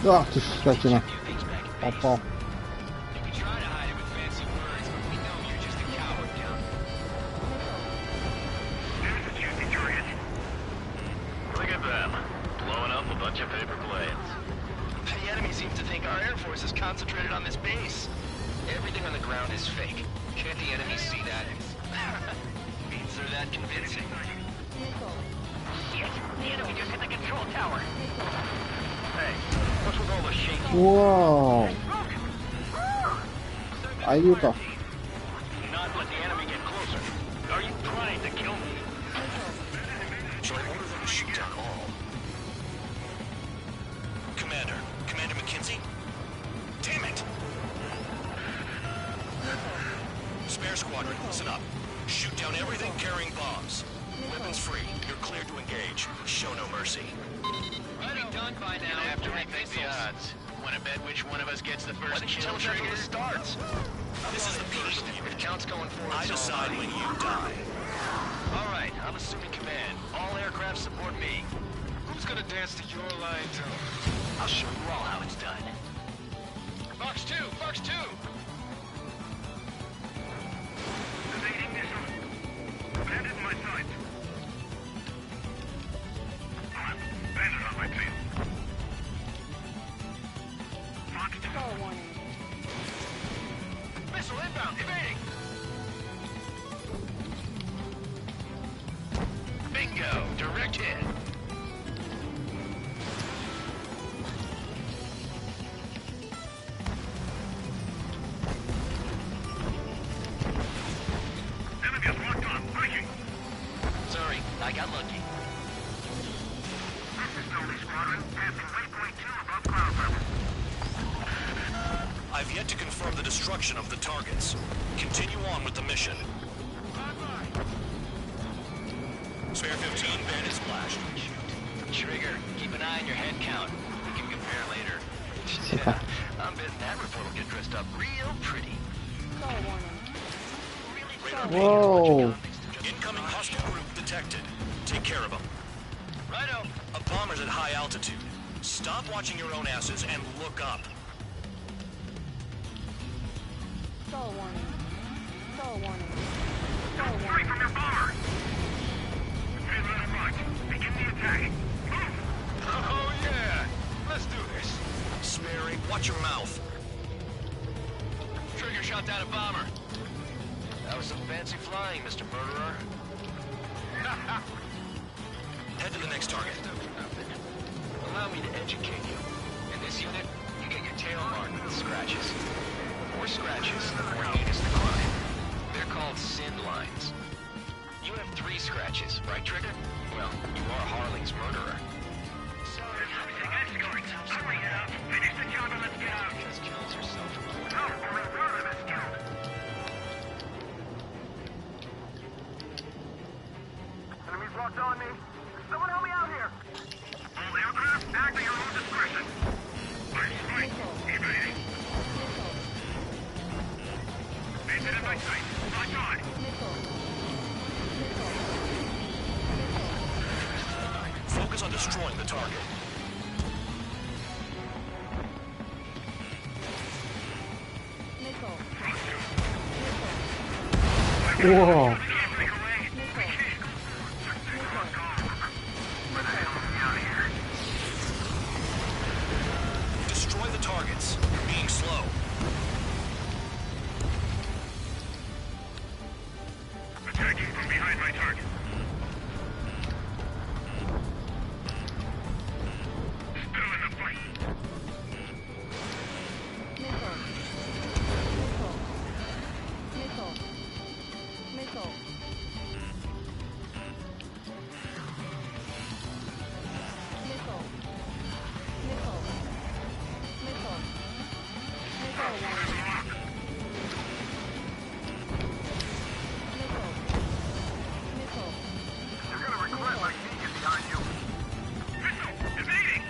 Ах ты ж, скотина. Попал. Look at them. Blowing up a bunch of paper planes. The enemy seems to think our Air Force is concentrated on this base. Everything on the ground is fake. Can't the enemy see that? Means they're that convincing. Yes, the enemy just hit the control tower. Hey, what's with all the shaking? Whoa. Аюта. Not let the enemy get closer. Are you trying to kill me? Shall I order them to shoot down all? Commander McKenzie? Damn it! Spare squadron, listen up. Shoot down everything carrying bombs. Weapons free. You're cleared to engage. Show no mercy. Right done by now. Have to rethink the odds. Want to bet which one of us gets the first kill trigger? Starts. This is the beast. If count's going forward, I decide when you die. All right, I'm assuming command. All aircraft support me. Who's gonna dance to your line tune? I'll show you all how it's done. Fox 2! Fox 2! Evading missile. Landed in my sight. Bandit on my tail. Fox 2. Missile inbound! Evading! Bingo! Direct hit! Enemy is locked on. Breaking. Sorry, I got lucky. This is Tony Squadron. Passing waypoint 2 above cloud level. I've yet to confirm the destruction of the targets. Continue on with the mission. Spare 15, bandit splash. Trigger, keep an eye on your head count. We can compare later. Yeah, I'm betting that report will get dressed up real pretty. Whoa. Incoming hostile group detected. Take care of them. Righto. A bomber's at high altitude. Stop watching your own asses and look up. Free from your bomber. Feel out of right. Begin the attack. Move. Oh yeah! Let's do this. Sperry, watch your mouth. Trigger shot down a bomber. That was some fancy flying, Mr. Murderer. Head to the next target. Allow me to educate you. In this unit, you get your tail marked with scratches. The more scratches, the more heinous the crime. They're called sin lines. You have 3 scratches, right, Trigger? Well, you are Harling's murderer. Escorts. Hurry up. Finish the job and let's get out. Just kills herself. No, we're in front of this job. Locked on me. Someone help me out here. All aircraft, act at your own discretion. Line strike. Evading. Maintain in my sight. Lock on. Focus on destroying the target. Whoa. Destroy the targets. You're being slow. Attacking from behind my target. Still in the fight. You're gonna regret letting me get behind you. Missile! Evading!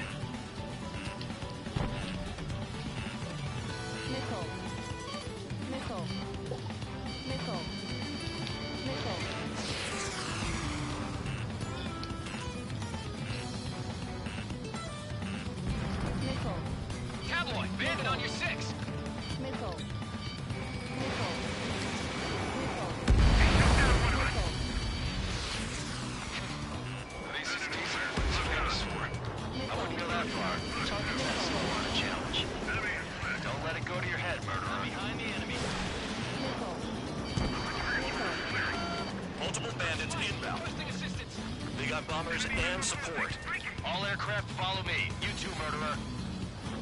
Cowboy, bandit on your 6. I wouldn't go that far. Target that's still on a challenge. Don't let it go to your head, murderer. Behind the enemy. Multiple bandits inbound. They got bombers and support. All aircraft follow me. You too, murderer.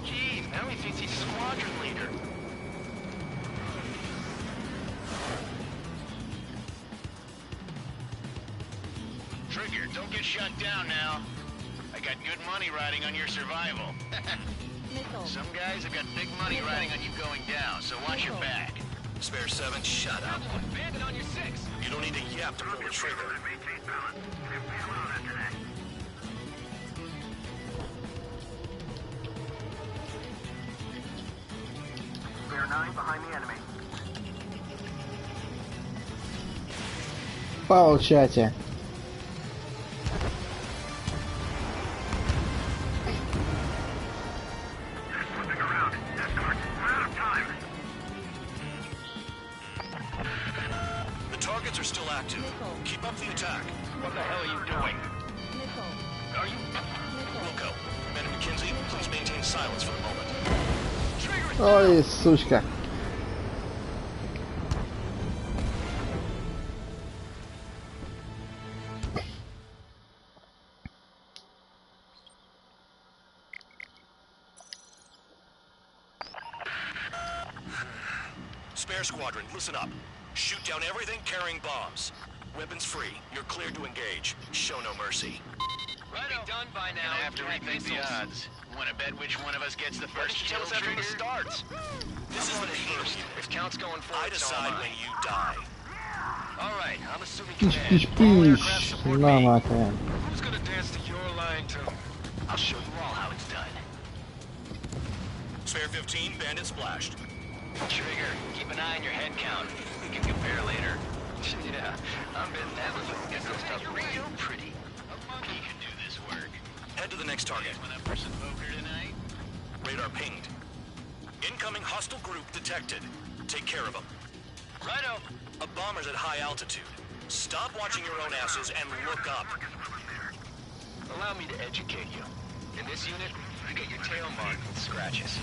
Jeez, now he thinks he's squadron leader. Trigger, don't get shut down now. I got good money riding on your survival. Some guys have got big money riding on you going down, so watch your back. Spare 7, shut up. Bandit on your 6. You don't need a yap to pull the trigger. Maintain balance. Can't be alone after that. Spare 9 behind the enemy. Получайте. Flipping around. Escort. We're out of time. The targets are still active. Keep up the attack. What the hell are you doing? Are you... Wilco, Man McKenzie, please maintain silence for the moment. Ой, сучка. Spare squadron, listen up. Shoot down everything carrying bombs. Weapons free. You're cleared to engage. Show no mercy. Righto. Done by now. Gonna have to rethink the odds. Want to bet which one of us gets the first kill after it starts? This is the first. If count's going I forward, so am decide when you die. All right, I'm assuming Пиш, command. пиш, All aircraft пиш. support На me. нахрен. Who's gonna dance to your line too? I'll show you all how it's done. Spare 15, bandit splashed. Trigger, keep an eye on your head count. We can compare later. Yeah, I'm betting that was what gets this stuff real pretty. He can do this work. Head to the next target. Want to play some poker tonight? Radar pinged. Incoming hostile group detected. Take care of them. Righto. A bomber's at high altitude. Stop watching your own asses and look up. Allow me to educate you. In this unit, you get your tail marked with scratches.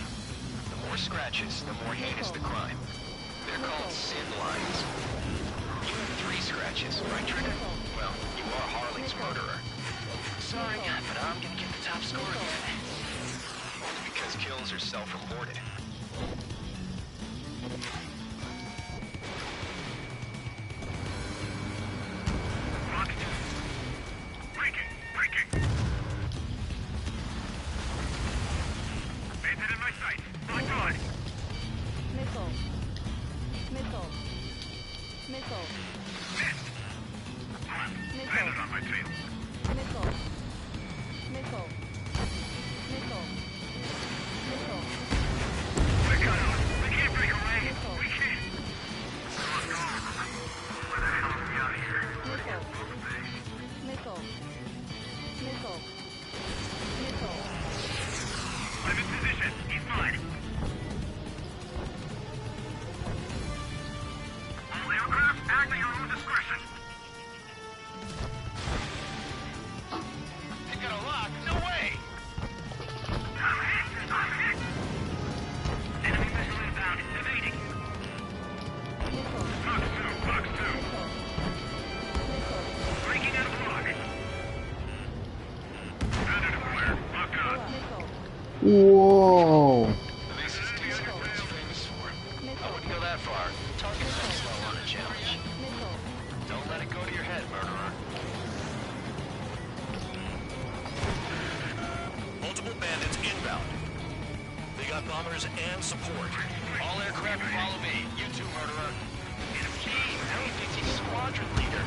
The more scratches, the more heinous the crime. They're called sin lines. You have 3 scratches, right, Trigger? Well, you are Harley's murderer. Sorry, but I'm gonna get the top score again. Only because kills are self-reported. Breaking. Bandit in my sight. Locked on. Missile. Landed on my tail. inbound. They got bombers and support. All aircraft follow me. You too, murderer. Gee, how he thinks he's squadron leader.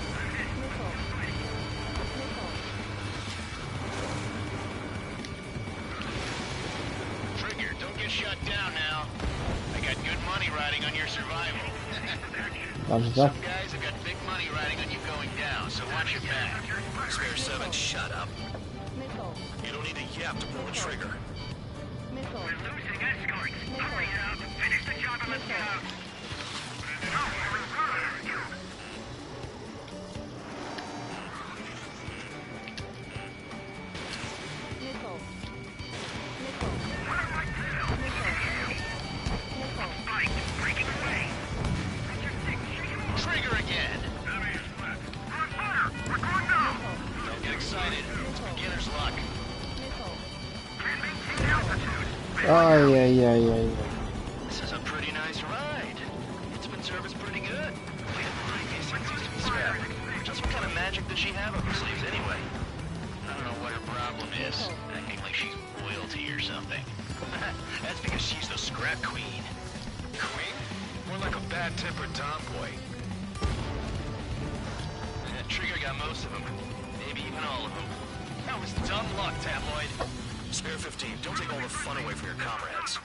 Trigger, don't get shut down now. I got good money riding on your survival. Some guys have got big money riding on you going down, so watch your back. Spare 7, shut up. You don't need to yap to pull the trigger. We're losing escorts. Hurry up. Finish the job and let's get out. Trigger again. We're going down. Don't get excited. It's beginner's luck. Ай-яй-яй-яй. This is a pretty nice ride. Instrument service pretty good. Wait, these things used to be scrapped. Just what kind of magic does she have up her sleeves anyway? I don't know what her problem is. Acting like she's royalty or something. That's because she's the scrap queen. Queen? More like a bad-tempered tomboy. Trigger got most of them. Maybe even all of them. That was dumb luck, tabloid. Spare 15, don't take all the fun away from your comrades.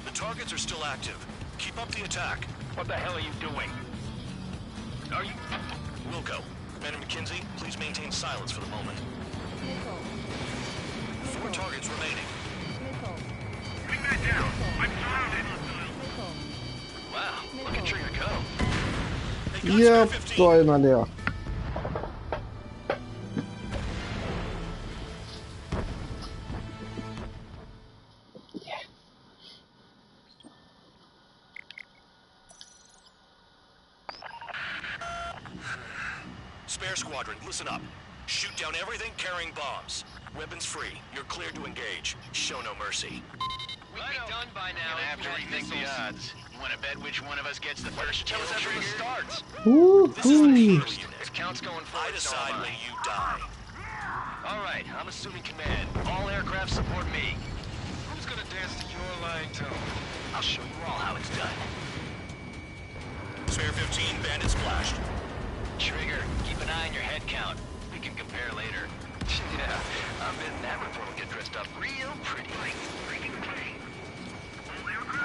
The targets are still active. Keep up the attack. What the hell are you doing? Are you... Wilco, Commander McKenzie, please maintain silence for the moment. 4 targets remaining. Bring that down. I'm surrounded. Wow, look at Trigger go. Ёп твою налево. Spare squadron, listen up. Shoot down everything carrying bombs. Weapons free. You're cleared to engage. Show no mercy. We'd be done by now. Gonna have to rethink the odds. You wanna bet which one of us gets the first kill after the starts? This is the Halo unit. If count's going forward, I decide when you die. Alright, I'm assuming command. All aircraft support me. Who's gonna dance to your line tone? I'll show you all how it's done. Spare 15, bandit splashed. Trigger, keep an eye on your head count. We can compare later. Yeah, I'm betting that report will get dressed up real pretty.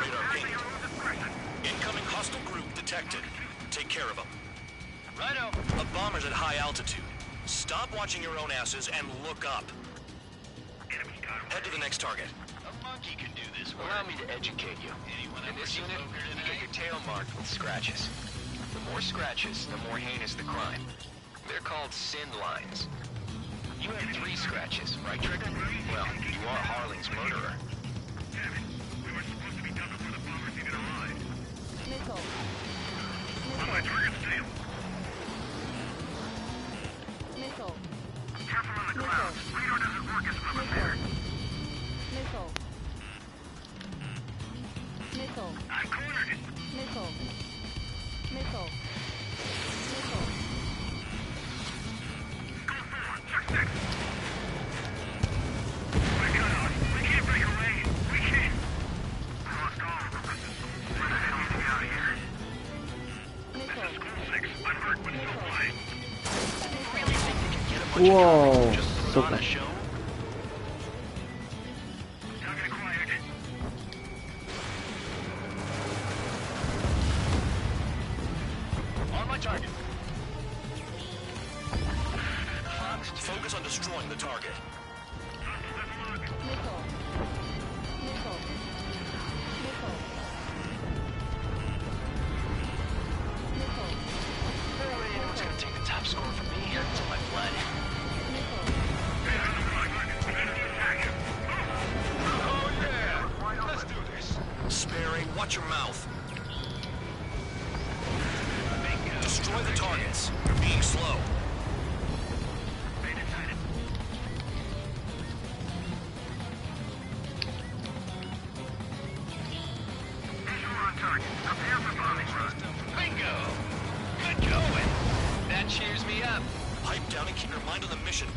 Radar pinged. Incoming hostile group detected. Take care of them. Righto. A bomber's at high altitude. Stop watching your own asses and look up. Head to the next target. A monkey can do this work. Allow me to educate you. In this unit, you get your tail marked with scratches. The more scratches, the more heinous the crime. They're called sin lines. You have 3 scratches, right, Trigger? Well, you are Harling's murderer. Missile. My target's sailed. Missile. Careful on the clouds. Radar doesn't work as well as there. Missile. Missile. I cornered it. Missile. Missile. Missile. Go forward. Check 6. We're cut out. We can't break away. We can't. Lost all of them. Where the hell are we out of here? This is School 6. I'm hurt, but still flying. Really think you can get a bunch of comics just to put on a show? Target acquired. On my target. Focus on destroying the target. Missile. Missile. Missile. Missile. You know what's gonna take the top score from me? It's my blood. Oh yeah! Let's do this. Sparing, watch your mouth. Destroy the targets. You're being slow. Bingo! Good going. That cheers me up. Pipe down and keep your mind on the mission.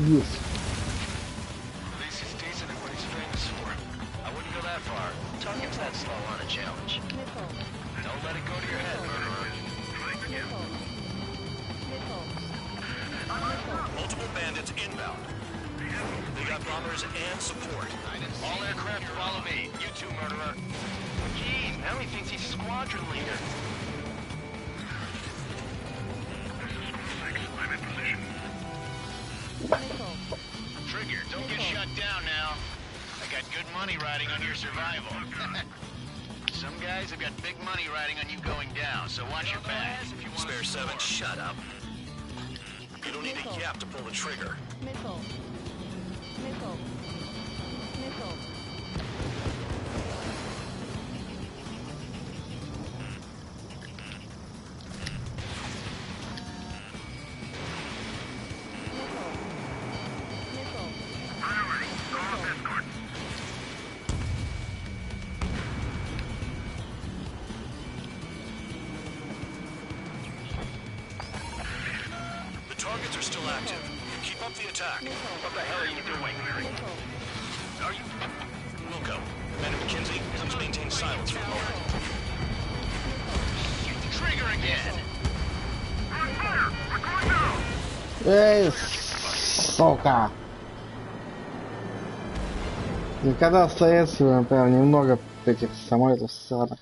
Есть. At least he's decent at what he's famous for. I wouldn't go that far. Target's that slow on a challenge. Don't let it go to your head, murderer. Multiple bandits inbound. They got bombers and support. All aircraft follow me. You too, murderer. Jeez, now he thinks he's squadron leader. I'm in position. Trigger, don't get shut down now. I got good money riding on your survival. Some guys have got big money riding on you going down, so watch your back. Spare 7, shut up. You don't need a yap to pull the trigger. Missile. Missile. Missile. The targets are still active. Keep up the attack. What the hell are you doing? Are you... Wilco, Commander McKenzie, please maintain silence for a moment. Trigger again! Эй, сука! Никогда стоять прям немного этих самолетов ссаных.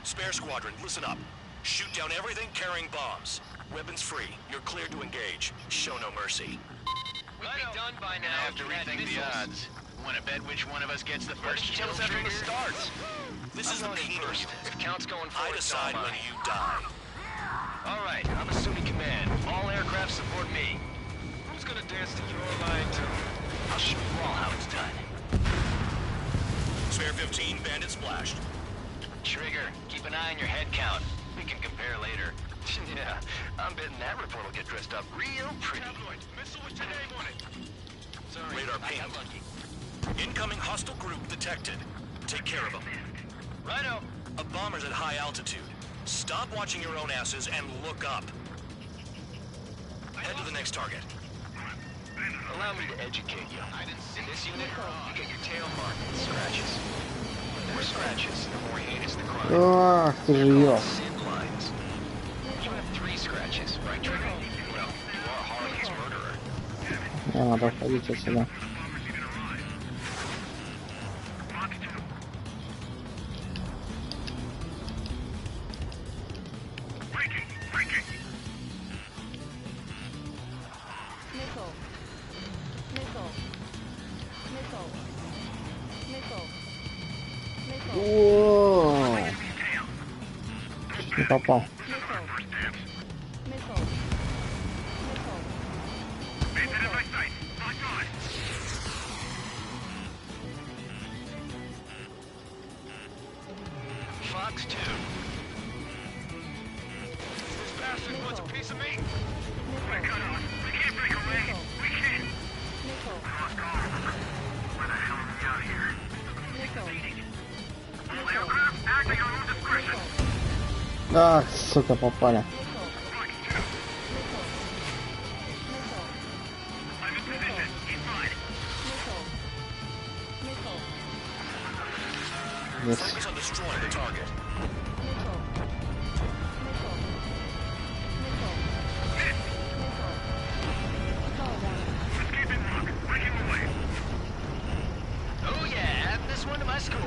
Spare squadron, listen up. Shoot down everything carrying bombs. Weapons free. You're cleared to engage. Show no mercy. We'll be done by now. I have to rethink the odds. Want to bet which one of us gets the first kill after trigger? it starts. This is the penal first. unit. If count's going forward, I decide when you die. All right, I'm assuming command. All aircraft support me. Who's gonna dance to your line too? I'll show you all how it's done. Spare 15, bandit splashed. Trigger, keep an eye on your head count. We can compare later. Yeah, I'm betting that report will get dressed up real pretty. Missile was today morning. Sorry, Radar I got pinged. lucky. Incoming hostile group detected. Take care of them. Righto. A bomber's at high altitude. Stop watching your own asses and look up. Head to the next target. Allow me to educate you. In this unit, you get your tail marked with scratches. The more scratches, the more heinous the crime. Ах ты же They're ё. called sin lines. You have 3 scratches, right, Trigger? Well, you are Harley's murderer. Мне надо уходить отсюда. Missile. Missile. Missile. Missile. Missile. О, чуть не попал. Missile. Missile. Fox 2. This bastard wants a piece of me. We're cut off. We can't break away. We can't. Missile. Where the hell are we out here? Missile. All aircraft acting on own discretion. Ах, сука, попали. I'm in position. Inside. Yes. Focus on destroying the target. Escaping lock. Breaking away. Oh yeah, add this one to my score.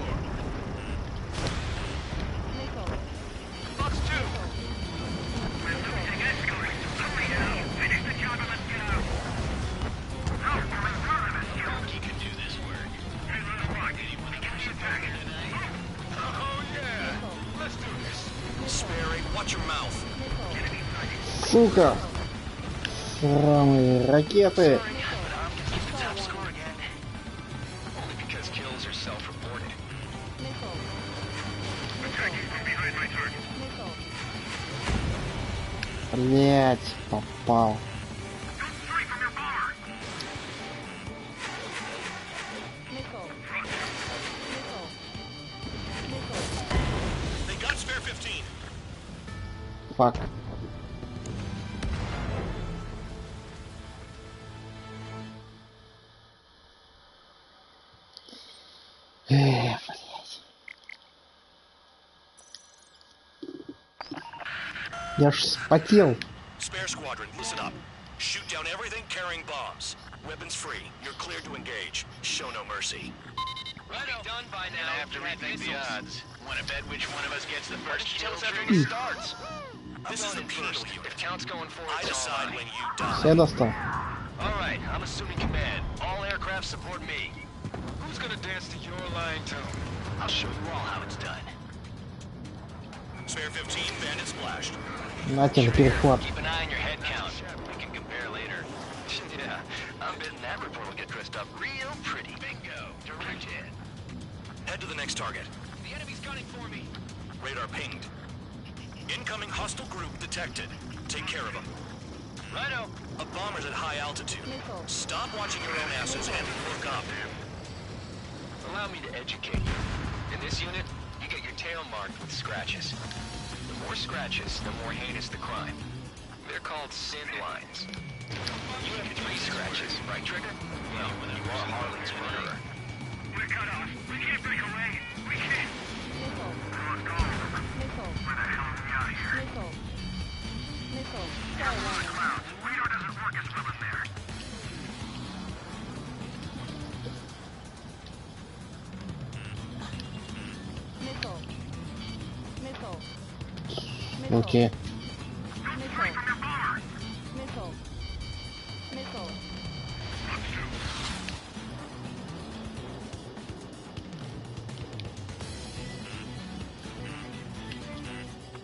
Fox 2. Everything escalates. Hurry now. Finish the job and let's get out. Oh, we're in front of us. Donkey can do this work. Hey, little rock. We can be attacked. Oh yeah, let's do this. Sperry, watch your mouth. Сука! Сраные ракеты! But I'm gonna keep the top score again. Only because kills are self-reported. Attacking from behind my target. Блять, попал. Don't stray from your bomber. Фак. Блять. Я ж спотел. Spare squadron, listen up. Shoot down everything carrying bombs. Weapons free. You're cleared to engage. Show no mercy. Right done by now. Gonna have to rethink the odds. Want to bet which one of us gets the first kill? Tell us after Trigger? it starts. This is the penal unit. If count's going for I it, it's all decide mine. when you die. Все достал. All right, I'm assuming command. All aircraft support me. Who's gonna dance to your line tune? I'll show you all how it's done. Spare 15, bandit splashed. На тебе перехват. Keep an eye on your head count. We can compare later. Yeah, I'm betting that report will get dressed up real pretty. Bingo. Direct hit. Head to the next target. The enemy's gunning for me. Radar pinged. Incoming hostile group detected. Take care of them. Righto. A bomber's at high altitude. Stop watching your own asses and look up. Allow me to educate you. In this unit, you get your tail marked with scratches. The more scratches, the more heinous the crime. They're called sin lines. You have 3 scratches, right, Trigger? Well, you are Harlan's murderer. We're cut off. We can't break away. We can't. Where the hell are we out of here? Careful the clouds. Radar doesn't work as well in there. Окей.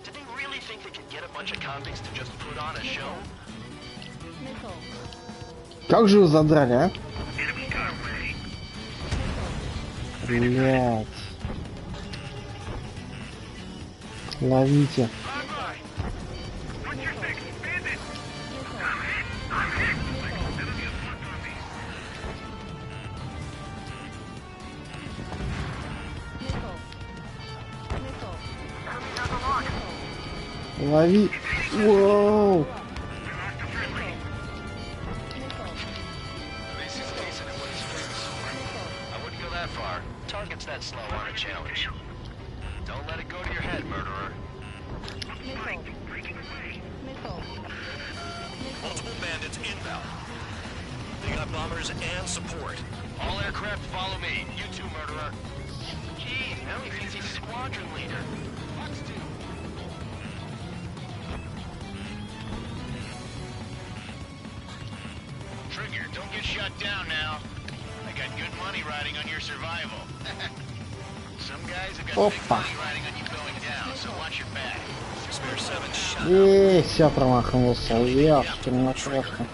Did they really think they could get a bunch of convicts to just put on a show? Как же вы задрали, а? Блять. Ловите. Лови. Воу. This is decent at what he's famous for. I wouldn't go that far. Targets that slow aren't a challenge. Don't let it go to your head, murderer. Multiple bandits inbound. They got bombers and support. All aircraft follow me. You too, murderer. Gee, now he thinks he's squadron leader. Trigger, don't get shut down now. I got good money riding on your survival. Some guys have got big Опа. money riding on you going down, so watch your back. Spare 7 shut up. Все промахнулся. Ёшкин матрешка.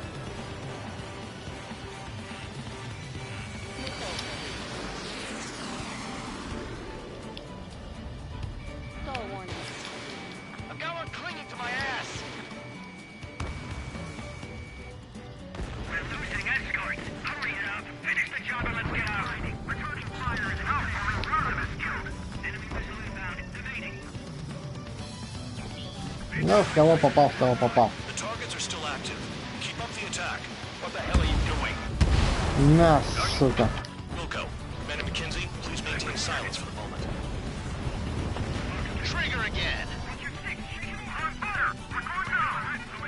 I've got one clinging to my ass. We're losing escorts. Hurry up. Finish the job and let's get out. Returning fire is out. One is killed. Enemy missile inbound. Evading. Ну, в кого попал, в кого попал. The targets are still active. Keep up the attack. What the hell are you doing? На, сука. Wilco, Man and McKenzie, please maintain silence for the moment. Trigger again.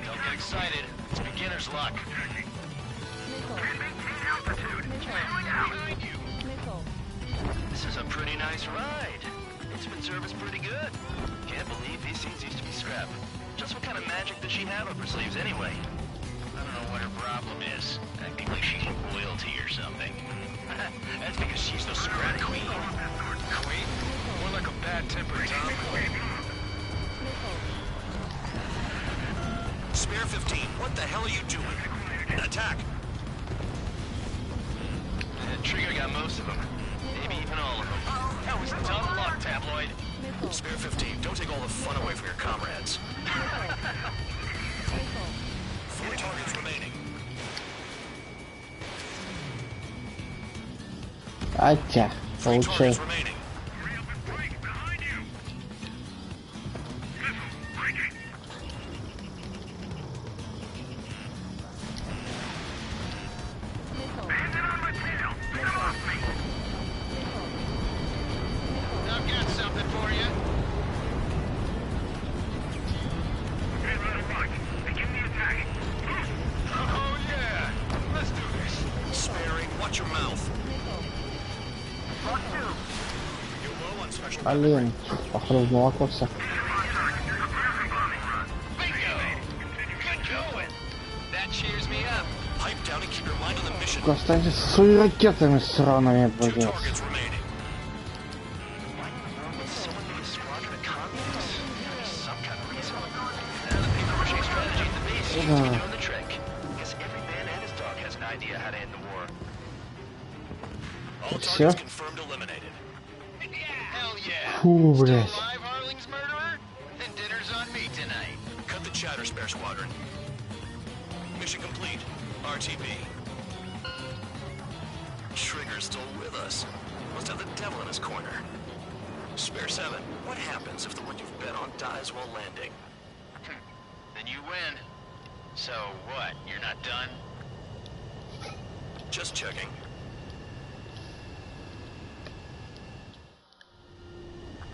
Don't get excited. It's beginner's luck. Behind you. This is a pretty nice ride. Instrument service pretty good. Can't believe these things used to be scrap. Just what kind of magic does she have up her sleeves anyway? I don't know what her problem is. Acting like she's royalty or something. That's because she's the scrap queen. Queen? More like a bad-tempered tomboy. Spare 15, what the hell are you doing? Attack! Trigger got most of them. Maybe even all of them. That was dumb luck, tabloid. Spare 15, don't take all the fun away from your comrades. 4 targets remaining. Атя, 3 получай. targets remaining. Блин, походу в молоко все. Останьтесь со своими ракетами сраными, блин. Все? Фу, блядь. Mission complete. RTB. Trigger's still with us. Must have the devil in his corner. Spare 7, what happens if the one you've bet on dies while landing? Then you win. So what, you're not done? Just checking.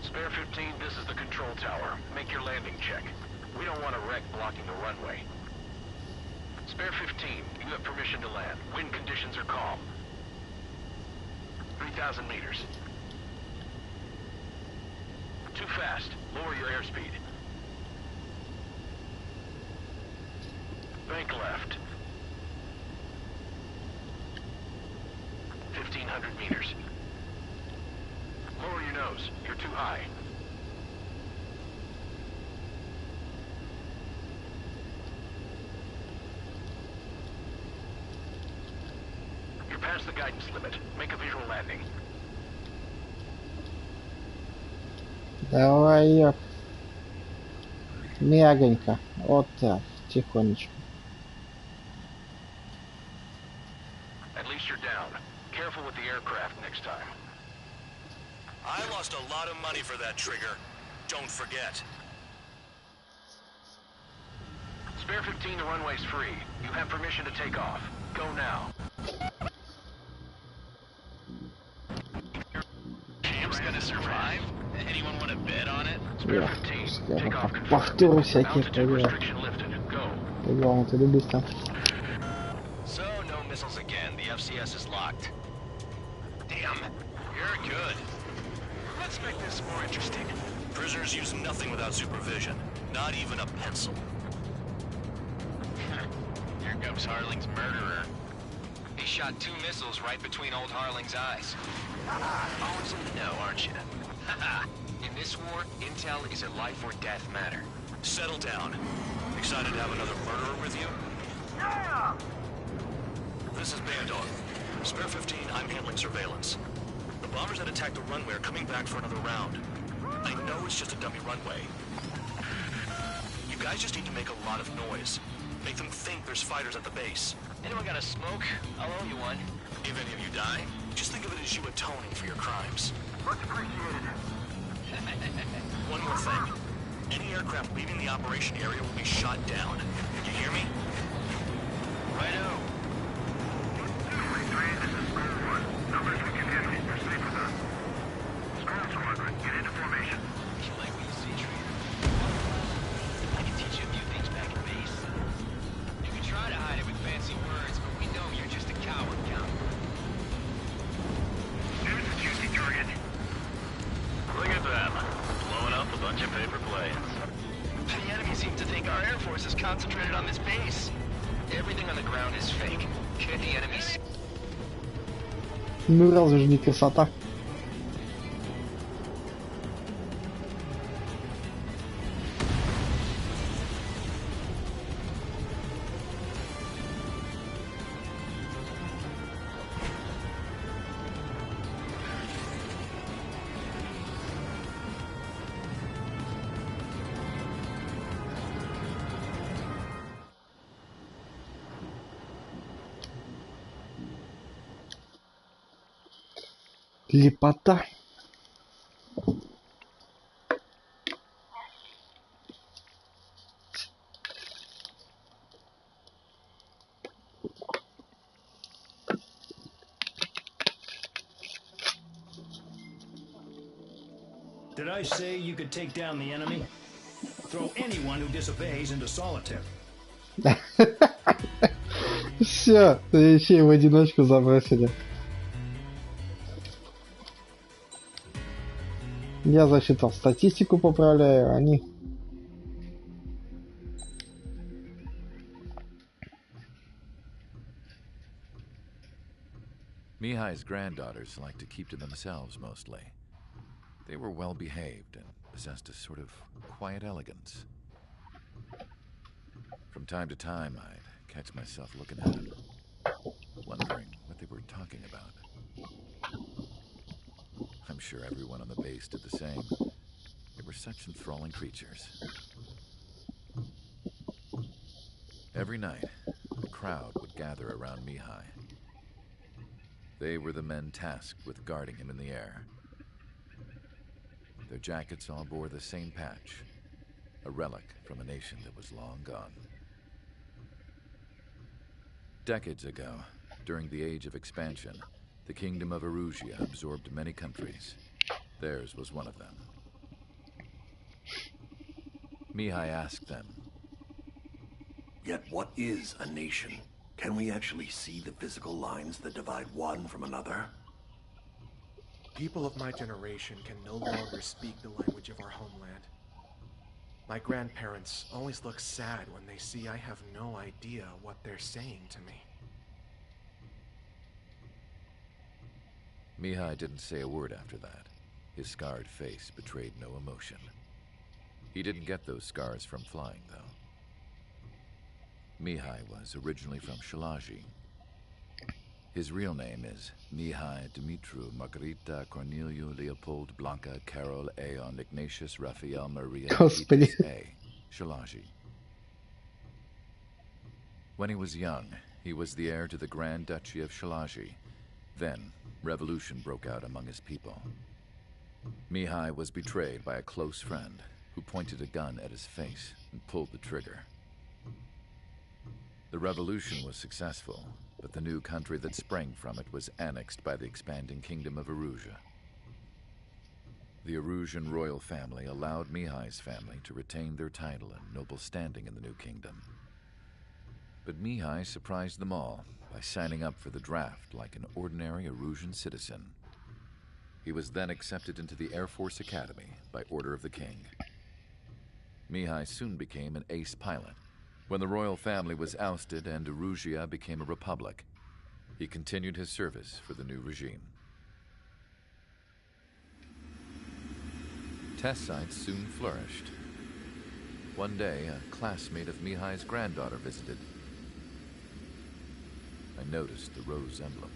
Spare 15, this is the control tower. Make your landing check. We don't want a wreck blocking the runway. Spare 15, you have permission to land. Wind conditions are calm. 3,000 meters. Too fast. Lower your airspeed. Bank left. 1,500 meters. Lower your nose. You're too high. You're past the guidance limit. Make a visual landing. Давай, ёп. Мягонько. Вот так, тихонечко. At least you're down. Careful with the aircraft next time. I lost a lot of money for that trigger. Don't forget. Spare 15, the runway's free. You have permission to take off. Go now. Camp's gonna survive? Anyone want to bet on it? Я повторю всякие программы. Ты любишь там. So, no missiles again. The FCS is locked. Damn, you're good. Let's make this more interesting. Prisoners use nothing without supervision. Not even a pencil. Here comes Harling's murderer. He shot 2 missiles right between old Harling's eyes. Always in the know, aren't you? In this war, intel is a life or death matter. Settle down. Excited to have another murderer with you? Yeah! This is Bandog. Spare 15, I'm handling surveillance. The bombers that attacked the runway are coming back for another round. I know it's just a dummy runway. You guys just need to make a lot of noise. Make them think there's fighters at the base. Anyone got a smoke? I'll owe you one. If any of you die, just think of it as you atoning for your crimes. Much appreciated. One more thing. Any aircraft leaving the operation area will be shot down. You hear me? Righto. This is Skull 1. Numbers we can hit. You're safe with us. Skull Squadron, get into formation. You like what you see, Trader? I can teach you a few things back at base. You can try to hide it with fancy words, but we know you're just a coward, Count. There's a juicy target. Look at them. Blowing up a bunch of paper planes. The enemy seems to think our Air Force is concentrated on this base. Everything on the ground is fake. Can the enemy see? Ну разве же не красота? Лепота. Did I say you could take down the enemy? Throw anyone who disobeys into solitary. Все, еще и в одиночку забросили. Я засчитал статистику, поправляю, они... Mihai's granddaughters liked to keep to themselves mostly. They were well behaved and possessed a sort of quiet elegance. From time to time, I'd catch myself looking at them, wondering what they were talking about. I'm sure everyone on the base did the same. They were such enthralling creatures. Every night, a crowd would gather around Mihai. They were the men tasked with guarding him in the air. Their jackets all bore the same patch, a relic from a nation that was long gone. Decades ago, during the Age of Expansion, the Kingdom of Erusia absorbed many countries. Theirs was one of them. Mihai asked them, "Yet what is a nation? Can we actually see the physical lines that divide one from another?" People of my generation can no longer speak the language of our homeland. My grandparents always look sad when they see I have no idea what they're saying to me. Mihai didn't say a word after that. His scarred face betrayed no emotion. He didn't get those scars from flying, though. Mihai was originally from Shalaji. His real name is Mihai Dumitru Margarita Corneliu Leopold Blanca Carol Aeon Ignatius Raphael Maria Titus A. Shalaji. When he was young, he was the heir to the Grand Duchy of Shalaji. Then, revolution broke out among his people. Mihai was betrayed by a close friend who pointed a gun at his face and pulled the trigger. The revolution was successful, but the new country that sprang from it was annexed by the expanding Kingdom of Erusia. The Erusian royal family allowed Mihai's family to retain their title and noble standing in the new kingdom. But Mihai surprised them all by signing up for the draft like an ordinary Erusian citizen. He was then accepted into the Air Force Academy by order of the king. Mihai soon became an ace pilot. When the royal family was ousted and Erusia became a republic, he continued his service for the new regime. Test sites soon flourished. One day, a classmate of Mihai's granddaughter visited. I noticed the rose emblem.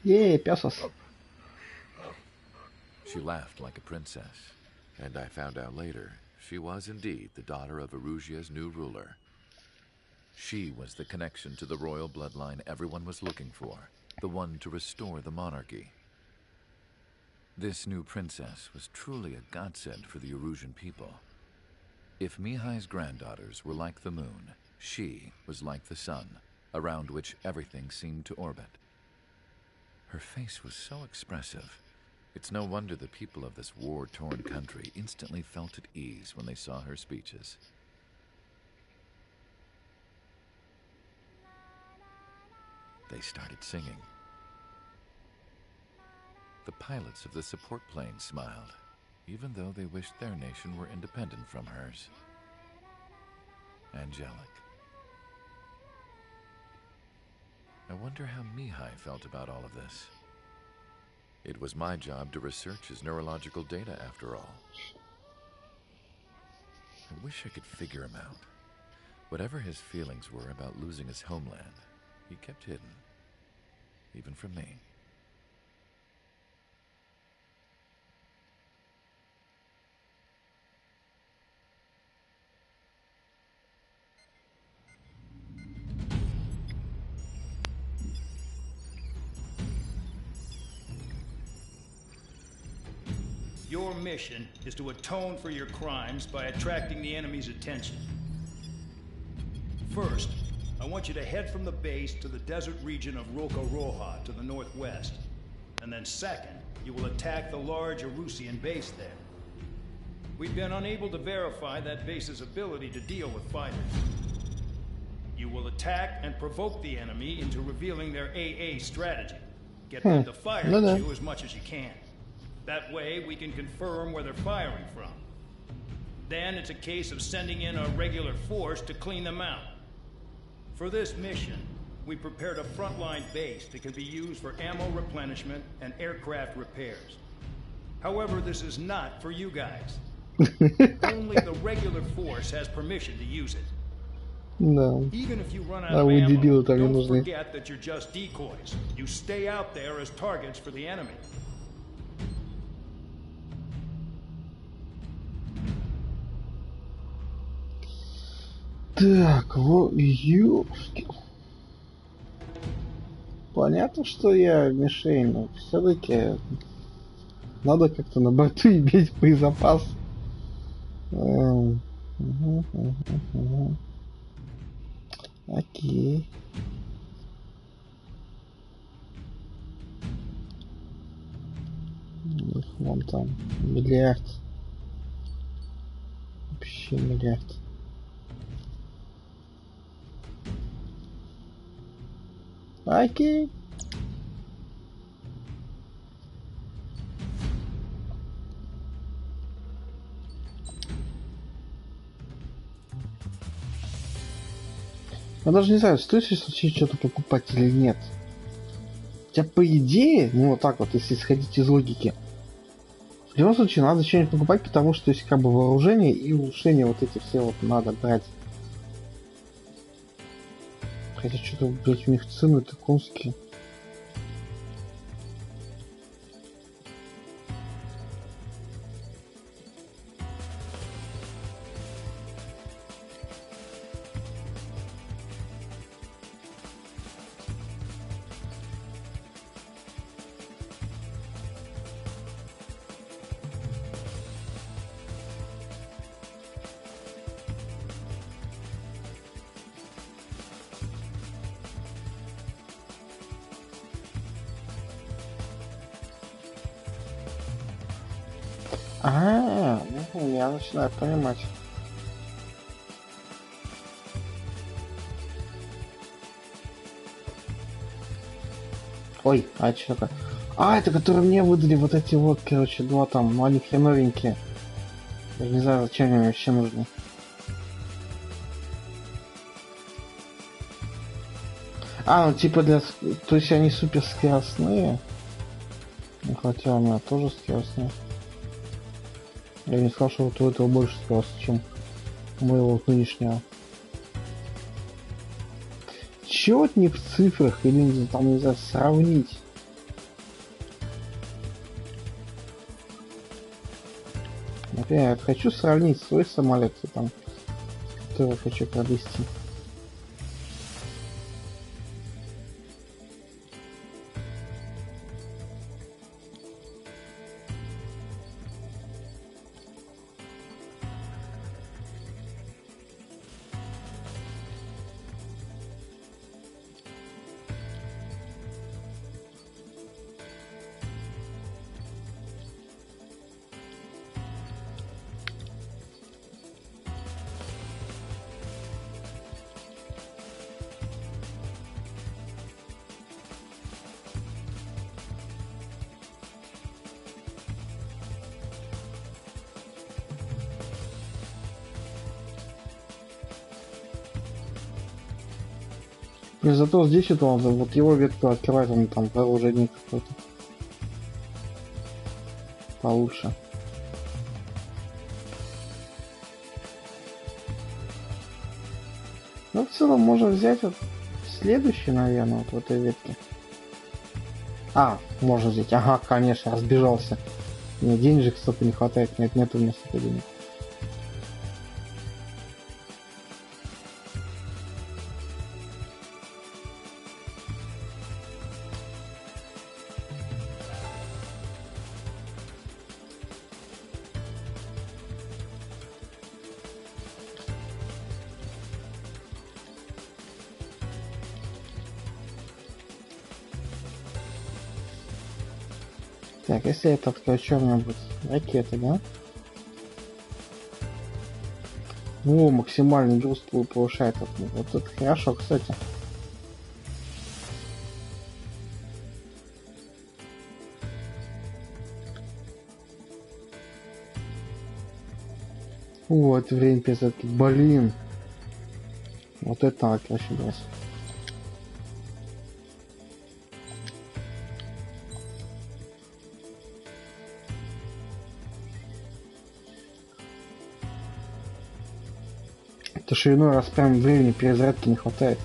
Yay, pesos. She laughed like a princess, and I found out later she was indeed the daughter of Erusia's new ruler. She was the connection to the royal bloodline everyone was looking for, the one to restore the monarchy. This new princess was truly a godsend for the Erusian people. If Mihai's granddaughters were like the moon, she was like the sun, around which everything seemed to orbit. Her face was so expressive. It's no wonder the people of this war-torn country instantly felt at ease when they saw her speeches. They started singing. The pilots of the support planes smiled, even though they wished their nation were independent from hers. Angelic. I wonder how Mihai felt about all of this. It was my job to research his neurological data, after all. I wish I could figure him out. Whatever his feelings were about losing his homeland, he kept hidden, even from me. Your mission is to atone for your crimes by attracting the enemy's attention. First, I want you to head from the base to the desert region of Roca-Roja to the northwest. And then second, you will attack the large Erusian base there. We've been unable to verify that base's ability to deal with fighters. You will attack and provoke the enemy into revealing their AA strategy. Get them to fire Ну да. at you as much as you can. That way, we can confirm where they're firing from. Then it's a case of sending in a regular force to clean them out. For this mission, we prepared a frontline base that can be used for ammo replenishment and aircraft repairs. However, this is not for you guys. Only the regular force has permission to use it. Да. Even if you run out А of вы ammo, дебилы так не don't нужны. forget that you're just decoys. You stay out there as targets for the enemy. Так, вот, ёпки. Понятно, что я мишень, но все-таки надо как-то на борту иметь боезапас. Окей. Вон там миллиард. Вообще миллиард. Окей. Я даже не знаю, стоит ли случае что-то покупать или нет. Хотя по идее, ну вот так вот, если исходить из логики, в любом случае надо что-нибудь покупать, потому что есть как бы вооружение и улучшения вот эти все вот надо брать. Хотя что-то, блять, у них цены-то конские. Я начинаю понимать. Ой, а что такое? А, это которые мне выдали вот эти вот, короче, два там, ну они хреновенькие. Я не знаю, зачем они вообще нужны. А, ну типа для... То есть они супер скоростные. Ну, хотя у меня тоже скоростные. Я не сказал, что вот у этого больше скорости, чем у моего вот нынешнего. Чего вот не в цифрах или там нельзя сравнить? Например, я хочу сравнить свой самолет, там, который хочу провести. И зато здесь это он, вот его ветку открывает, он там вооружение какое-то получше. Ну, в целом можно взять вот следующий, наверное, вот в этой ветке. А, можно взять. Ага, конечно, разбежался. Мне денежек столько не хватает. Нет у меня столько денег. Так, если это открою, что у меня будет? Ракеты, да? О, максимальный груз повышает. Вот это хорошо, кстати. Вот, время писать. Блин. Вот это надо, короче, брать. Это шириной раз прям времени перезарядки не хватает.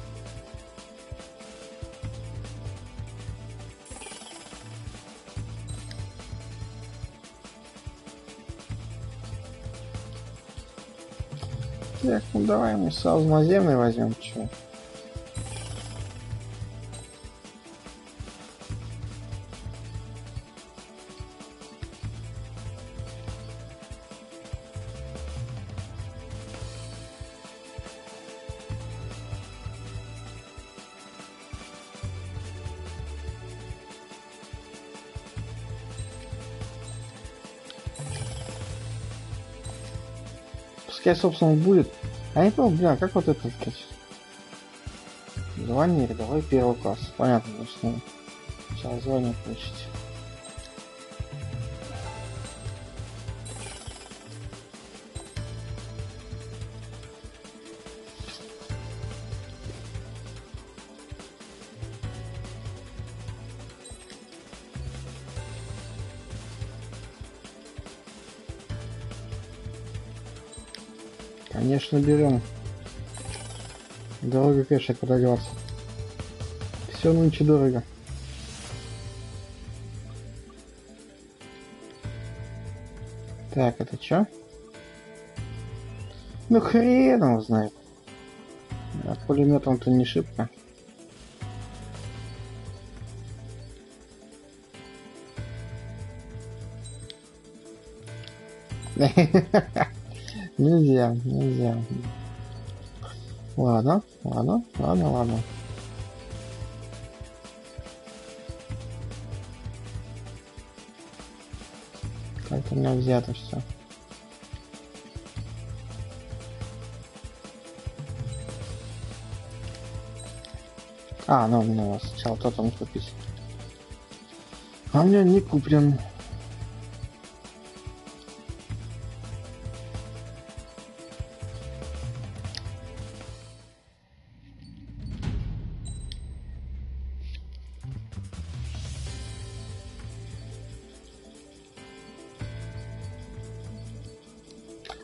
Так, ну давай мы сразу наземный возьмем, чё. Пускай, собственно, будет. А не помню, блин, как вот это сказать? Звание рядовой первого класса. Понятно, что сейчас звание получить. Конечно, берем. Дорого, конечно, куда деваться. Все нынче дорого. Так, это чё? Ну хрен его знает. А пулеметом-то не шибко. Нельзя, нельзя. Ладно. Как у меня взято все. А, ну, у нас сначала то-то не купить. А у меня не куплен.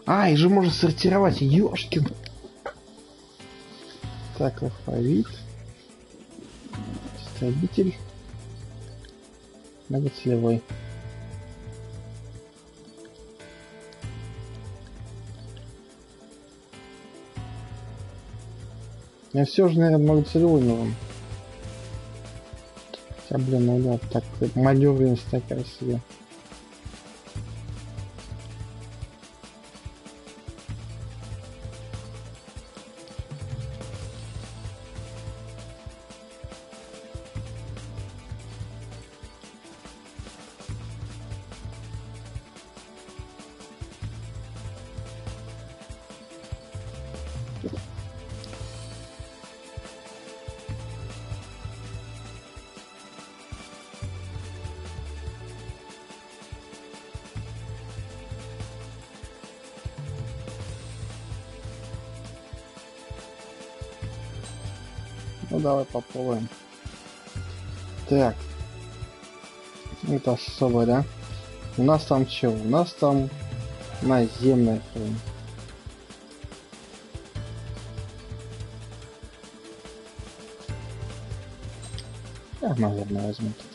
А, и же можно сортировать, ёшкин. Так, алфавит. Строитель. Многоцелевой. Я все же, наверное, многоцелевой нужен. Хотя, блин, ну да, так, маневренность такая себе. Ну давай попробуем. Так. Это особое, да? У нас там что? У нас там наземная хрень. Я, наверное, возьму тут.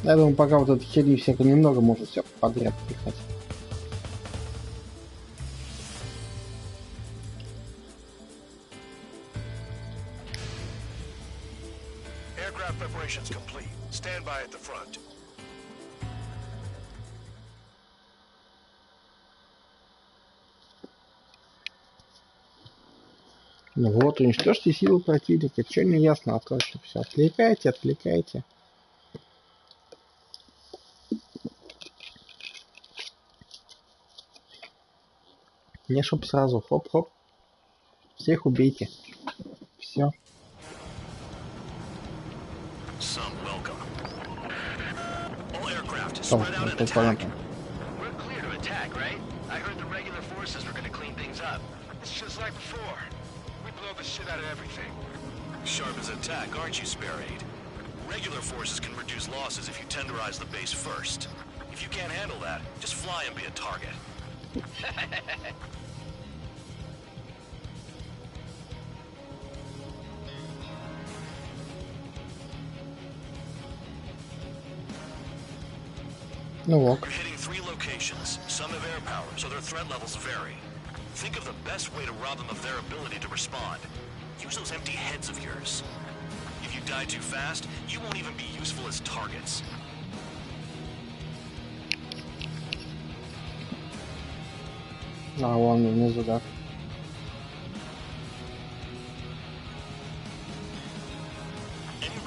Я думаю, пока вот этой херни всякой немного, может все подряд пихать. Aircraft preparations complete. Stand by at the front. Ну вот, уничтожьте силы противника. Че не ясно, а то что все. Отвлекайте, отвлекайте. Не чтоб сразу, хоп-хоп. Всех убейте. Все. spread out and attack. We're clear to attack, right? I heard the regular forces were gonna clean things up. It's just like before. We blow the shit out of everything. Sharp as attack, aren't you, Spare Aid? Regular forces can reduce losses if you tenderize the base first. If you can't handle that, just fly and be a target. Ну ок. You're hitting 3 locations. Some have air power, so their threat levels vary. Think of the best way to rob them of their ability to respond. Use those empty heads of yours. If you die too fast, you won't even be useful as targets. А, вон внизу, да.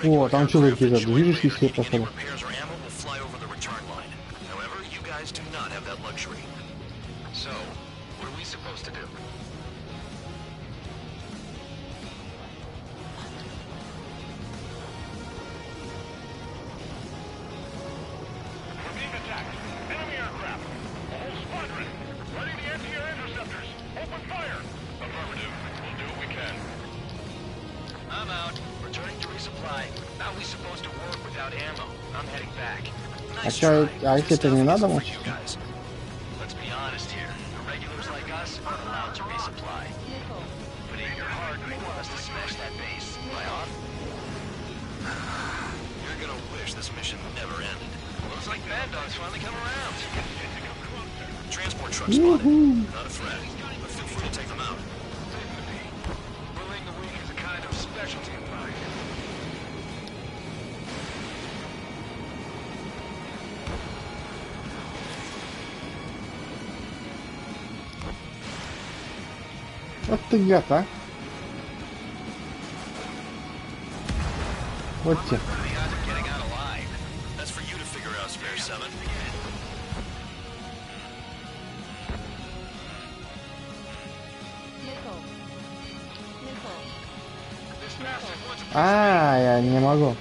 О, там что какие-то движущие все походу. So, what are we supposed to do? We're being attacked. Enemy aircraft. A whole squadron. Ready to anti-air interceptors. Open fire. Affirmative. We'll do what we can. I'm out. Returning to resupply. How are we supposed to work without ammo? I'm heading back. А чё, а если это не надо, может? Let's be honest here. The regulars like us are allowed to resupply. But in your heart, you want us to smash that base. Am I off? You're gonna wish this mission never ended. Looks like Bad Dog's finally come around. Transport truck spotted. Not a threat, but feel free to take them out. Bullying the weak is a kind of specialty of mine. Вот ты гад, а. Вот те. That's for you to figure out, Spare 7. А, я не могу.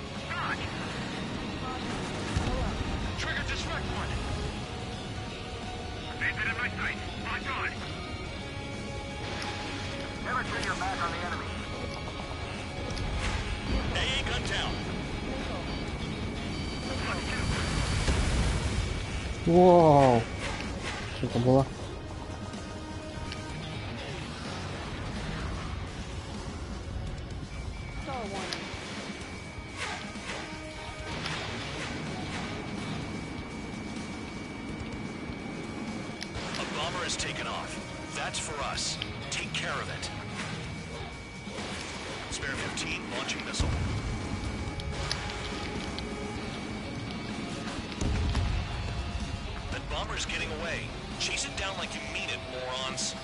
Вау. Что это было? A bomber has taken off. That's for us. Take care of it. Spare 15, launching missile. That bomber's getting away. Chase it down like you mean it, morons.